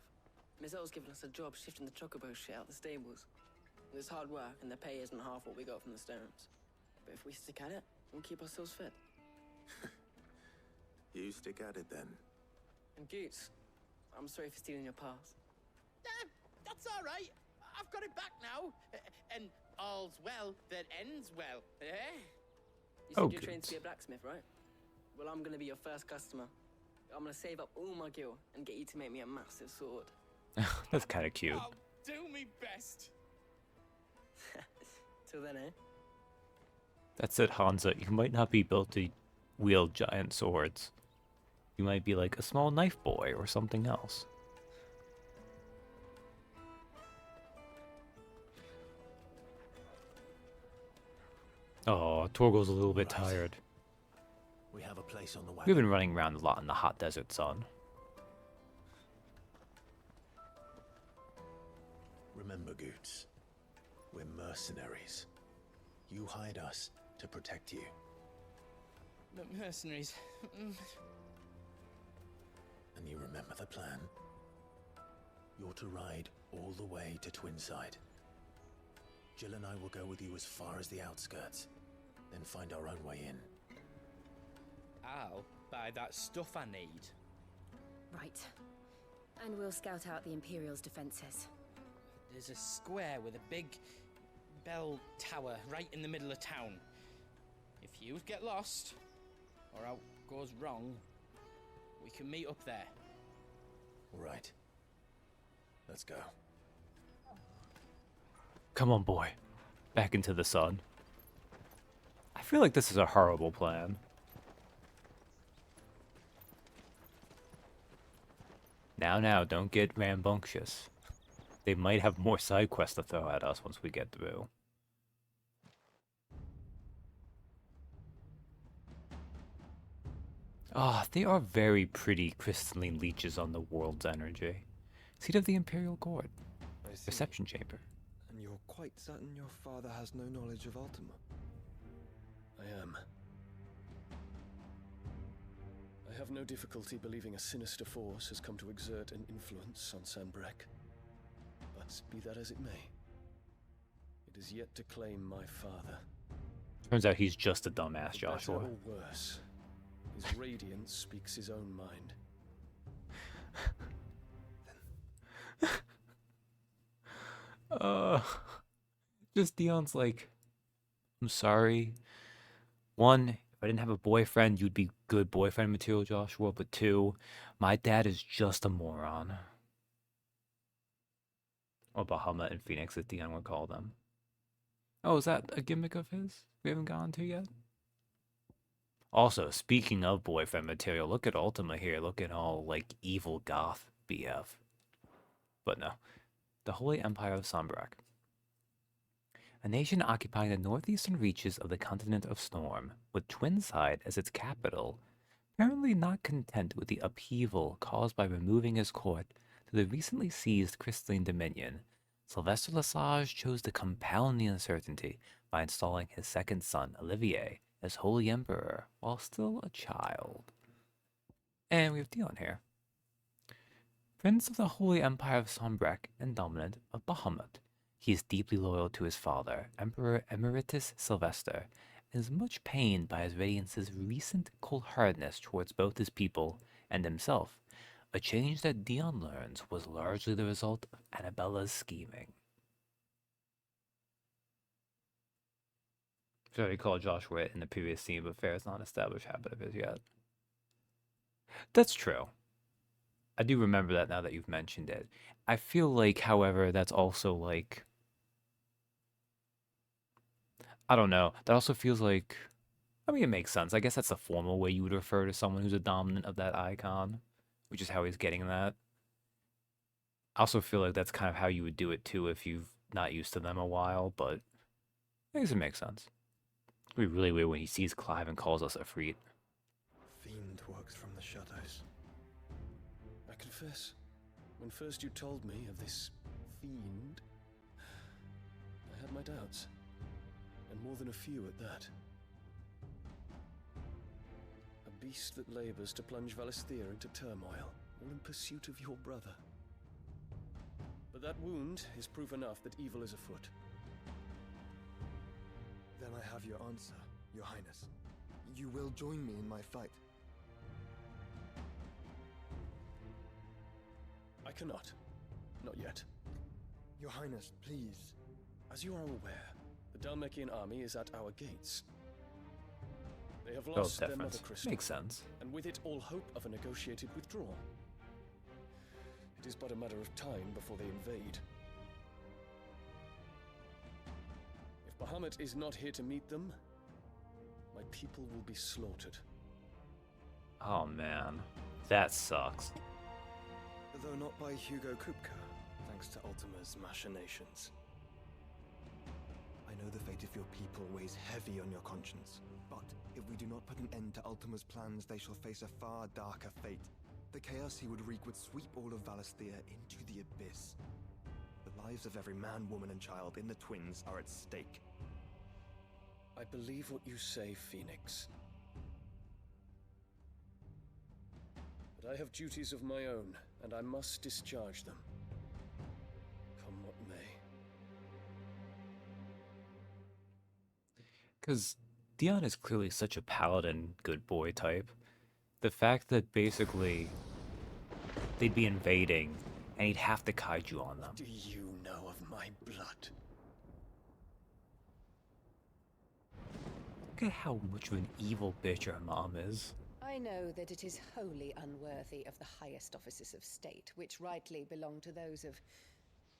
Miss Elle's given us a job shifting the chocobo shit out the stables. It's hard work, and the pay isn't half what we got from the stones. But if we stick at it, we'll keep ourselves fit. You stick at it then. And Goots, I'm sorry for stealing your pass. That's all right. I've got it back now. And all's well that ends well, eh? You said you're trained to be a blacksmith, right? Well, I'm gonna be your first customer. I'm gonna save up all my gil and get you to make me a massive sword. That's kind of cute. I'll do me best. Till then, eh? That's it, Hansa. You might not be built to wield giant swords. You might be like a small knife boy or something else. Oh, Torgo's a little bit tired. We have a place on the wagon. We've been running around a lot in the hot desert sun. Remember, Goots, we're mercenaries. You hired us to protect you. But mercenaries. And you remember the plan? You're to ride all the way to Twinside. Jill and I will go with you as far as the outskirts, then find our own way in. I'll buy that stuff I need. Right. And we'll scout out the Imperial's defenses. There's a square with a big bell tower right in the middle of town. If you get lost, or out goes wrong, we can meet up there. All right. Let's go. Come on, boy. Back into the sun. I feel like this is a horrible plan. Now, don't get rambunctious. They might have more side quests to throw at us once we get through. Ah, they are very pretty crystalline leeches on the world's energy. Seat of the Imperial Court. Reception chamber. And you're quite certain your father has no knowledge of Ultima? I am. I have no difficulty believing a sinister force has come to exert an influence on Sanbreque. But be that as it may, it is yet to claim my father. Turns out he's just a dumbass, Joshua. Better or worse, his radiance speaks his own mind. Just Dion's like, I'm sorry. One, if I didn't have a boyfriend, you'd be good boyfriend material, Joshua. But two, my dad is just a moron. Or Bahamut and Phoenix, as Dion would call them. Oh, is that a gimmick of his we haven't gone to yet? Also, speaking of boyfriend material, look at Ultima here. Look at all, like, evil goth BF. But no. The Holy Empire of Sanbreque. A nation occupying the northeastern reaches of the continent of Storm, with Twinside as its capital, apparently not content with the upheaval caused by removing his court to the recently seized Crystalline Dominion, Sylvester Lesage chose to compound the uncertainty by installing his second son, Olivier, as Holy Emperor while still a child. And we have Dion here. Prince of the Holy Empire of Sanbreque and dominant of Bahamut, he is deeply loyal to his father, Emperor Emeritus Sylvester, and is much pained by his Radiance's recent cold-heartedness towards both his people and himself, a change that Dion learns was largely the result of Annabella's scheming. I recall Joshua in the previous scene, but fair is not an established habit of his yet. That's true. I do remember that now that you've mentioned it. I feel like, however, that's also like... I don't know. That also feels like I mean, it makes sense. I guess that's the formal way you would refer to someone who's a dominant of that icon, which is how he's getting that. I also feel like that's kind of how you would do it too if you've not used to them a while, but I guess it makes sense. It'd be really weird when he sees Clive and calls us Efreet. Fiend works from the shadows. I confess, when first you told me of this fiend, I had my doubts, and more than a few at that. A beast that labors to plunge Valisthea into turmoil, all in pursuit of your brother. But that wound is proof enough that evil is afoot. Then I have your answer, Your Highness. You will join me in my fight. I cannot. Not yet. Your Highness, please. As you are aware, the Dhalmekian army is at our gates. They have Oh, lost their definitely. mother crystal. Makes sense. And with it all hope of a negotiated withdrawal. It is but a matter of time before they invade. If Bahamut is not here to meet them, my people will be slaughtered. Oh man, that sucks. Though not by Hugo Kupka, thanks to Ultima's machinations. I know the fate of your people weighs heavy on your conscience, but if we do not put an end to Ultima's plans, they shall face a far darker fate. The chaos he would wreak would sweep all of Valisthea into the abyss. The lives of every man, woman, and child in the Twins are at stake. I believe what you say, Phoenix. But I have duties of my own, and I must discharge them. Come what may. Because Dion is clearly such a paladin good boy type. The fact that basically they'd be invading and he'd have to kaiju on them. Do you know of my blood? Look at how much of an evil bitch her mom is. I know that it is wholly unworthy of the highest offices of state, which rightly belong to those of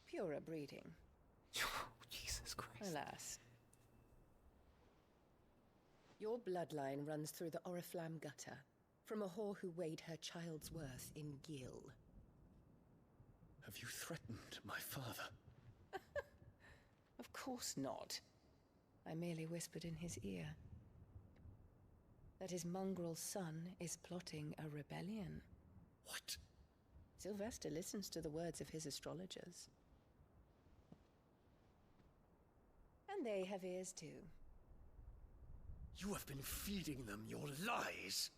purer breeding. Jesus Christ. Alas. Your bloodline runs through the Oriflamme gutter, from a whore who weighed her child's worth in gil. Have you threatened my father? Of course not. I merely whispered in his ear that his mongrel son is plotting a rebellion. What? Sylvester listens to the words of his astrologers. And they have ears too. You have been feeding them your lies.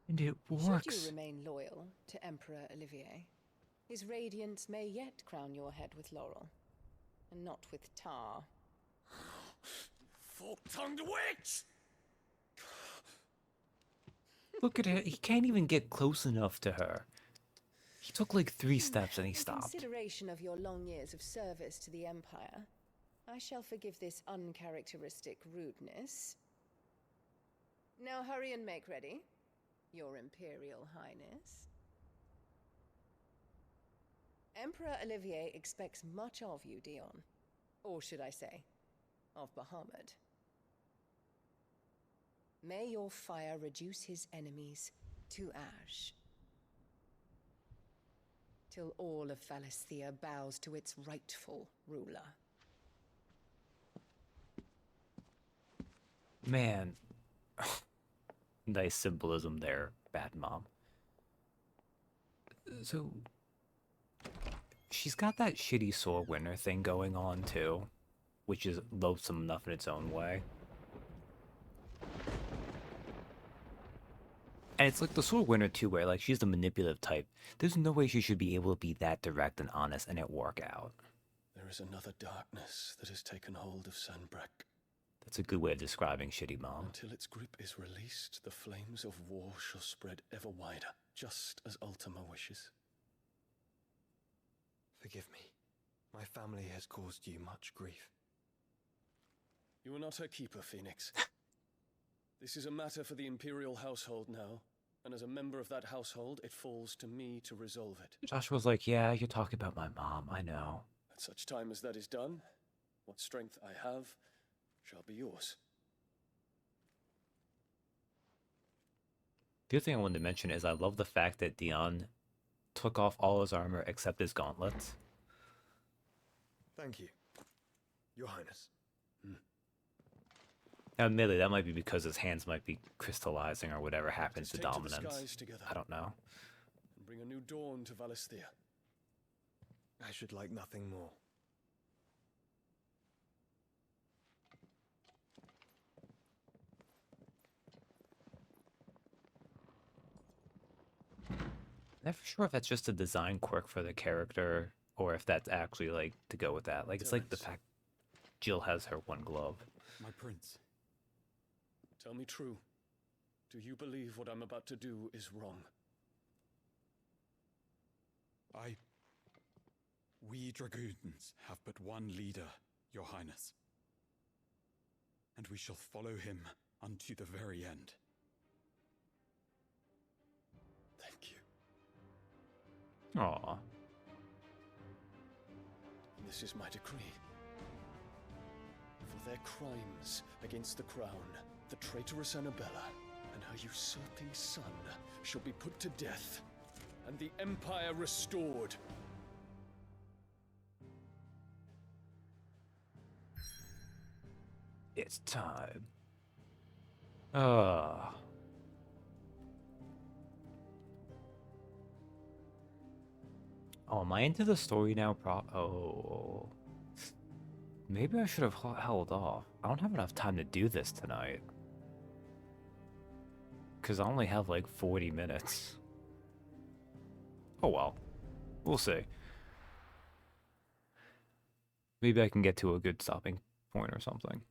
And it Should works. you remain loyal to Emperor Olivier, his radiance may yet crown your head with laurel, and not with tar. Fork-tongued witch! Look at her. He can't even get close enough to her. He took like 3 steps and he In stopped. consideration of your long years of service to the Empire, I shall forgive this uncharacteristic rudeness. Now hurry and make ready, Your Imperial Highness. Emperor Olivier expects much of you, Dion. Or should I say, of Bahamut. May your fire reduce his enemies to ash, till all of Valisthea bows to its rightful ruler. Man. Nice symbolism there, bad mom. So, she's got that shitty sword winner thing going on too, which is loathsome enough in its own way. And it's like the sword winner too, where like she's the manipulative type. There's no way she should be able to be that direct and honest and it work out. There is another darkness that has taken hold of Sanbreque. That's a good way of describing shitty mom. Until its grip is released, the flames of war shall spread ever wider, just as Ultima wishes. Forgive me. My family has caused you much grief. You are not her keeper, Phoenix. This is a matter for the Imperial household now, and as a member of that household, it falls to me to resolve it. Joshua's like, yeah, you're talking about my mom, I know. At such time as that is done, what strength I have shall be yours. The other thing I wanted to mention is I love the fact that Dion took off all his armor except his gauntlets. Thank you, Your Highness. Now, admittedly, that might be because his hands might be crystallizing or whatever happens to Take to the dominance. skies together. I don't know. And bring a new dawn to Valisthea. I should like nothing more. Never sure if that's just a design quirk for the character or if that's actually like to go with that. Like it's like the fact Jill has her one glove. My prince. Tell me true. Do you believe what I'm about to do is wrong? We dragoons have but one leader, Your Highness. And we shall follow him unto the very end. Thank you. Aww. This is my decree. For their crimes against the crown, the traitorous Annabella and her usurping son shall be put to death, and the Empire restored. It's time. Oh, am I into the story now? Oh. Maybe I should have held off. I don't have enough time to do this tonight. Because I only have like 40 minutes. Oh well. We'll see. Maybe I can get to a good stopping point or something.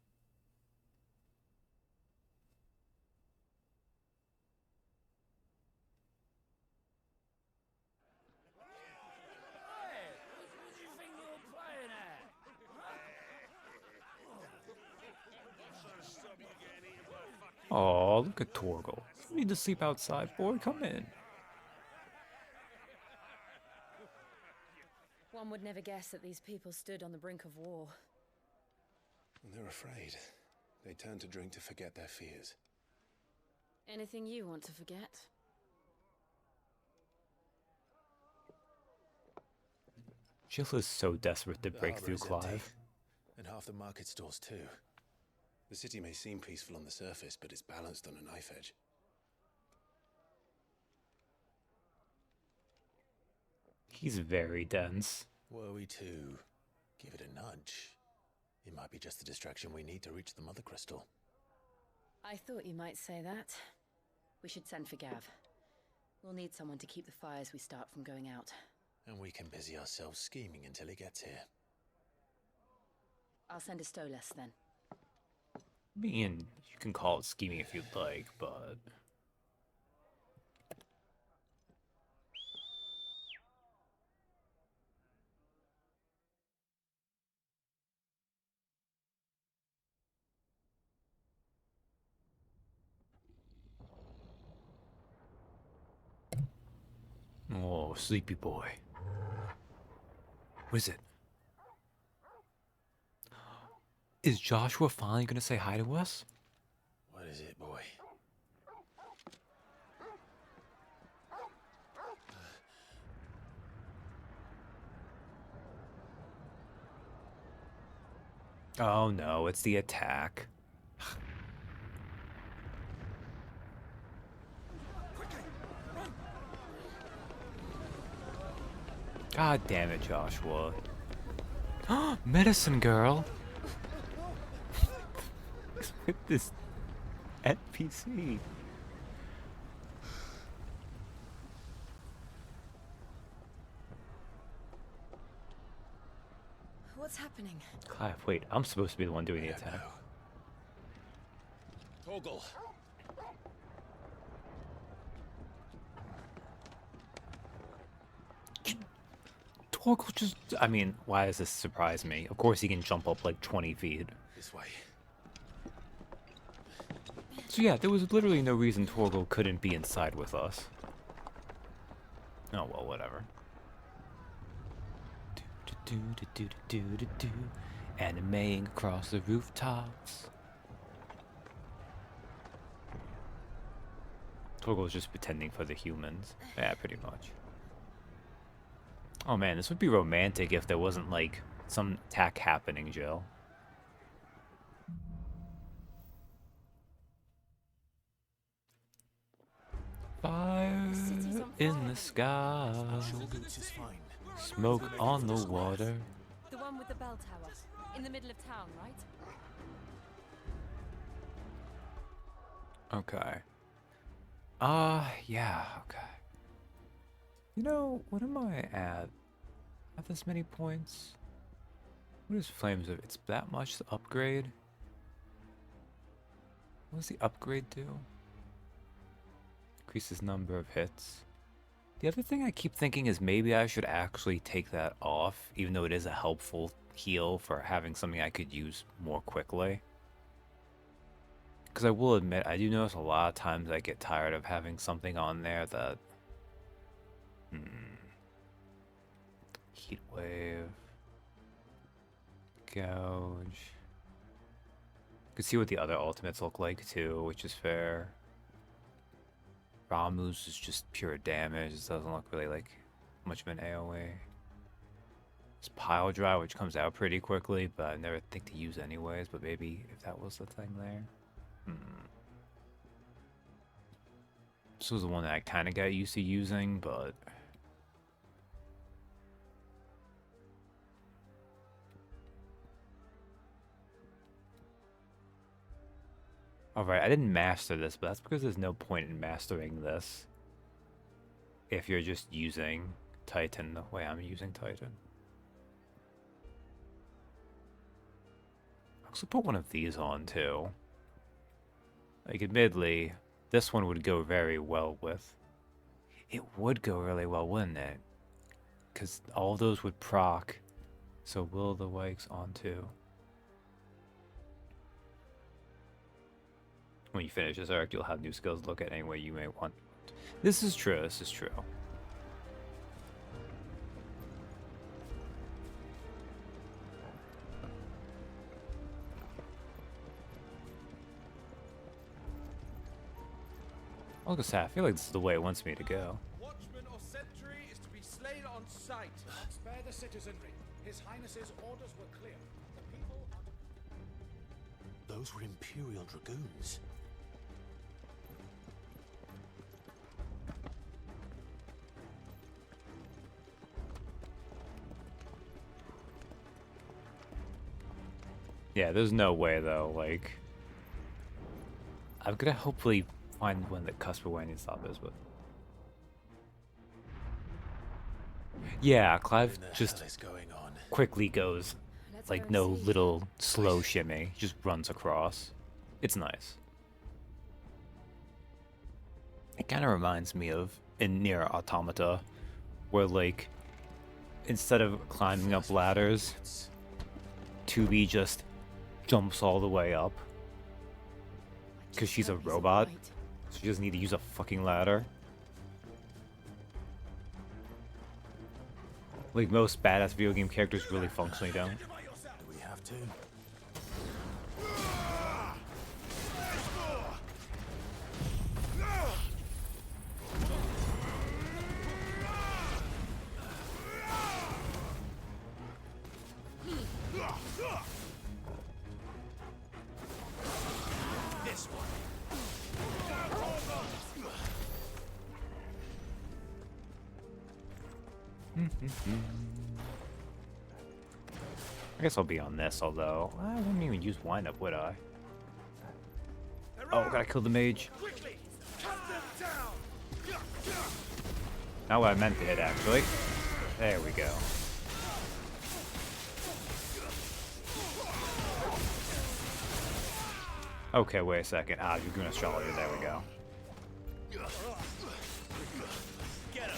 Oh, look at Torgal. You need to sleep outside, boy. Come in. One would never guess that these people stood on the brink of war. They're afraid. They turn to drink to forget their fears. Anything you want to forget? Jill is so desperate to break through Clive. And half the market stalls too. The city may seem peaceful on the surface, but it's balanced on a knife edge. He's very dense. Were we to give it a nudge, it might be just the distraction we need to reach the Mother Crystal. I thought you might say that. We should send for Gav. We'll need someone to keep the fires we start from going out. And we can busy ourselves scheming until he gets here. I'll send a Stolas then. I mean, you can call it scheming if you'd like, but... Oh, sleepy boy. What is it? Is Joshua finally gonna say hi to us? What is it, boy? Oh no, it's the attack. God damn it, Joshua. Medicine girl! With this NPC. What's happening? Clive, wait, I'm supposed to be the one doing the attack. Torgal. Torgal just... I mean, why does this surprise me? Of course he can jump up like 20 feet. This way. So yeah, there was literally no reason Torgal couldn't be inside with us. Oh well, whatever. Animating across the rooftops. Togo's just pretending for the humans. Yeah, pretty much. Oh man, this would be romantic if there wasn't, like, some attack happening, Jill. Fire in the sky. Smoke on the water. The one with the bell tower, in the middle of town, right? Okay. Yeah, okay. You know, what am I at? At this many points? What is Flames of? It's that much to upgrade? What does the upgrade do? Increases number of hits. The other thing I keep thinking is maybe I should actually take that off, even though it is a helpful heal for having something I could use more quickly. Because I will admit, I do notice a lot of times I get tired of having something on there that... Heat Wave. Gouge. You can see what the other ultimates look like too, which is fair. Ramu's is just pure damage. It doesn't look really like much of an AoE. It's Pile Drive, which comes out pretty quickly, but I never think to use anyways, but maybe if that was the thing there. This was the one that I kind of got used to using, but... Alright, I didn't master this, but that's because there's no point in mastering this if you're just using Titan the way I'm using Titan. I'll also put one of these on too. Like, admittedly, this one would go very well with... It would go really well, wouldn't it? Because all of those would proc. So Will the Wike's on too. When you finish this arc, you'll have new skills to look at any way you may want. This is true, this is true. I was gonna say, I feel like this is the way it wants me to go. Watchman or sentry is to be slain on sight. Spare the citizenry. His Highness's orders were clear. The people are... Those were Imperial Dragoons. Yeah, there's no way though, like... I'm gonna hopefully find one that Cusper where I need to stop this, but... Yeah, Clive just quickly goes, like no little slow shimmy, just runs across. It's nice. It kind of reminds me of in Nier Automata, where like, instead of climbing up ladders, 2B just jumps all the way up. Because she's a robot, so she doesn't need to use a fucking ladder. Like most badass video game characters really functionally don't. Do we have to? This one. I guess I'll be on this, although I wouldn't even use wind-up, would I? Oh, gotta kill the mage. Not what I meant to hit, actually. There we go. Okay, wait a second. Ah, you're gonna astrologer. There we go. Get him.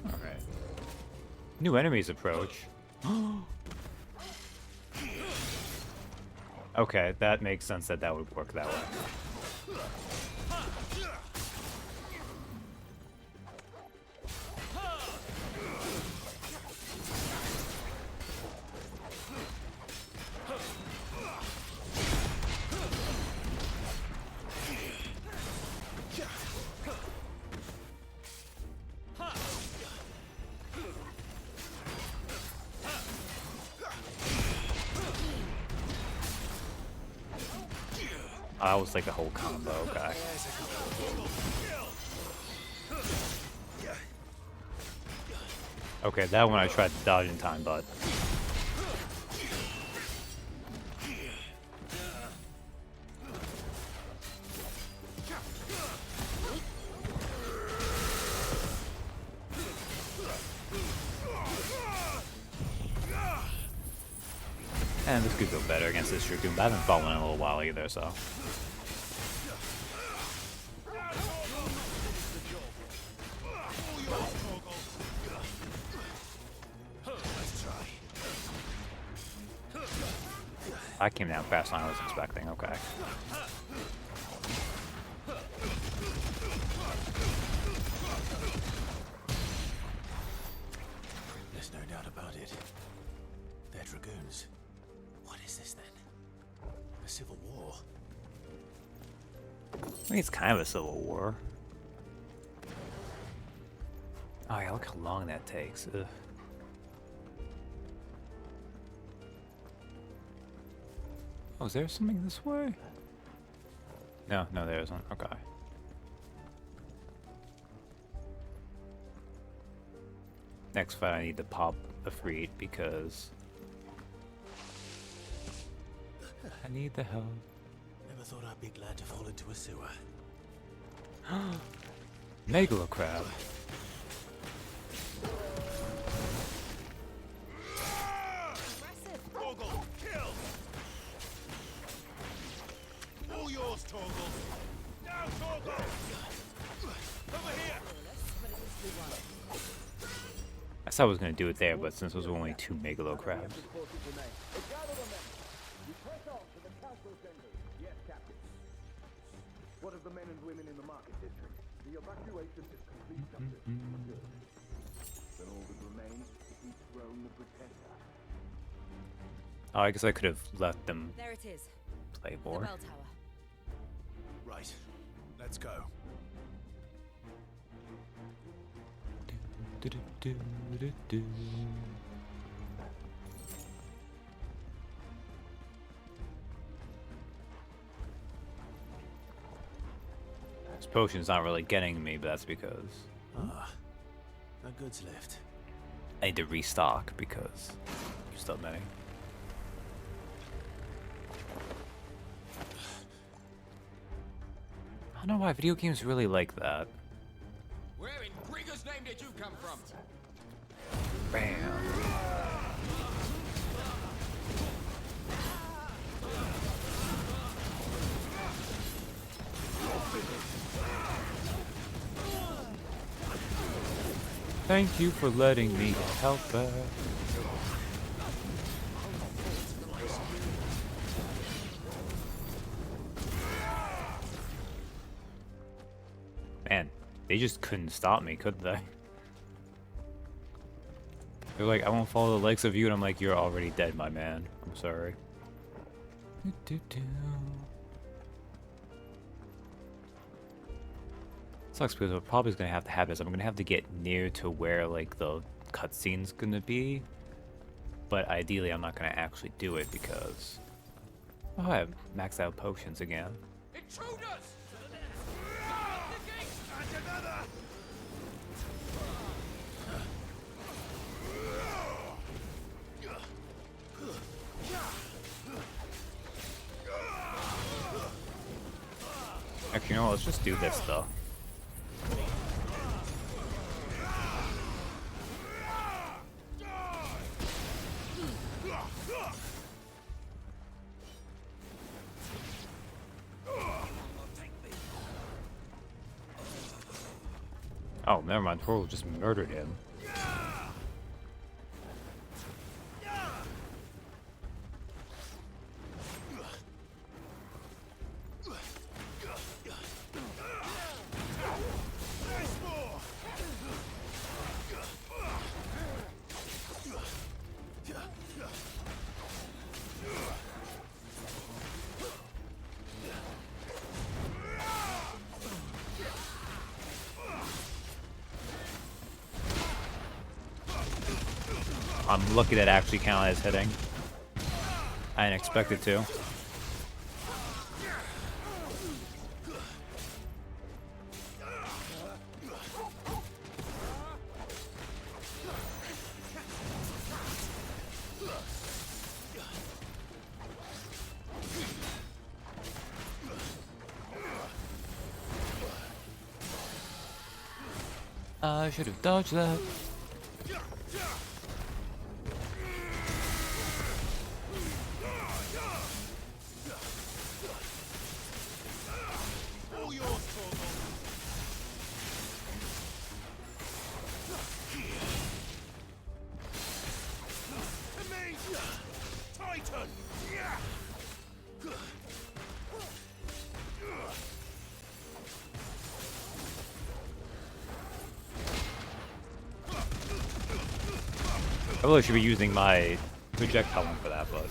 Alright. New enemies approach. Okay, that makes sense that that would work that way. I was like the whole combo guy. Okay, that one I tried to dodge in time, but and this could go better against this Dragoon, but I haven't fought one in a little while either, so. I came down faster than I was expecting, okay. There's no doubt about it. They're Dragoons. What is this then? A civil war? I think it's kind of a civil war. Oh yeah, look how long that takes. Ugh. Oh, is there something this way? No, there isn't. Okay. Next fight, I need to pop a Freed because I need the help. Never thought I'd be glad to fall into a sewer. Megalo crab. Torgal, kill! All yours, Torgal! Now, Torgal! Over here! I said I was going to do it there, but since it was only 2 Megalo crabs. Yes, Captain. What of the men and women in the market district? The evacuation is complete, Captain. Good. Then all that remains is to dethrone the Pretender. Oh, I guess I could have let them There it is. play The more. bell tower. Right. Let's go. This potion's not really getting me, but that's because Ah, no goods left. I need to restock because you still many. I don't know why video games really like that. Where in Grieger's name did you come from? Bam. Thank you for letting me help her. Man, they just couldn't stop me, could they? They're like, I won't follow the likes of you, and I'm like, you're already dead, my man. I'm sorry. Sucks because what probably is gonna have to happen is I'm gonna have to get near to where like the cutscene's gonna be, but ideally I'm not gonna actually do it because oh, I have maxed out potions again. Intruders! Actually, no, let's just do this though. Oh, never mind. Torgal just murdered him. I'm lucky that actually counted as hitting. I didn't expect it to. I should have dodged that. All yours, Torgal. To me, Titan. I really should be using my projectile one for that, but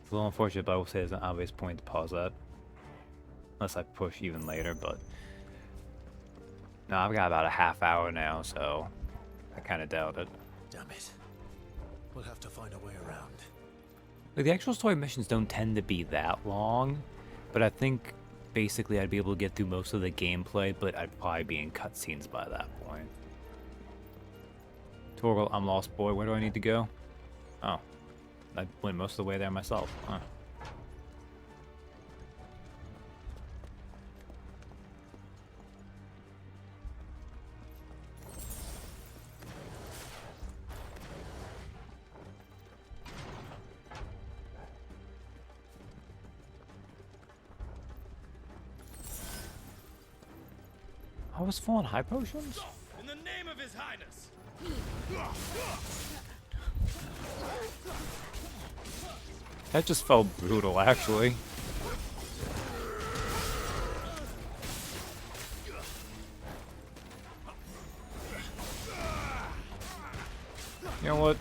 it's a little unfortunate, but I will say there's an obvious point to pause that. Unless I push even later, but no, I've got about a half hour now, so I kind of doubt it. Damn it. We'll have to find a way around. Like, the actual story missions don't tend to be that long, but I think basically I'd be able to get through most of the gameplay, but I'd probably be in cutscenes by that point. Torgal, I'm lost, boy. Where do I need to go? Oh, I went most of the way there myself. Huh. I was full on high potions? In the name of His Highness. That just felt brutal, actually. You know what?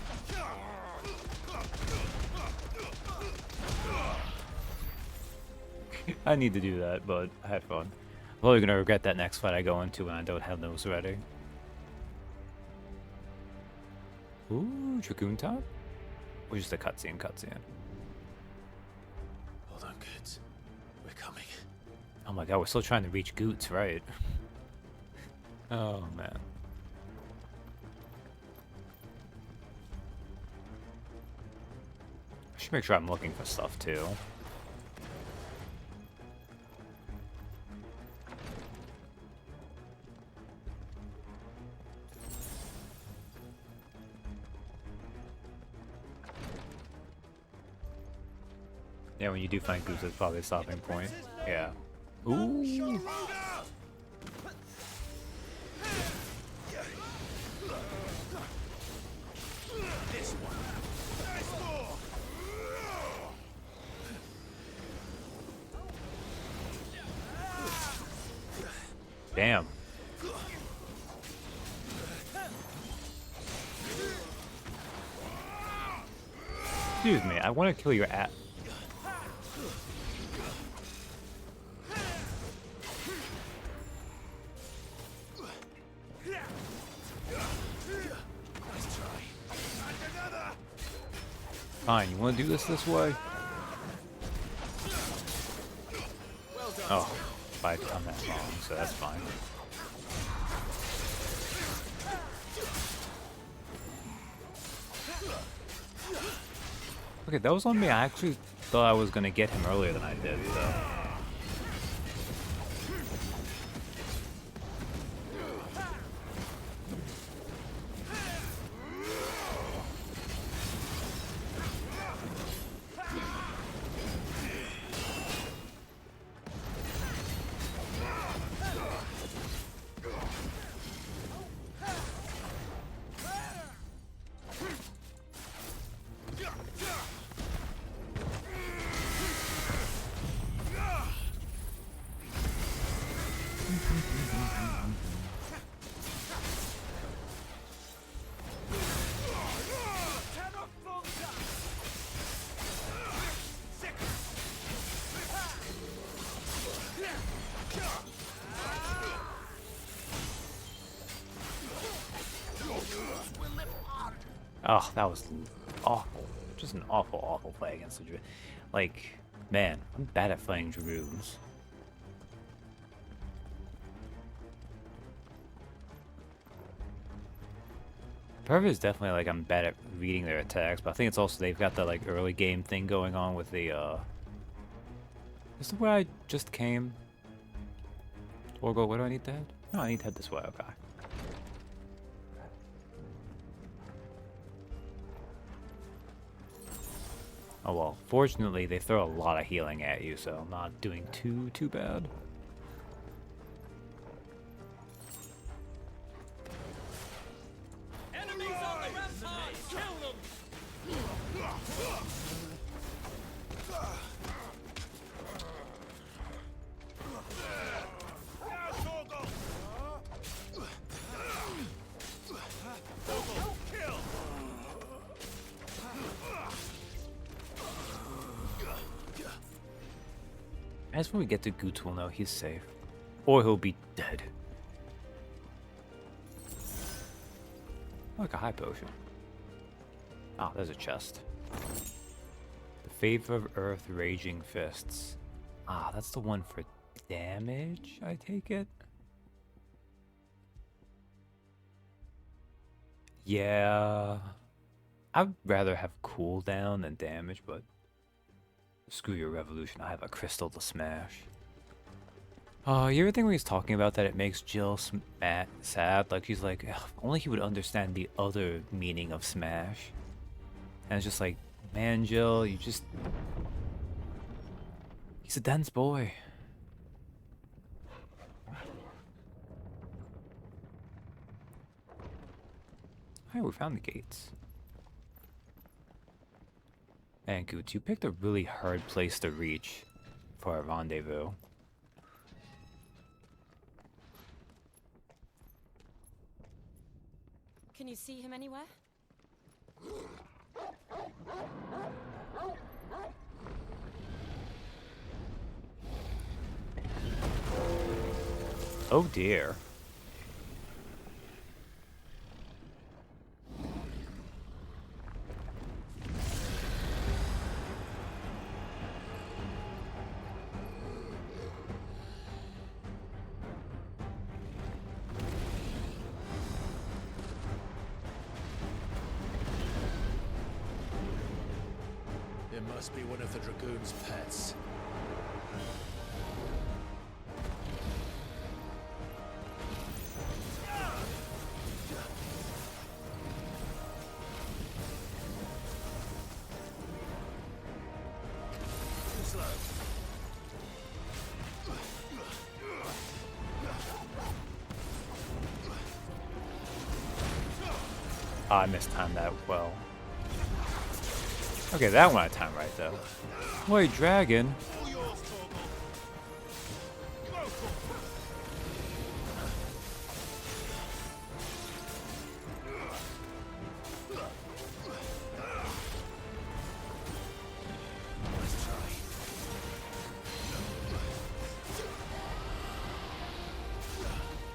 I need to do that, but I had fun. I'm probably gonna regret that next fight I go into when I don't have those ready. Ooh, Dragoon time? Or just a cutscene? Hold on, kids. We're coming. Oh my god, we're still trying to reach Goots, right? Oh man. I should make sure I'm looking for stuff too. Yeah, when you do find Goose, it's probably a stopping point. Yeah. Ooh. Damn. Excuse me, I want to kill your ass. Fine, you want to do this way? Oh, I've done that wrong, so that's fine. Okay, that was on me. I actually thought I was gonna get him earlier than I did, so. Oh, that was awful. Just an awful, awful play against the Druid. Like, man, I'm bad at playing Dragoons. Part of it is definitely like I'm bad at reading their attacks, but I think it's also they've got the like early game thing going on with the Is the way I just came? Or go, where do I need to head? No, I need to head this way, okay. Oh well, fortunately they throw a lot of healing at you, so I'm not doing too bad. Enemies on the ramparts! Kill them! As when we get to Goots, we'll know he's safe. Or he'll be dead. Like a high potion. Ah, there's a chest. The Favor of Earth Raging Fists. Ah, that's the one for damage, I take it? Yeah. I'd rather have cooldown than damage, but screw your revolution, I have a crystal to smash. You ever think when he's talking about that it makes Jill sad? Like, she's like, if only he would understand the other meaning of smash. And it's just like, man, Jill, you just... He's a dense boy. Alright, we found the gates. And Goots, you picked a really hard place to reach for our rendezvous. Can you see him anywhere? Oh dear. It must be one of the Dragoon's pets. Too slow. I mistimed that well. Okay, that one I timed right though. Wait, dragon.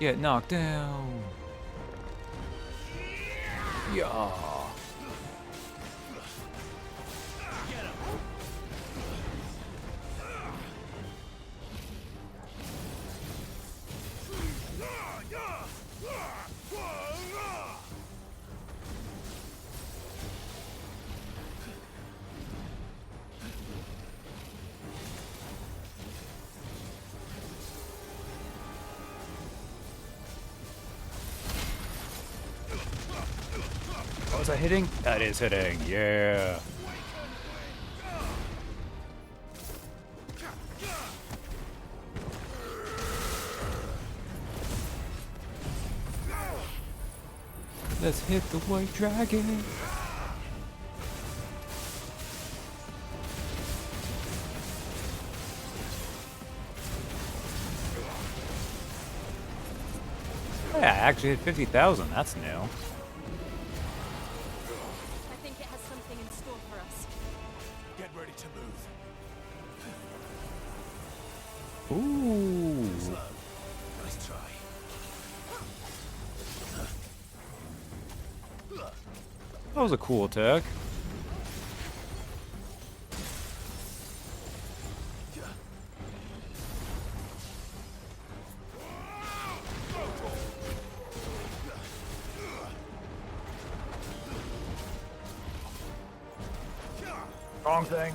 Get knocked down. Yeah. Oh, is that hitting? That is hitting, yeah. Let's hit the white dragon. Oh, yeah, I actually hit 50,000. That's new. I think it has something in store for us. Get ready to move. Ooh. Slow. Nice try. was a cool attack. Wrong thing.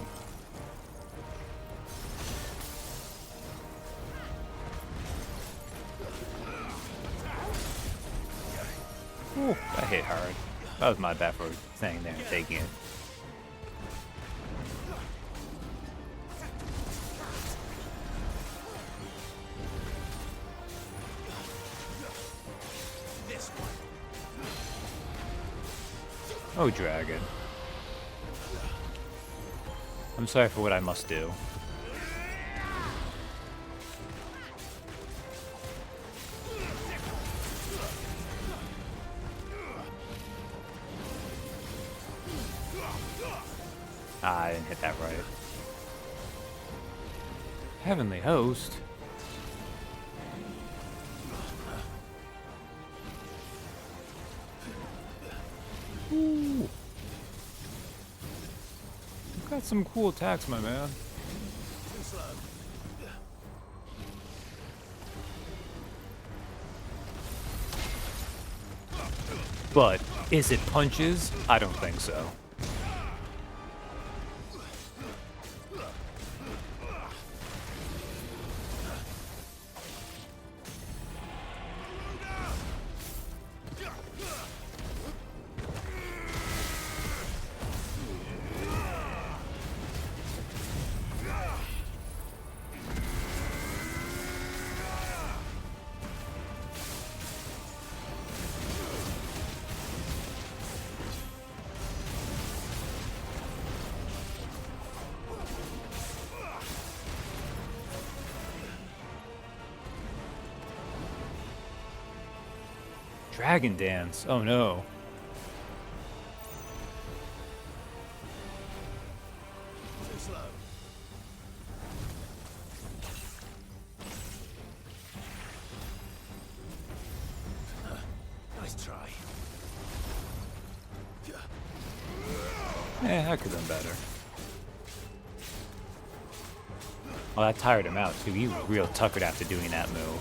Ooh, that hit hard. That was my bad for staying there and taking it. Oh, dragon. I'm sorry for what I must do. Ah, I didn't hit that right. Heavenly Host? Ooh. You've got some cool attacks, my man. But is it punches? I don't think so. Dragon Dance. Oh no. Nice try. That could have been better. Well, that tired him out too. He was real tuckered after doing that move.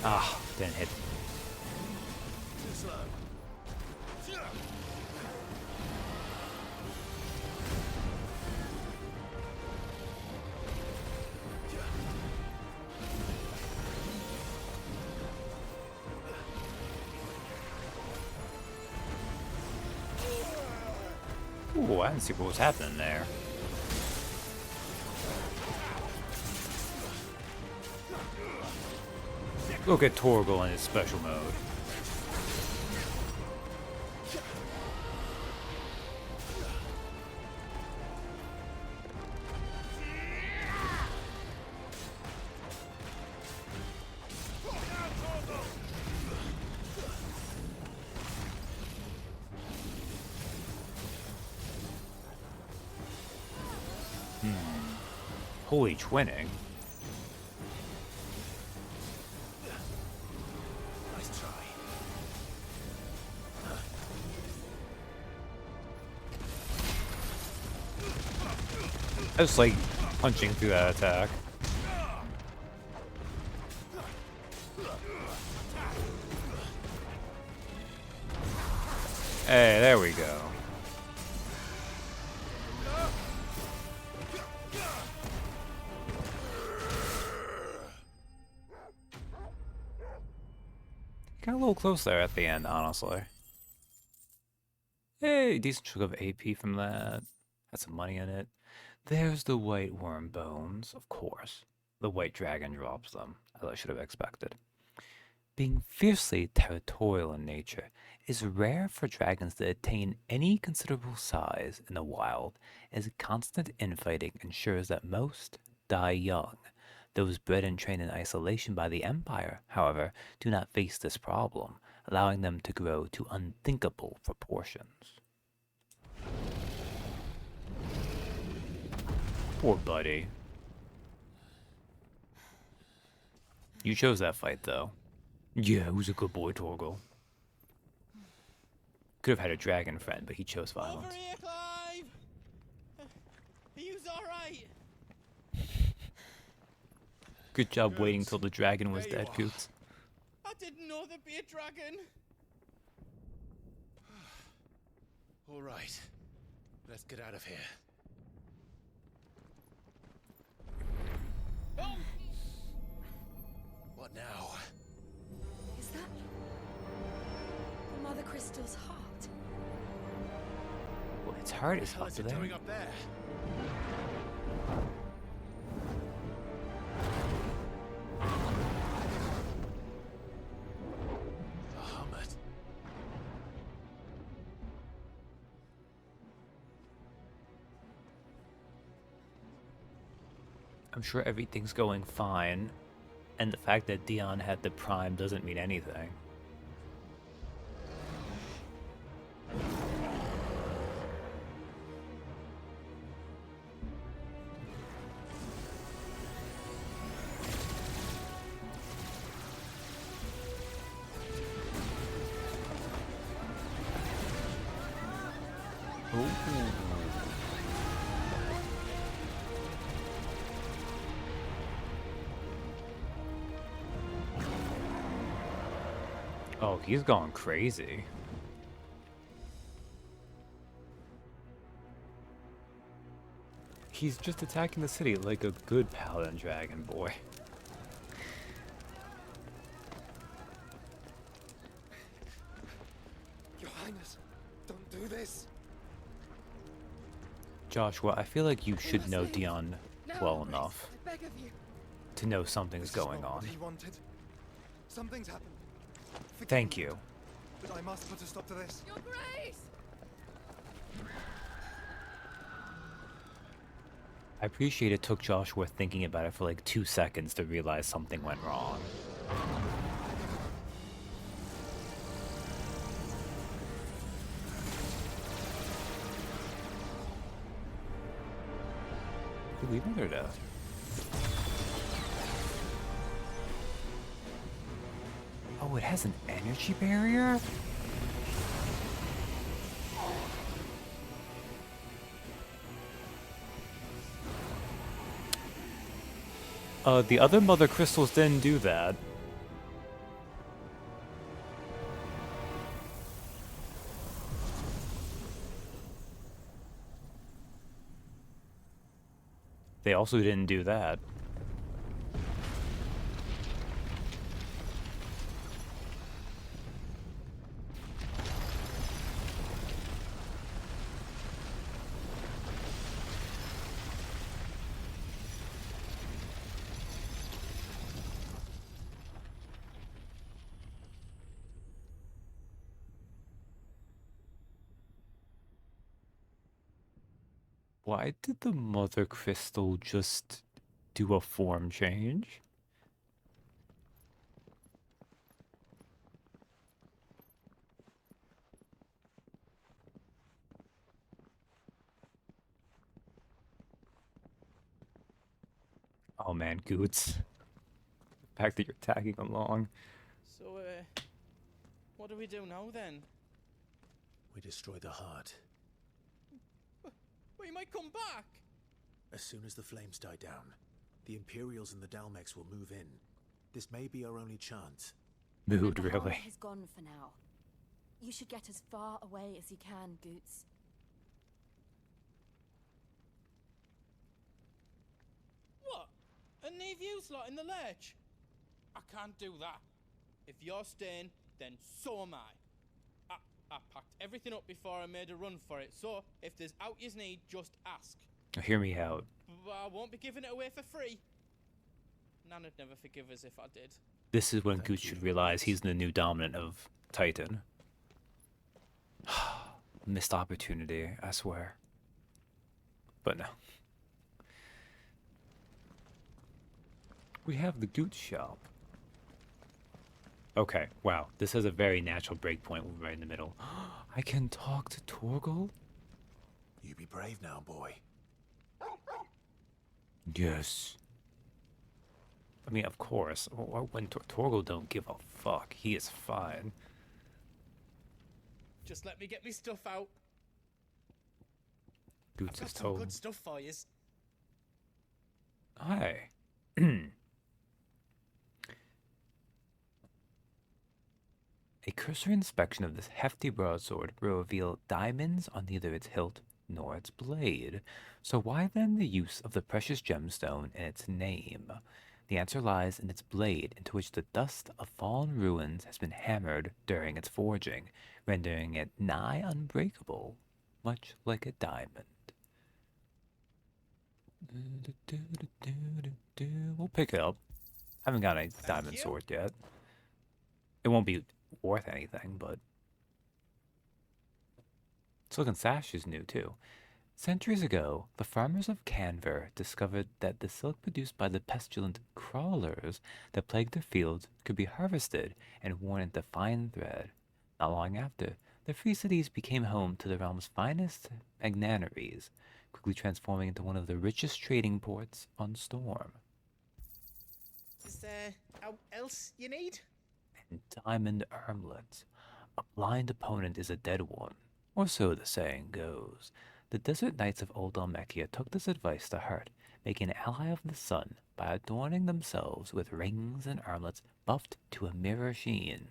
Ah, didn't hit. Ooh, I didn't see what was happening there. Look at Torgal in his special mode. Holy twinning. Nice try. I just like punching through that attack. Hey, there we go. Got a little close there at the end, honestly. Hey, decent chunk of AP from that. Had some money in it. There's the white worm bones, of course. The white dragon drops them, as I should have expected. Being fiercely territorial in nature, it is rare for dragons to attain any considerable size in the wild, as constant infighting ensures that most die young. Those bred and trained in isolation by the Empire, however, do not face this problem, allowing them to grow to unthinkable proportions. Poor buddy. You chose that fight, though. Yeah, who's a good boy, Torgal? Could have had a dragon friend, but he chose violence. Over here, Clive! Are you alright? Good job waiting till the dragon was dead, Coots. I didn't know there'd be a dragon. All right. Let's get out of here. Oh! What now? Is that the Mother Crystal's heart? Well, its heart is What's up it there. doing up there? Bahamut. I'm sure everything's going fine, and the fact that Dion had the prime doesn't mean anything. Oh, he's gone crazy. He's just attacking the city like a good paladin dragon boy. Your Highness, don't do this. Joshua, I feel like you should know Dion well enough I beg of you. to know something's going Not on. what he wanted. Something's happened. Forgive Thank me, you. but I must put a stop to this. Your Grace! I appreciate it took Joshua thinking about it for like 2 seconds to realize something went wrong. Did we leave her to? Oh, it has an energy barrier? The other mother crystals didn't do that. They also didn't do that. Why did the mother crystal just do a form change? Oh man, Goots. The fact that you're tagging along. So, what do we do now then? We destroy the heart. We might come back. As soon as the flames die down, the Imperials and the Dalmex will move in. This may be our only chance. Mood, The harm really. has gone for now. You should get as far away as you can, Goots. What? And leave you lot in the lurch? I can't do that. If you're staying, then so am I. I packed everything up before I made a run for it, so if there's out you need, just ask. Hear me out. But I won't be giving it away for free. Nana'd never forgive us if I did. This is when Goots should realize he's the new dominant of Titan. Missed opportunity, I swear. But no. We have the Goots shop. Okay, wow. This has a very natural breakpoint right in the middle. I can talk to Torgal? You be brave now, boy. Yes. I mean, of course. When Torgal don't give a fuck, he is fine. Just let me get me stuff out. Goots I've is got some told. good stuff for you. Hi. A cursory inspection of this hefty broadsword will reveal diamonds on neither its hilt nor its blade. So why then the use of the precious gemstone in its name? The answer lies in its blade, into which the dust of fallen ruins has been hammered during its forging, rendering it nigh unbreakable, much like a diamond. We'll pick it up. Haven't got a diamond sword yet. It won't be worth anything, but Silken Sash is new too. Centuries ago, the farmers of Canver discovered that the silk produced by the pestilent crawlers that plagued their fields could be harvested and worn into fine thread. Not long after, the Free Cities became home to the realm's finest magnanaries, quickly transforming into one of the richest trading ports on Storm. Is there else you need? And diamond armlets. A blind opponent is a dead one, or so the saying goes. The desert knights of Old Almechia took this advice to heart, making an ally of the sun by adorning themselves with rings and armlets buffed to a mirror sheen.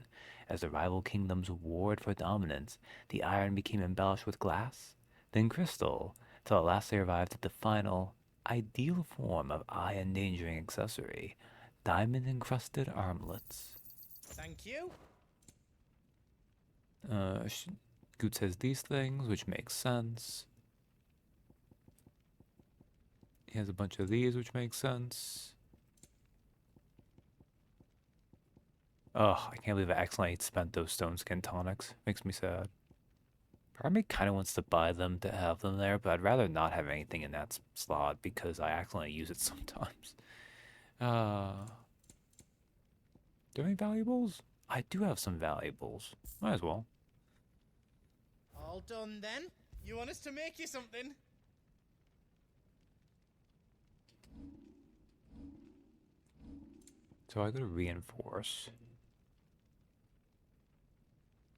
As the rival kingdoms warred for dominance, the iron became embellished with glass, then crystal, till at last they arrived at the final, ideal form of eye-endangering accessory, diamond-encrusted armlets. Thank you. Goot says these things, which makes sense. He has a bunch of these, which makes sense. Oh, I can't believe I accidentally spent those stone skin tonics. Makes me sad. Part of me kind of wants to buy them to have them there, but I'd rather not have anything in that slot because I accidentally use it sometimes. Do I have any valuables? I do have some valuables. Might as well. All done then? You want us to make you something? So I go to reinforce.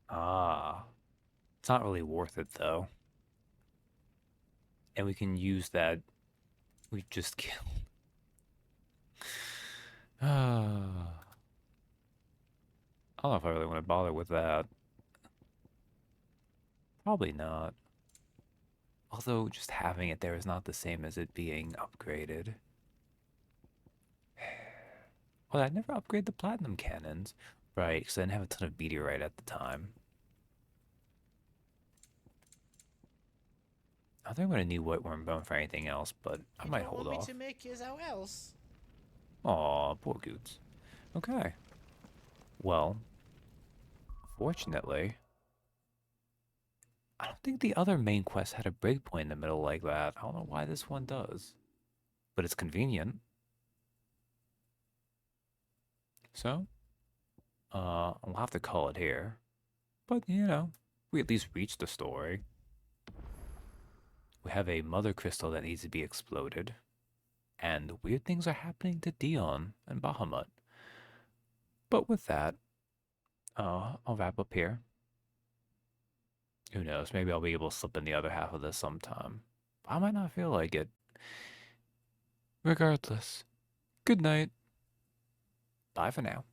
It's not really worth it though. And we can use that we've just killed. I don't know if I really want to bother with that. Probably not. Although just having it there is not the same as it being upgraded. Well, I'd never upgrade the platinum cannons. Right, because I didn't have a ton of meteorite at the time. I think I'm going to need Whiteworm Bone for anything else, but I might hold off. You don't want me to make you out else? Aw, poor Goots. Okay. Well, fortunately, I don't think the other main quest had a breakpoint in the middle like that. I don't know why this one does. But it's convenient. So, I'll have to call it here. But, you know, we at least reached the story. We have a mother crystal that needs to be exploded. And weird things are happening to Dion and Bahamut. But with that, I'll wrap up here. Who knows, maybe I'll be able to slip in the other half of this sometime. I might not feel like it. Regardless, good night. Bye for now.